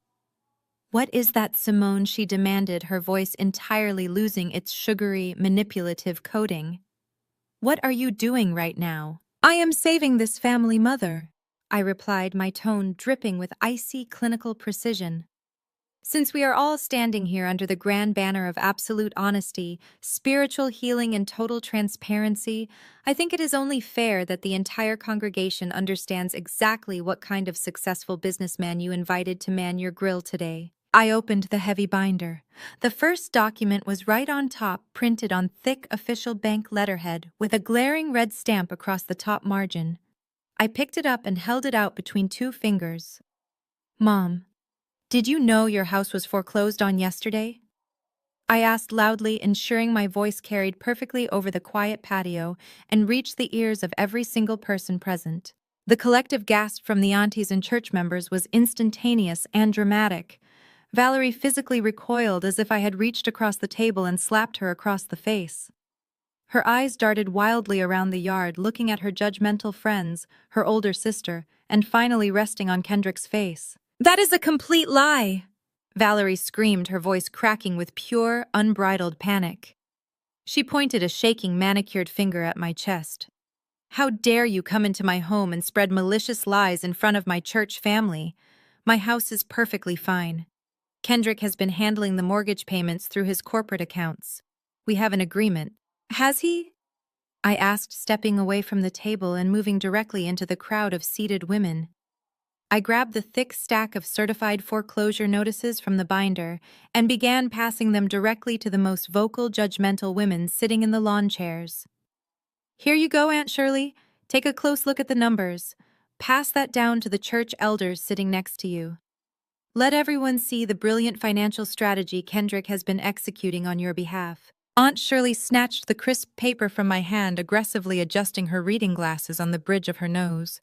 "What is that, Simone?" she demanded, her voice entirely losing its sugary, manipulative coating. "What are you doing right now?" "I am saving this family, mother," I replied, my tone dripping with icy clinical precision. "Since we are all standing here under the grand banner of absolute honesty, spiritual healing, and total transparency, I think it is only fair that the entire congregation understands exactly what kind of successful businessman you invited to man your grill today." I opened the heavy binder. The first document was right on top, printed on thick official bank letterhead with a glaring red stamp across the top margin. I picked it up and held it out between two fingers. "Mom, did you know your house was foreclosed on yesterday?" I asked loudly, ensuring my voice carried perfectly over the quiet patio and reached the ears of every single person present. The collective gasp from the aunties and church members was instantaneous and dramatic. Valerie physically recoiled as if I had reached across the table and slapped her across the face. Her eyes darted wildly around the yard, looking at her judgmental friends, her older sister, and finally resting on Kendrick's face. "That is a complete lie!" Valerie screamed, her voice cracking with pure, unbridled panic. She pointed a shaking, manicured finger at my chest. "How dare you come into my home and spread malicious lies in front of my church family? My house is perfectly fine. Kendrick has been handling the mortgage payments through his corporate accounts. We have an agreement." "Has he?" I asked, stepping away from the table and moving directly into the crowd of seated women. I grabbed the thick stack of certified foreclosure notices from the binder and began passing them directly to the most vocal, judgmental women sitting in the lawn chairs. "Here you go, Aunt Shirley. Take a close look at the numbers. Pass that down to the church elders sitting next to you. Let everyone see the brilliant financial strategy Kendrick has been executing on your behalf." Aunt Shirley snatched the crisp paper from my hand, aggressively adjusting her reading glasses on the bridge of her nose.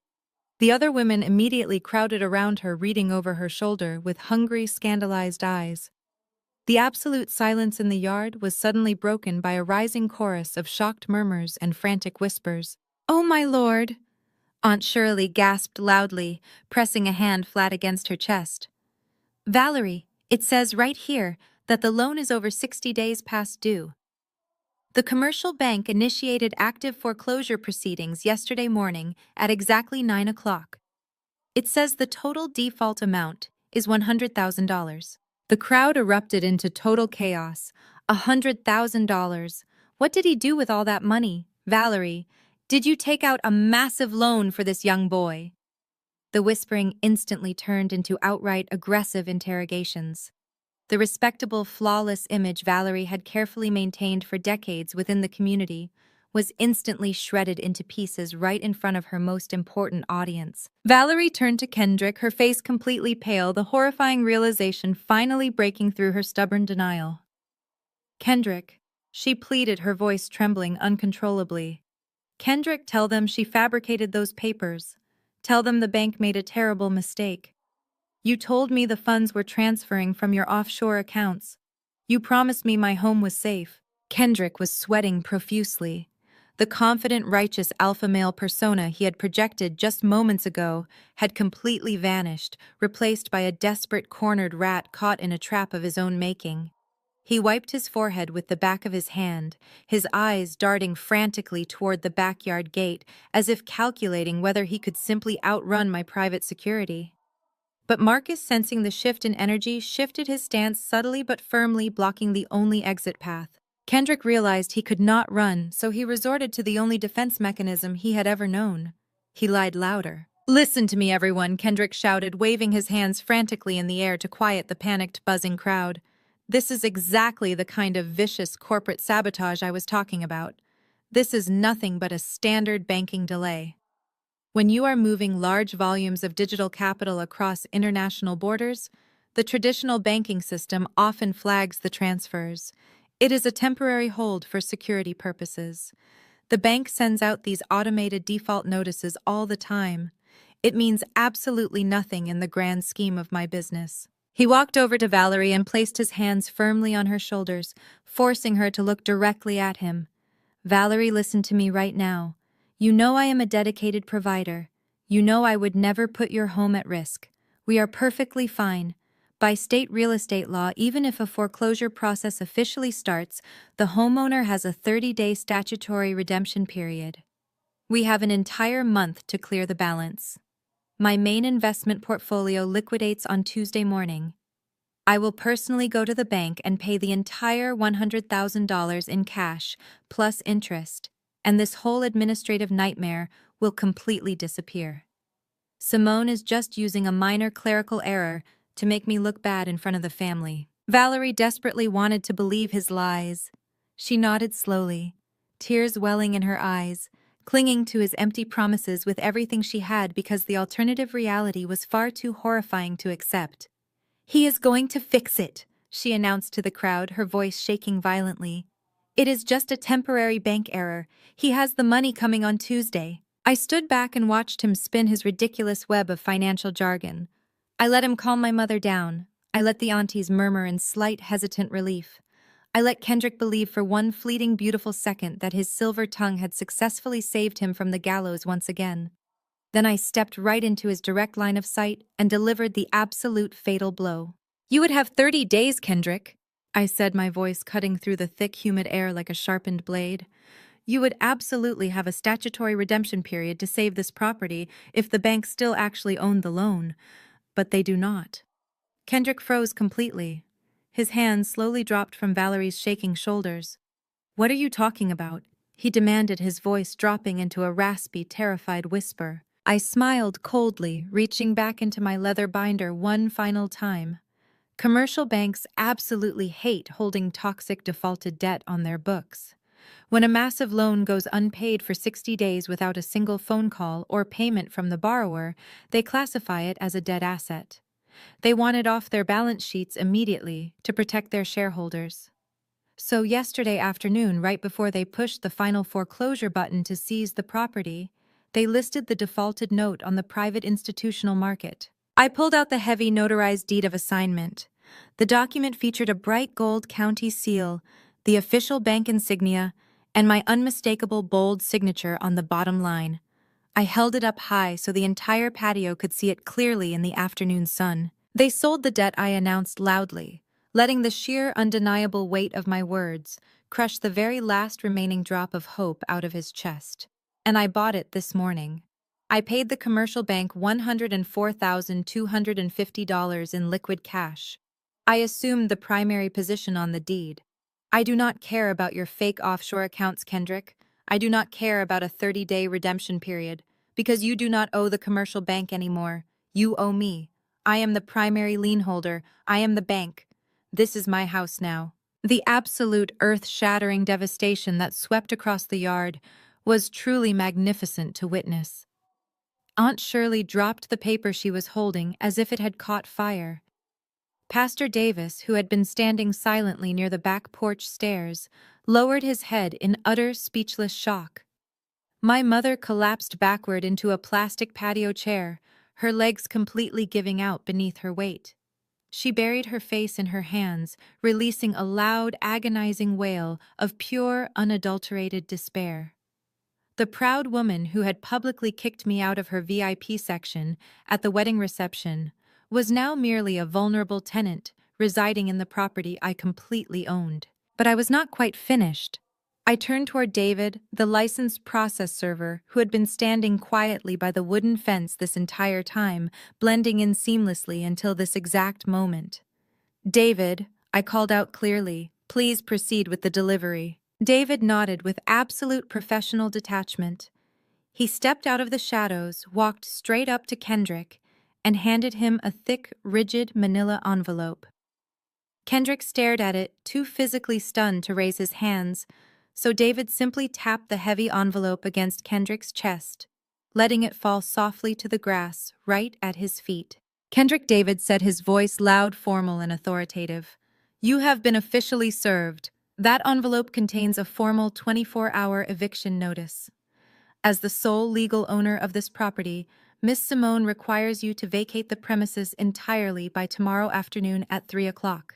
The other women immediately crowded around her, reading over her shoulder with hungry, scandalized eyes. The absolute silence in the yard was suddenly broken by a rising chorus of shocked murmurs and frantic whispers. "Oh, my lord!" Aunt Shirley gasped loudly, pressing a hand flat against her chest. "Valerie, it says right here that the loan is over 60 days past due. The commercial bank initiated active foreclosure proceedings yesterday morning at exactly 9 o'clock. It says the total default amount is $100,000. The crowd erupted into total chaos. $100,000. What did he do with all that money? Valerie, did you take out a massive loan for this young boy? The whispering instantly turned into outright aggressive interrogations. The respectable, flawless image Valerie had carefully maintained for decades within the community was instantly shredded into pieces right in front of her most important audience. Valerie turned to Kendrick, her face completely pale, the horrifying realization finally breaking through her stubborn denial. "Kendrick," she pleaded, her voice trembling uncontrollably. "Kendrick, tell them she fabricated those papers. Tell them the bank made a terrible mistake. You told me the funds were transferring from your offshore accounts. You promised me my home was safe." Kendrick was sweating profusely. The confident, righteous alpha male persona he had projected just moments ago had completely vanished, replaced by a desperate, cornered rat caught in a trap of his own making. He wiped his forehead with the back of his hand, his eyes darting frantically toward the backyard gate, as if calculating whether he could simply outrun my private security. But Marcus, sensing the shift in energy, shifted his stance subtly but firmly, blocking the only exit path. Kendrick realized he could not run, so he resorted to the only defense mechanism he had ever known. He lied louder. "Listen to me, everyone," Kendrick shouted, waving his hands frantically in the air to quiet the panicked, buzzing crowd. "This is exactly the kind of vicious corporate sabotage I was talking about. This is nothing but a standard banking delay. When you are moving large volumes of digital capital across international borders, the traditional banking system often flags the transfers. It is a temporary hold for security purposes. The bank sends out these automated default notices all the time. It means absolutely nothing in the grand scheme of my business." He walked over to Valerie and placed his hands firmly on her shoulders, forcing her to look directly at him. "Valerie, listen to me right now. You know I am a dedicated provider. You know I would never put your home at risk. We are perfectly fine. By state real estate law, even if a foreclosure process officially starts, the homeowner has a 30-day statutory redemption period. We have an entire month to clear the balance. My main investment portfolio liquidates on Tuesday morning. I will personally go to the bank and pay the entire $100,000 in cash, plus interest, and this whole administrative nightmare will completely disappear. Simone is just using a minor clerical error to make me look bad in front of the family." Valerie desperately wanted to believe his lies. She nodded slowly, tears welling in her eyes, clinging to his empty promises with everything she had because the alternative reality was far too horrifying to accept. "He is going to fix it," she announced to the crowd, her voice shaking violently. "It is just a temporary bank error. He has the money coming on Tuesday." I stood back and watched him spin his ridiculous web of financial jargon. I let him calm my mother down. I let the aunties murmur in slight, hesitant relief. I let Kendrick believe for one fleeting, beautiful second that his silver tongue had successfully saved him from the gallows once again. Then I stepped right into his direct line of sight and delivered the absolute fatal blow. "You would have 30 days, Kendrick," I said, my voice cutting through the thick, humid air like a sharpened blade. "You would absolutely have a statutory redemption period to save this property if the bank still actually owned the loan. But they do not." Kendrick froze completely. His hands slowly dropped from Valerie's shaking shoulders. "What are you talking about?" he demanded, his voice dropping into a raspy, terrified whisper. I smiled coldly, reaching back into my leather binder one final time. Commercial banks absolutely hate holding toxic defaulted debt on their books. When a massive loan goes unpaid for 60 days without a single phone call or payment from the borrower, they classify it as a dead asset. They want it off their balance sheets immediately to protect their shareholders. So yesterday afternoon, right before they pushed the final foreclosure button to seize the property, they listed the defaulted note on the private institutional market. I pulled out the heavy notarized deed of assignment. The document featured a bright gold county seal, the official bank insignia, and my unmistakable bold signature on the bottom line. I held it up high so the entire patio could see it clearly in the afternoon sun. "They sold the debt," I announced loudly, letting the sheer, undeniable weight of my words crush the very last remaining drop of hope out of his chest. "And I bought it this morning. I paid the commercial bank $104,250 in liquid cash. I assumed the primary position on the deed. I do not care about your fake offshore accounts, Kendrick. I do not care about a 30-day redemption period, because you do not owe the commercial bank anymore. You owe me. I am the primary lien holder. I am the bank. This is my house now. The absolute earth-shattering devastation that swept across the yard was truly magnificent to witness. Aunt Shirley dropped the paper she was holding as if it had caught fire. Pastor Davis, who had been standing silently near the back porch stairs, lowered his head in utter speechless shock. My mother collapsed backward into a plastic patio chair, her legs completely giving out beneath her weight. She buried her face in her hands, releasing a loud, agonizing wail of pure, unadulterated despair. The proud woman who had publicly kicked me out of her VIP section at the wedding reception was now merely a vulnerable tenant residing in the property I completely owned. But I was not quite finished. I turned toward David, the licensed process server, who had been standing quietly by the wooden fence this entire time, blending in seamlessly until this exact moment. "David," I called out clearly, "please proceed with the delivery." David nodded with absolute professional detachment. He stepped out of the shadows, walked straight up to Kendrick, and handed him a thick, rigid manila envelope. Kendrick stared at it, too physically stunned to raise his hands, so David simply tapped the heavy envelope against Kendrick's chest, letting it fall softly to the grass right at his feet. Kendrick David said, his voice loud, formal, and authoritative, "You have been officially served. That envelope contains a formal 24-hour eviction notice. As the sole legal owner of this property, Miss Simone requires you to vacate the premises entirely by tomorrow afternoon at 3 o'clock.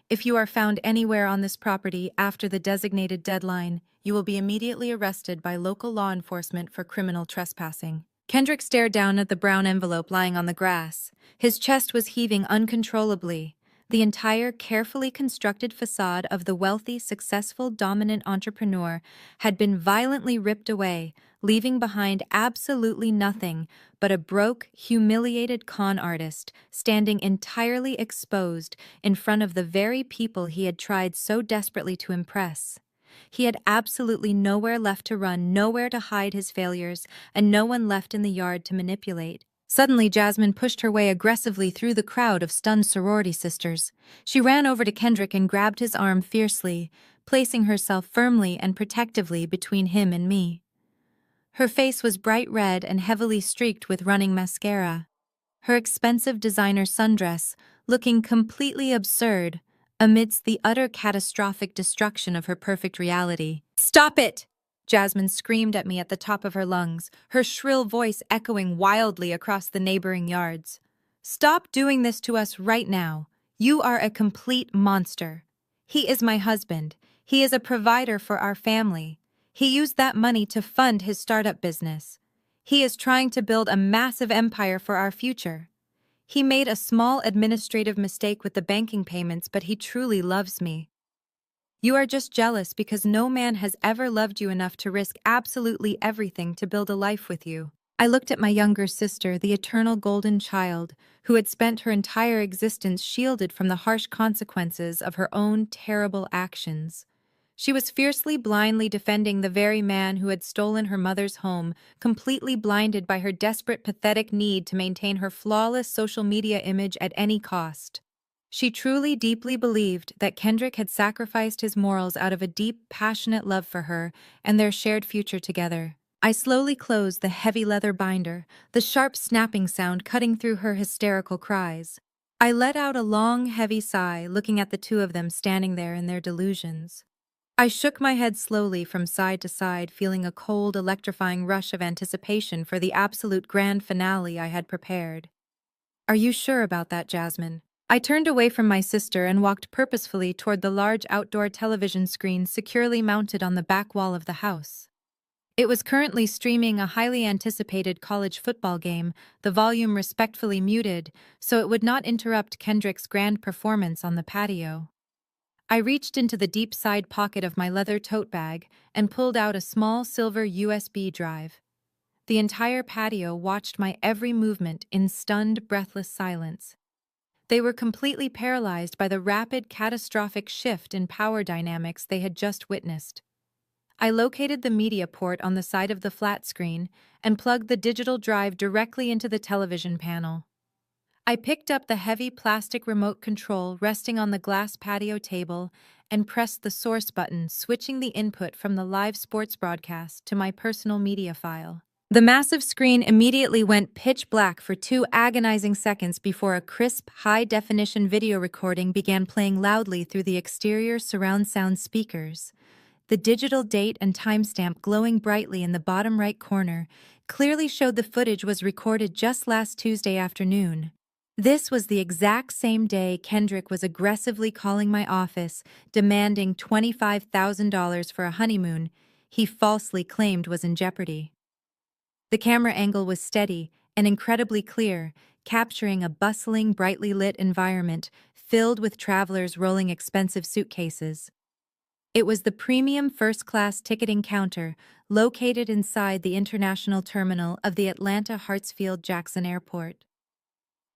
If you are found anywhere on this property after the designated deadline, you will be immediately arrested by local law enforcement for criminal trespassing." Kendrick stared down at the brown envelope lying on the grass. His chest was heaving uncontrollably. The entire carefully constructed facade of the wealthy, successful, dominant entrepreneur had been violently ripped away, leaving behind absolutely nothing but a broke, humiliated con artist standing entirely exposed in front of the very people he had tried so desperately to impress. He had absolutely nowhere left to run, nowhere to hide his failures, and no one left in the yard to manipulate. Suddenly, Jasmine pushed her way aggressively through the crowd of stunned sorority sisters. She ran over to Kendrick and grabbed his arm fiercely, placing herself firmly and protectively between him and me. Her face was bright red and heavily streaked with running mascara, her expensive designer sundress looking completely absurd amidst the utter catastrophic destruction of her perfect reality. "Stop it!" Jasmine screamed at me at the top of her lungs, her shrill voice echoing wildly across the neighboring yards. "Stop doing this to us right now. You are a complete monster. He is my husband. He is a provider for our family. He used that money to fund his startup business. He is trying to build a massive empire for our future. He made a small administrative mistake with the banking payments, but he truly loves me. You are just jealous because no man has ever loved you enough to risk absolutely everything to build a life with you." I looked at my younger sister, the eternal golden child, who had spent her entire existence shielded from the harsh consequences of her own terrible actions. She was fiercely, blindly defending the very man who had stolen her mother's home, completely blinded by her desperate, pathetic need to maintain her flawless social media image at any cost. She truly, deeply believed that Kendrick had sacrificed his morals out of a deep, passionate love for her and their shared future together. I slowly closed the heavy leather binder, the sharp snapping sound cutting through her hysterical cries. I let out a long, heavy sigh, looking at the two of them standing there in their delusions. I shook my head slowly from side to side, feeling a cold, electrifying rush of anticipation for the absolute grand finale I had prepared. "Are you sure about that, Jasmine?" I turned away from my sister and walked purposefully toward the large outdoor television screen securely mounted on the back wall of the house. It was currently streaming a highly anticipated college football game, the volume respectfully muted so it would not interrupt Kendrick's grand performance on the patio. I reached into the deep side pocket of my leather tote bag and pulled out a small silver USB drive. The entire patio watched my every movement in stunned, breathless silence. They were completely paralyzed by the rapid, catastrophic shift in power dynamics they had just witnessed. I located the media port on the side of the flat screen and plugged the digital drive directly into the television panel. I picked up the heavy plastic remote control resting on the glass patio table and pressed the source button, switching the input from the live sports broadcast to my personal media file. The massive screen immediately went pitch black for 2 agonizing seconds before a crisp, high-definition video recording began playing loudly through the exterior surround sound speakers. The digital date and timestamp glowing brightly in the bottom right corner clearly showed the footage was recorded just last Tuesday afternoon. This was the exact same day Kendrick was aggressively calling my office, demanding $25,000 for a honeymoon he falsely claimed was in jeopardy. The camera angle was steady and incredibly clear, capturing a bustling, brightly lit environment filled with travelers rolling expensive suitcases. It was the premium first-class ticketing counter located inside the international terminal of the Atlanta Hartsfield-Jackson Airport.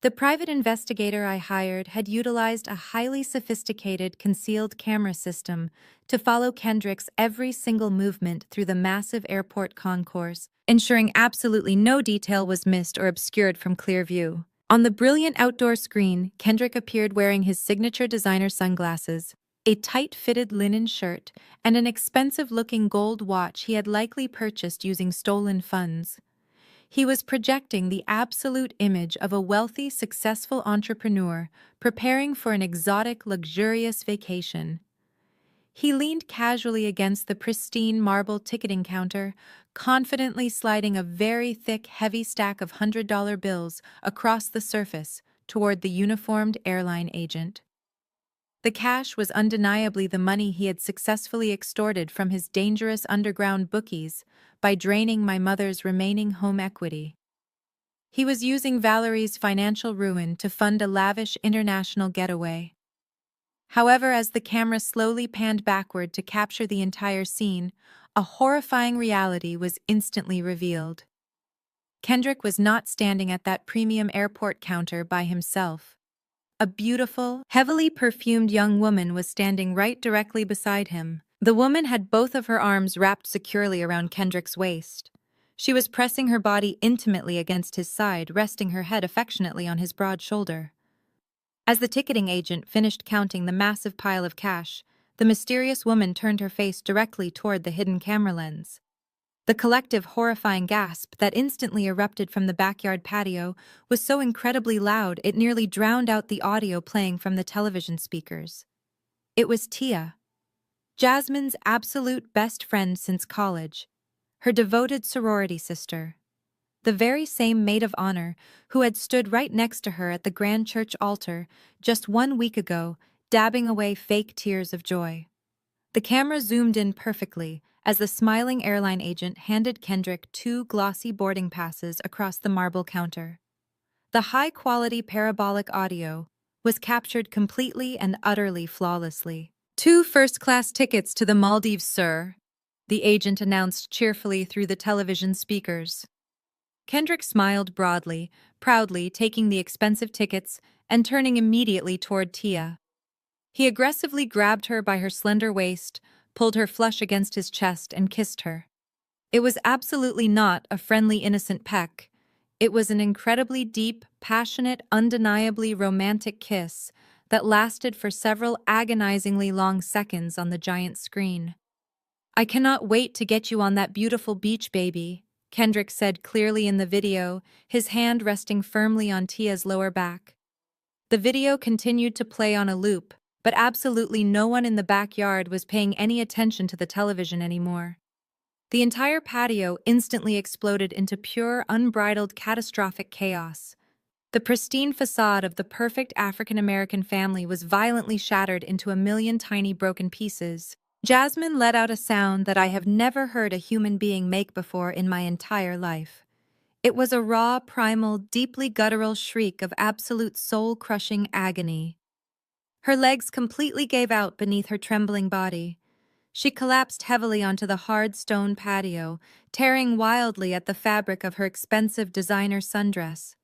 The private investigator I hired had utilized a highly sophisticated concealed camera system to follow Kendrick's every single movement through the massive airport concourse, ensuring absolutely no detail was missed or obscured from clear view. On the brilliant outdoor screen, Kendrick appeared wearing his signature designer sunglasses, a tight-fitted linen shirt, and an expensive-looking gold watch he had likely purchased using stolen funds. He was projecting the absolute image of a wealthy, successful entrepreneur preparing for an exotic, luxurious vacation. He leaned casually against the pristine marble ticketing counter, confidently sliding a very thick, heavy stack of $100 bills across the surface toward the uniformed airline agent. The cash was undeniably the money he had successfully extorted from his dangerous underground bookies by draining my mother's remaining home equity. He was using Valerie's financial ruin to fund a lavish international getaway. However, as the camera slowly panned backward to capture the entire scene, a horrifying reality was instantly revealed. Kendrick was not standing at that premium airport counter by himself. A beautiful, heavily perfumed young woman was standing right directly beside him. The woman had both of her arms wrapped securely around Kendrick's waist. She was pressing her body intimately against his side, resting her head affectionately on his broad shoulder. As the ticketing agent finished counting the massive pile of cash, the mysterious woman turned her face directly toward the hidden camera lens. The collective horrifying gasp that instantly erupted from the backyard patio was so incredibly loud it nearly drowned out the audio playing from the television speakers. It was Tia, Jasmine's absolute best friend since college, her devoted sorority sister, the very same maid of honor who had stood right next to her at the grand church altar just 1 week ago, dabbing away fake tears of joy. The camera zoomed in perfectly as the smiling airline agent handed Kendrick 2 glossy boarding passes across the marble counter. The high-quality parabolic audio was captured completely and utterly flawlessly. 2 first-class tickets to the Maldives, sir, the agent announced cheerfully through the television speakers. Kendrick smiled broadly, proudly taking the expensive tickets and turning immediately toward Tia. He aggressively grabbed her by her slender waist, pulled her flush against his chest, and kissed her. It was absolutely not a friendly, innocent peck. It was an incredibly deep, passionate, undeniably romantic kiss that lasted for several agonizingly long seconds on the giant screen. "I cannot wait to get you on that beautiful beach, baby," Kendrick said clearly in the video, his hand resting firmly on Tia's lower back. The video continued to play on a loop, but absolutely no one in the backyard was paying any attention to the television anymore. The entire patio instantly exploded into pure, unbridled, catastrophic chaos. The pristine facade of the perfect African-American family was violently shattered into a million tiny broken pieces. Jasmine let out a sound that I have never heard a human being make before in my entire life. It was a raw, primal, deeply guttural shriek of absolute soul-crushing agony. Her legs completely gave out beneath her trembling body. She collapsed heavily onto the hard stone patio, tearing wildly at the fabric of her expensive designer sundress.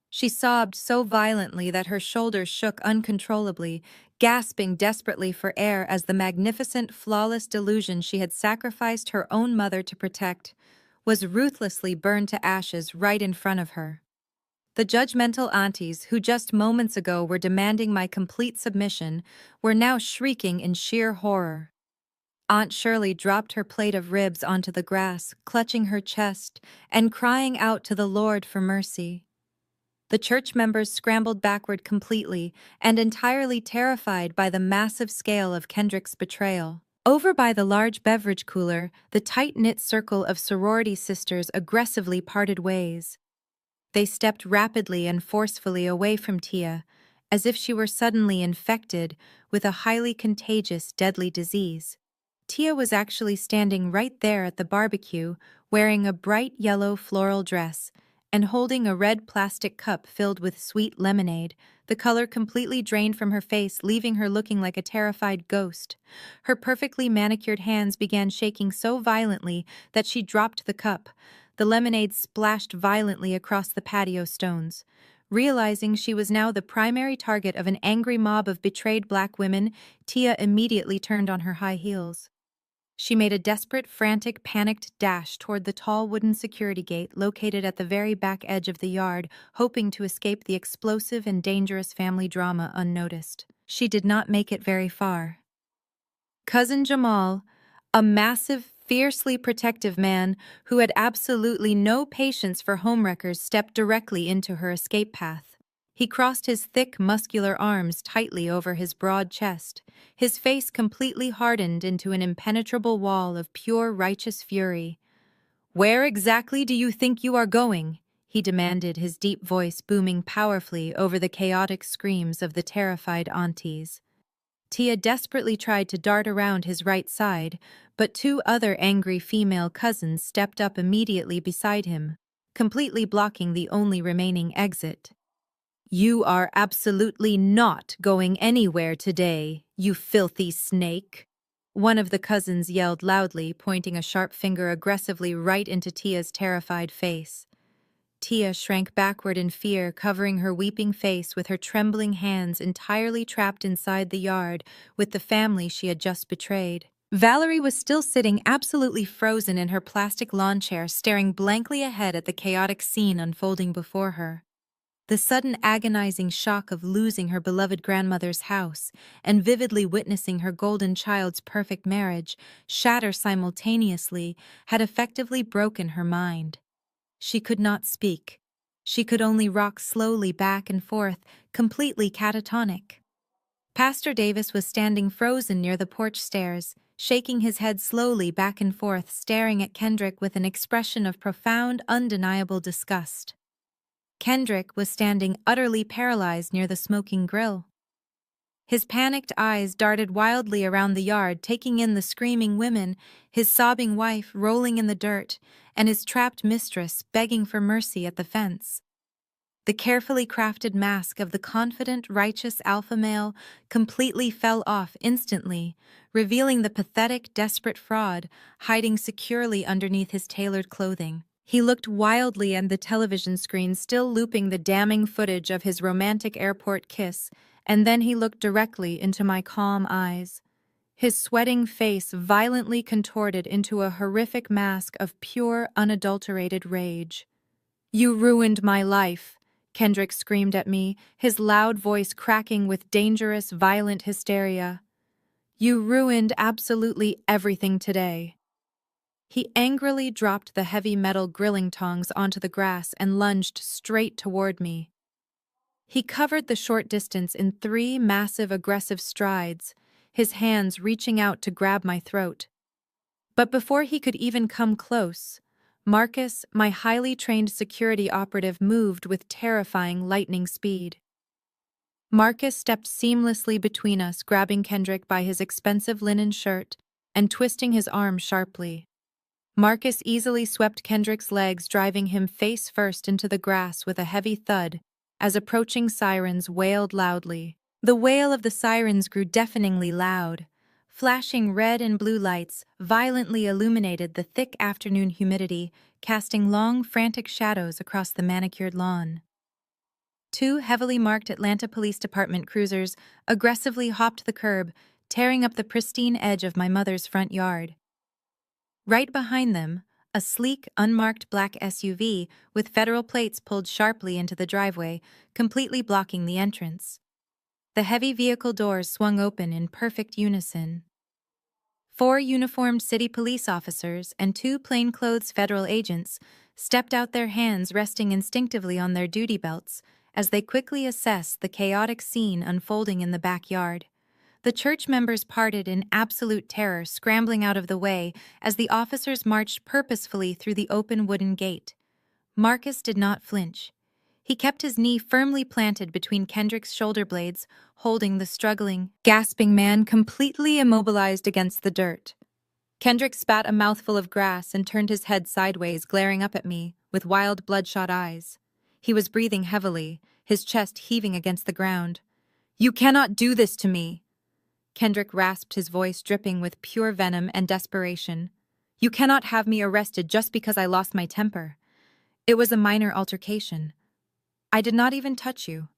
She sobbed so violently that her shoulders shook uncontrollably, gasping desperately for air as the magnificent, flawless delusion she had sacrificed her own mother to protect was ruthlessly burned to ashes right in front of her. The judgmental aunties who just moments ago were demanding my complete submission were now shrieking in sheer horror. Aunt Shirley dropped her plate of ribs onto the grass, clutching her chest and crying out to the Lord for mercy. The church members scrambled backward completely and entirely terrified by the massive scale of Kendrick's betrayal. Over by the large beverage cooler, the tight-knit circle of sorority sisters aggressively parted ways. They stepped rapidly and forcefully away from Tia, as if she were suddenly infected with a highly contagious, deadly disease. Tia was actually standing right there at the barbecue, wearing a bright yellow floral dress and holding a red plastic cup filled with sweet lemonade, the color completely drained from her face, leaving her looking like a terrified ghost. Her perfectly manicured hands began shaking so violently that she dropped the cup. The lemonade splashed violently across the patio stones. Realizing she was now the primary target of an angry mob of betrayed black women, Tia immediately turned on her high heels. She made a desperate, frantic, panicked dash toward the tall wooden security gate located at the very back edge of the yard, hoping to escape the explosive and dangerous family drama unnoticed. She did not make it very far. Cousin Jamal, a massive, fiercely protective man who had absolutely no patience for homewreckers, stepped directly into her escape path. He crossed his thick, muscular arms tightly over his broad chest, his face completely hardened into an impenetrable wall of pure righteous fury. "Where exactly do you think you are going?" he demanded, his deep voice booming powerfully over the chaotic screams of the terrified aunties. Tia desperately tried to dart around his right side, but two other angry female cousins stepped up immediately beside him, completely blocking the only remaining exit. "You are absolutely not going anywhere today, you filthy snake," one of the cousins yelled loudly, pointing a sharp finger aggressively right into Tia's terrified face. Tia shrank backward in fear, covering her weeping face with her trembling hands, entirely trapped inside the yard with the family she had just betrayed. Valerie was still sitting absolutely frozen in her plastic lawn chair, staring blankly ahead at the chaotic scene unfolding before her. The sudden agonizing shock of losing her beloved grandmother's house and vividly witnessing her golden child's perfect marriage shatter simultaneously had effectively broken her mind. She could not speak. She could only rock slowly back and forth, completely catatonic. Pastor Davis was standing frozen near the porch stairs, shaking his head slowly back and forth, staring at Kendrick with an expression of profound, undeniable disgust. Kendrick was standing utterly paralyzed near the smoking grill. His panicked eyes darted wildly around the yard, taking in the screaming women, his sobbing wife rolling in the dirt, and his trapped mistress begging for mercy at the fence. The carefully crafted mask of the confident, righteous alpha male completely fell off instantly, revealing the pathetic, desperate fraud hiding securely underneath his tailored clothing. He looked wildly at the television screen, still looping the damning footage of his romantic airport kiss, and then he looked directly into my calm eyes. His sweating face violently contorted into a horrific mask of pure, unadulterated rage. "You ruined my life," Kendrick screamed at me, his loud voice cracking with dangerous, violent hysteria. "You ruined absolutely everything today." He angrily dropped the heavy metal grilling tongs onto the grass and lunged straight toward me. He covered the short distance in 3 massive aggressive strides, his hands reaching out to grab my throat. But before he could even come close, Marcus, my highly trained security operative, moved with terrifying lightning speed. Marcus stepped seamlessly between us, grabbing Kendrick by his expensive linen shirt and twisting his arm sharply. Marcus easily swept Kendrick's legs, driving him face first into the grass with a heavy thud as approaching sirens wailed loudly. The wail of the sirens grew deafeningly loud. Flashing red and blue lights violently illuminated the thick afternoon humidity, casting long, frantic shadows across the manicured lawn. 2 heavily marked Atlanta Police Department cruisers aggressively hopped the curb, tearing up the pristine edge of my mother's front yard. Right behind them, A sleek, unmarked black SUV with federal plates pulled sharply into the driveway, completely blocking the entrance. The heavy vehicle doors swung open in perfect unison. 4 uniformed city police officers and 2 plainclothes federal agents stepped out, their hands resting instinctively on their duty belts as they quickly assessed the chaotic scene unfolding in the backyard. The church members parted in absolute terror, scrambling out of the way as the officers marched purposefully through the open wooden gate. Marcus did not flinch. He kept his knee firmly planted between Kendrick's shoulder blades, holding the struggling, gasping man completely immobilized against the dirt. Kendrick spat a mouthful of grass and turned his head sideways, glaring up at me with wild, bloodshot eyes. He was breathing heavily, his chest heaving against the ground. "You cannot do this to me!" Kendrick rasped, his voice dripping with pure venom and desperation. "You cannot have me arrested just because I lost my temper. It was a minor altercation. I did not even touch you."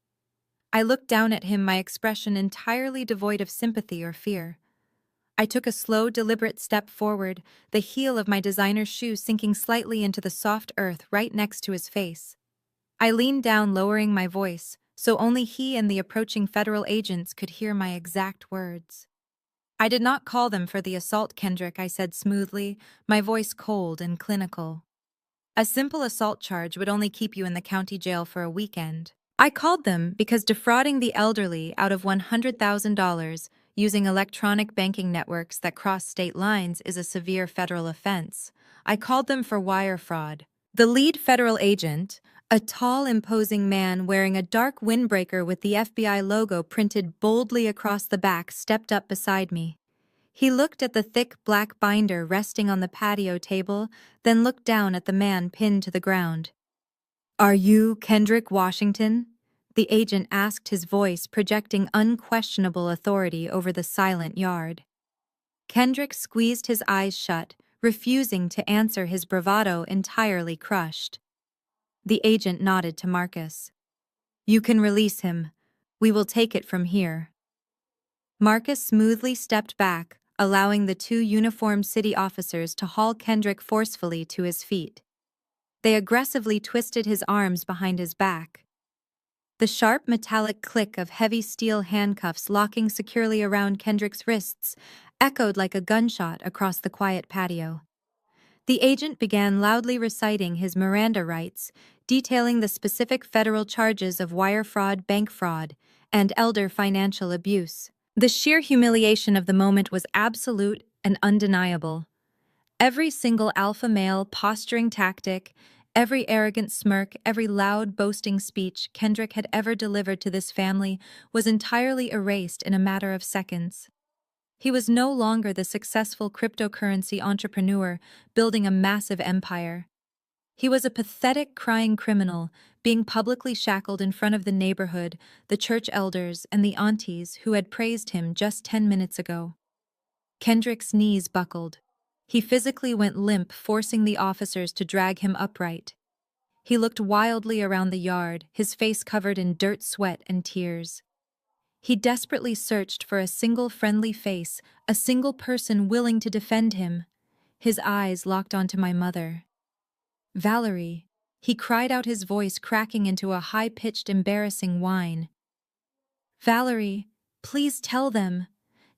I looked down at him, my expression entirely devoid of sympathy or fear. I took a slow, deliberate step forward, the heel of my designer shoe sinking slightly into the soft earth right next to his face. I leaned down, lowering my voice, so only he and the approaching federal agents could hear my exact words. "I did not call them for the assault, Kendrick," I said smoothly, my voice cold and clinical. "A simple assault charge would only keep you in the county jail for a weekend. I called them because defrauding the elderly out of $100,000 using electronic banking networks that cross state lines is a severe federal offense. I called them for wire fraud." The lead federal agent, a tall, imposing man wearing a dark windbreaker with the FBI logo printed boldly across the back, stepped up beside me. He looked at the thick black binder resting on the patio table, then looked down at the man pinned to the ground. "Are you Kendrick Washington?" the agent asked, his voice projecting unquestionable authority over the silent yard. Kendrick squeezed his eyes shut, refusing to answer, his bravado entirely crushed. The agent nodded to Marcus. "You can release him. We will take it from here." Marcus smoothly stepped back, allowing the 2 uniformed city officers to haul Kendrick forcefully to his feet. They aggressively twisted his arms behind his back. The sharp metallic click of heavy steel handcuffs locking securely around Kendrick's wrists echoed like a gunshot across the quiet patio. The agent began loudly reciting his Miranda rights, detailing the specific federal charges of wire fraud, bank fraud, and elder financial abuse. The sheer humiliation of the moment was absolute and undeniable. Every single alpha male posturing tactic, every arrogant smirk, every loud boasting speech Kendrick had ever delivered to this family was entirely erased in a matter of seconds. He was no longer the successful cryptocurrency entrepreneur building a massive empire. He was a pathetic, crying criminal, being publicly shackled in front of the neighborhood, the church elders, and the aunties who had praised him just 10 minutes ago. Kendrick's knees buckled. He physically went limp, forcing the officers to drag him upright. He looked wildly around the yard, his face covered in dirt, sweat, and tears. He desperately searched for a single friendly face, a single person willing to defend him. His eyes locked onto my mother. "Valerie," he cried out, his voice cracking into a high-pitched, embarrassing whine. "Valerie, please tell them.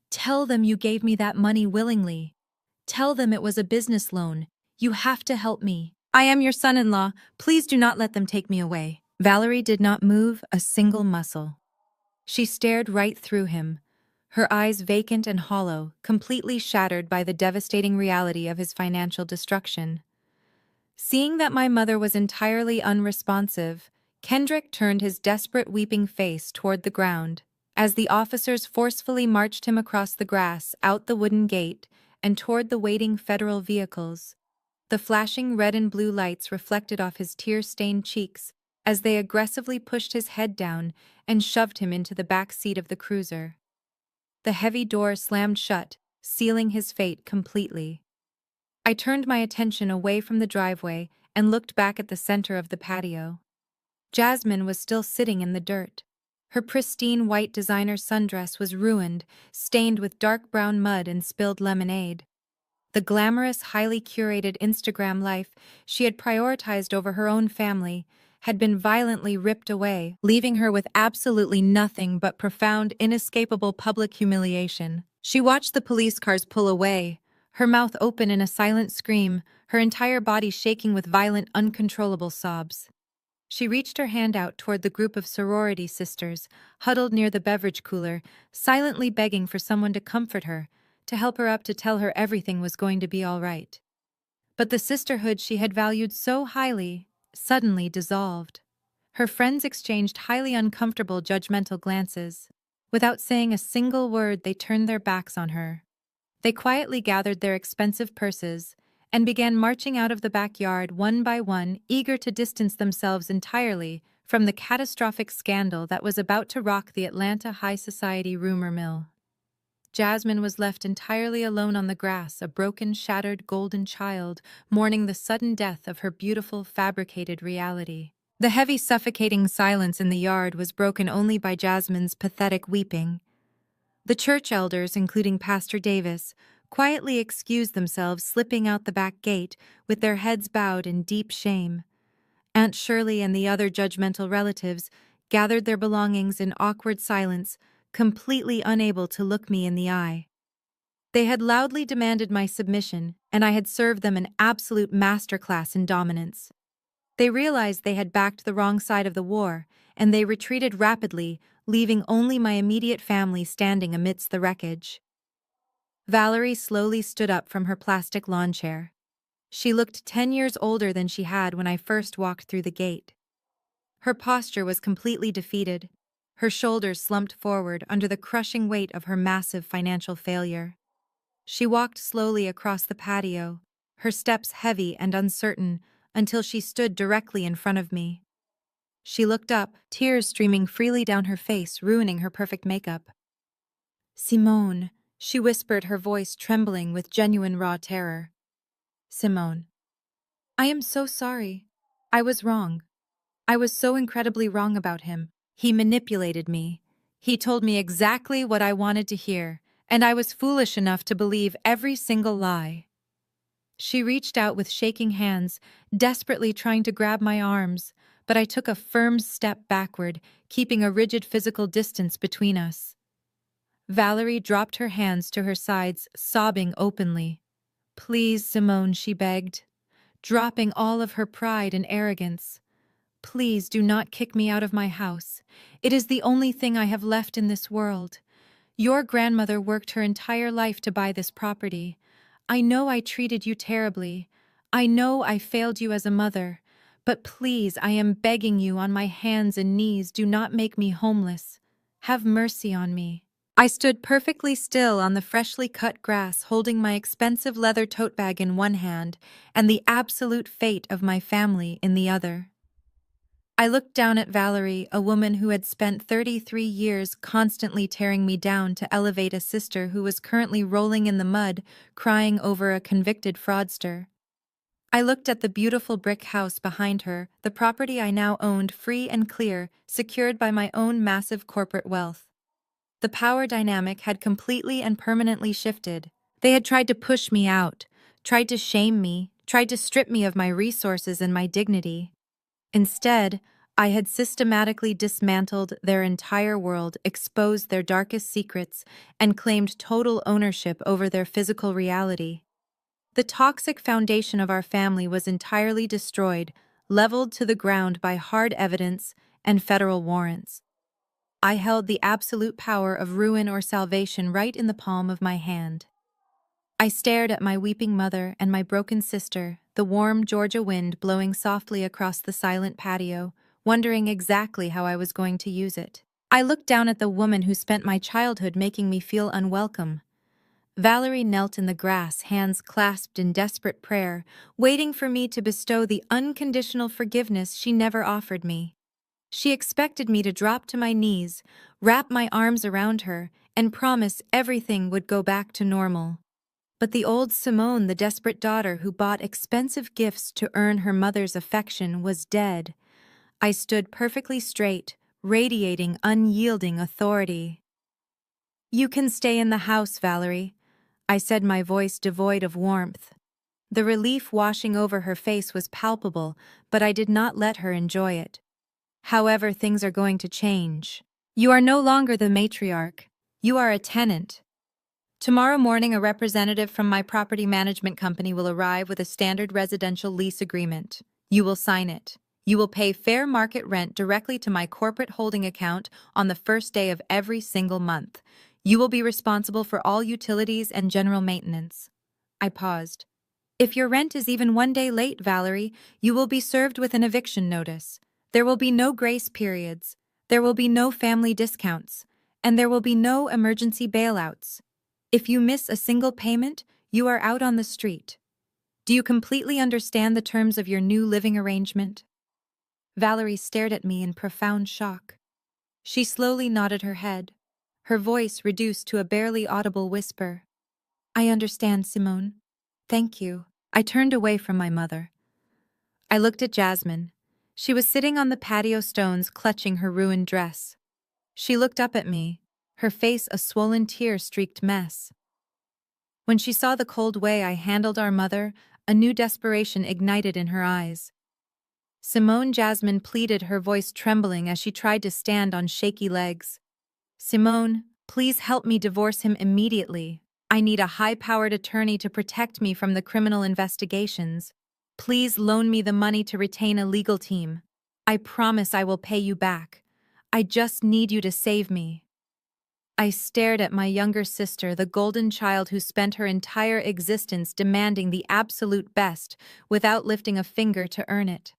Tell them you gave me that money willingly. Tell them it was a business loan. You have to help me. I am your son-in-law. Please do not let them take me away." Valerie did not move a single muscle. She stared right through him, her eyes vacant and hollow, completely shattered by the devastating reality of his financial destruction. Seeing that my mother was entirely unresponsive, Kendrick turned his desperate, weeping face toward the ground. As the officers forcefully marched him across the grass, out the wooden gate, and toward the waiting federal vehicles, the flashing red and blue lights reflected off his tear-stained cheeks as they aggressively pushed his head down and shoved him into the back seat of the cruiser. The heavy door slammed shut, sealing his fate completely. I turned my attention away from the driveway and looked back at the center of the patio. Jasmine was still sitting in the dirt. Her pristine white designer sundress was ruined, stained with dark brown mud and spilled lemonade. The glamorous, highly curated Instagram life she had prioritized over her own family had been violently ripped away, leaving her with absolutely nothing but profound, inescapable public humiliation. She watched the police cars pull away, her mouth open in a silent scream, her entire body shaking with violent, uncontrollable sobs. She reached her hand out toward the group of sorority sisters, huddled near the beverage cooler, silently begging for someone to comfort her, to help her up, to tell her everything was going to be all right. But the sisterhood she had valued so highly suddenly dissolved. Her friends exchanged highly uncomfortable, judgmental glances. Without saying a single word, they turned their backs on her. They quietly gathered their expensive purses and began marching out of the backyard one by one, eager to distance themselves entirely from the catastrophic scandal that was about to rock the Atlanta high society rumor mill. Jasmine was left entirely alone on the grass, a broken, shattered golden child, mourning the sudden death of her beautiful, fabricated reality. The heavy, suffocating silence in the yard was broken only by Jasmine's pathetic weeping. The church elders, including Pastor Davis, quietly excused themselves, slipping out the back gate with their heads bowed in deep shame. Aunt Shirley and the other judgmental relatives gathered their belongings in awkward silence, completely unable to look me in the eye. They had loudly demanded my submission, and I had served them an absolute masterclass in dominance. They realized they had backed the wrong side of the war, and they retreated rapidly, leaving only my immediate family standing amidst the wreckage. Valerie slowly stood up from her plastic lawn chair. She looked 10 years older than she had when I first walked through the gate. Her posture was completely defeated. Her shoulders slumped forward under the crushing weight of her massive financial failure. She walked slowly across the patio, her steps heavy and uncertain, until she stood directly in front of me. She looked up, tears streaming freely down her face, ruining her perfect makeup. "Simone," she whispered, her voice trembling with genuine raw terror. "Simone, I am so sorry. I was wrong. I was so incredibly wrong about him. He manipulated me. He told me exactly what I wanted to hear, and I was foolish enough to believe every single lie." She reached out with shaking hands, desperately trying to grab my arms, but I took a firm step backward, keeping a rigid physical distance between us. Valerie dropped her hands to her sides, sobbing openly. "Please, Simone," she begged, dropping all of her pride and arrogance. "Please do not kick me out of my house. It is the only thing I have left in this world. Your grandmother worked her entire life to buy this property. I know I treated you terribly. I know I failed you as a mother. But please, I am begging you on my hands and knees, do not make me homeless. Have mercy on me." I stood perfectly still on the freshly cut grass, holding my expensive leather tote bag in one hand and the absolute fate of my family in the other. I looked down at Valerie, a woman who had spent 33 years constantly tearing me down to elevate a sister who was currently rolling in the mud, crying over a convicted fraudster. I looked at the beautiful brick house behind her, the property I now owned free and clear, secured by my own massive corporate wealth. The power dynamic had completely and permanently shifted. They had tried to push me out, tried to shame me, tried to strip me of my resources and my dignity. Instead, I had systematically dismantled their entire world, exposed their darkest secrets, and claimed total ownership over their physical reality. The toxic foundation of our family was entirely destroyed, leveled to the ground by hard evidence and federal warrants. I held the absolute power of ruin or salvation right in the palm of my hand. I stared at my weeping mother and my broken sister, the warm Georgia wind blowing softly across the silent patio, wondering exactly how I was going to use it. I looked down at the woman who spent my childhood making me feel unwelcome. Valerie knelt in the grass, hands clasped in desperate prayer, waiting for me to bestow the unconditional forgiveness she never offered me. She expected me to drop to my knees, wrap my arms around her, and promise everything would go back to normal. But the old Simone, the desperate daughter who bought expensive gifts to earn her mother's affection, was dead. I stood perfectly straight, radiating unyielding authority. "You can stay in the house, Valerie. I said, my voice devoid of warmth. The relief washing over her face was palpable, but I did not let her enjoy it. However, things are going to change. You are no longer the matriarch. You are a tenant. Tomorrow morning, a representative from my property management company will arrive with a standard residential lease agreement. You will sign it. You will pay fair market rent directly to my corporate holding account on the first day of every single month. You will be responsible for all utilities and general maintenance. I paused. If your rent is even one day late, Valerie, you will be served with an eviction notice. There will be no grace periods. There will be no family discounts. And there will be no emergency bailouts. If you miss a single payment, you are out on the street. Do you completely understand the terms of your new living arrangement? Valerie stared at me in profound shock. She slowly nodded her head, her voice reduced to a barely audible whisper. I understand, Simone. Thank you. I turned away from my mother. I looked at Jasmine. She was sitting on the patio stones clutching her ruined dress. She looked up at me, her face a swollen tear-streaked mess. When she saw the cold way I handled our mother, a new desperation ignited in her eyes. Simone, Jasmine pleaded, her voice trembling as she tried to stand on shaky legs. Simone, please help me divorce him immediately. I need a high-powered attorney to protect me from the criminal investigations. Please loan me the money to retain a legal team. I promise I will pay you back. I just need you to save me. I stared at my younger sister, the golden child who spent her entire existence demanding the absolute best without lifting a finger to earn it.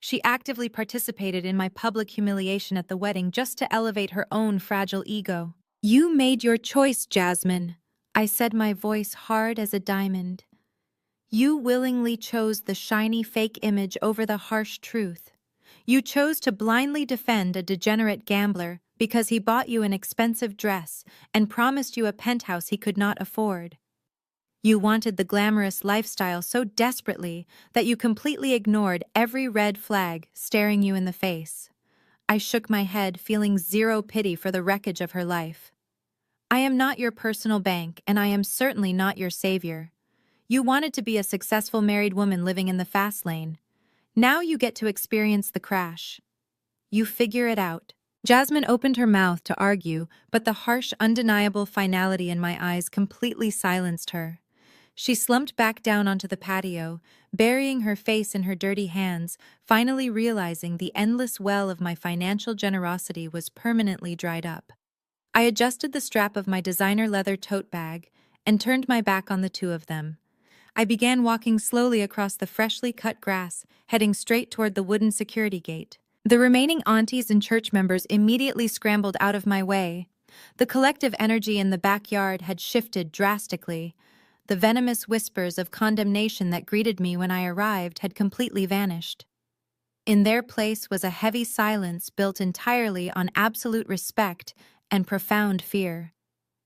She actively participated in my public humiliation at the wedding just to elevate her own fragile ego. You made your choice, Jasmine, I said, my voice hard as a diamond. You willingly chose the shiny fake image over the harsh truth. You chose to blindly defend a degenerate gambler because he bought you an expensive dress and promised you a penthouse he could not afford. You wanted the glamorous lifestyle so desperately that you completely ignored every red flag staring you in the face. I shook my head, feeling zero pity for the wreckage of her life. I am not your personal bank, and I am certainly not your savior. You wanted to be a successful married woman living in the fast lane. Now you get to experience the crash. You figure it out. Jasmine opened her mouth to argue, but the harsh, undeniable finality in my eyes completely silenced her. She slumped back down onto the patio, burying her face in her dirty hands, finally realizing the endless well of my financial generosity was permanently dried up. I adjusted the strap of my designer leather tote bag and turned my back on the two of them. I began walking slowly across the freshly cut grass, heading straight toward the wooden security gate. The remaining aunties and church members immediately scrambled out of my way. The collective energy in the backyard had shifted drastically. The venomous whispers of condemnation that greeted me when I arrived had completely vanished. In their place was a heavy silence built entirely on absolute respect and profound fear.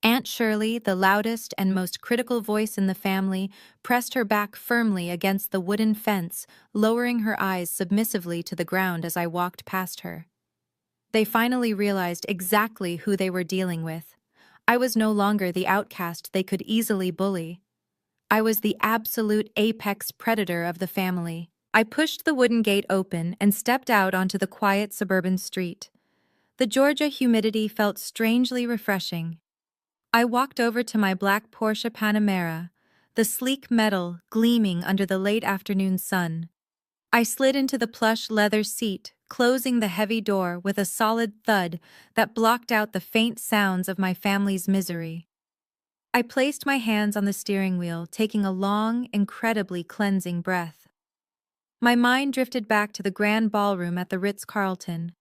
Aunt Shirley, the loudest and most critical voice in the family, pressed her back firmly against the wooden fence, lowering her eyes submissively to the ground as I walked past her. They finally realized exactly who they were dealing with. I was no longer the outcast they could easily bully. I was the absolute apex predator of the family. I pushed the wooden gate open and stepped out onto the quiet suburban street. The Georgia humidity felt strangely refreshing. I walked over to my black Porsche Panamera, the sleek metal gleaming under the late afternoon sun. I slid into the plush leather seat, closing the heavy door with a solid thud that blocked out the faint sounds of my family's misery. I placed my hands on the steering wheel, taking a long, incredibly cleansing breath. My mind drifted back to the grand ballroom at the Ritz-Carlton.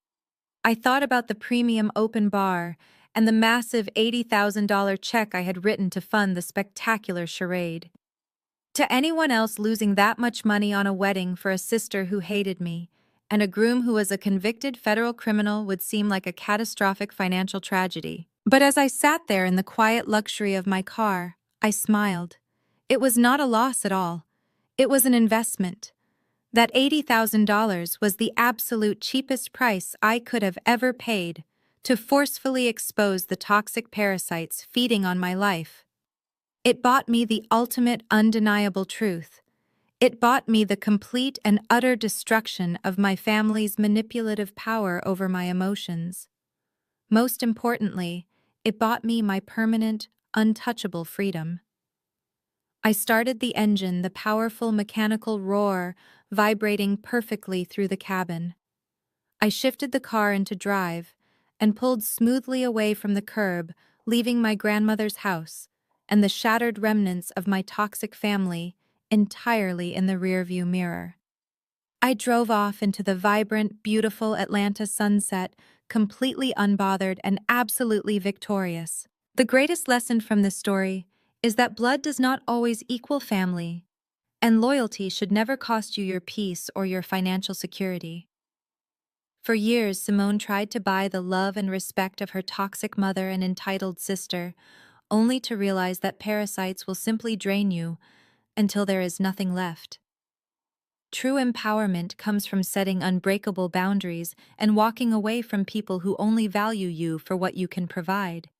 I thought about the premium open bar and the massive $80,000 check I had written to fund the spectacular charade. To anyone else, losing that much money on a wedding for a sister who hated me and a groom who was a convicted federal criminal would seem like a catastrophic financial tragedy. But as I sat there in the quiet luxury of my car, I smiled. It was not a loss at all. It was an investment. That $80,000 was the absolute cheapest price I could have ever paid to forcefully expose the toxic parasites feeding on my life. It bought me the ultimate undeniable truth. It bought me the complete and utter destruction of my family's manipulative power over my emotions. Most importantly, it bought me my permanent, untouchable freedom. I started the engine, the powerful mechanical roar vibrating perfectly through the cabin. I shifted the car into drive and pulled smoothly away from the curb, leaving my grandmother's house and the shattered remnants of my toxic family entirely in the rearview mirror. I drove off into the vibrant, beautiful Atlanta sunset, completely unbothered and absolutely victorious. The greatest lesson from this story is that blood does not always equal family, and loyalty should never cost you your peace or your financial security. For years, Simone tried to buy the love and respect of her toxic mother and entitled sister, only to realize that parasites will simply drain you until there is nothing left. True empowerment comes from setting unbreakable boundaries and walking away from people who only value you for what you can provide.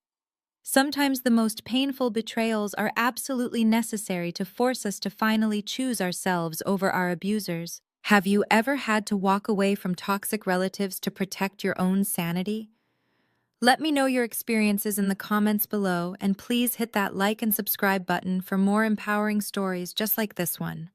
Sometimes the most painful betrayals are absolutely necessary to force us to finally choose ourselves over our abusers. Have you ever had to walk away from toxic relatives to protect your own sanity? Let me know your experiences in the comments below, and please hit that like and subscribe button for more empowering stories just like this one.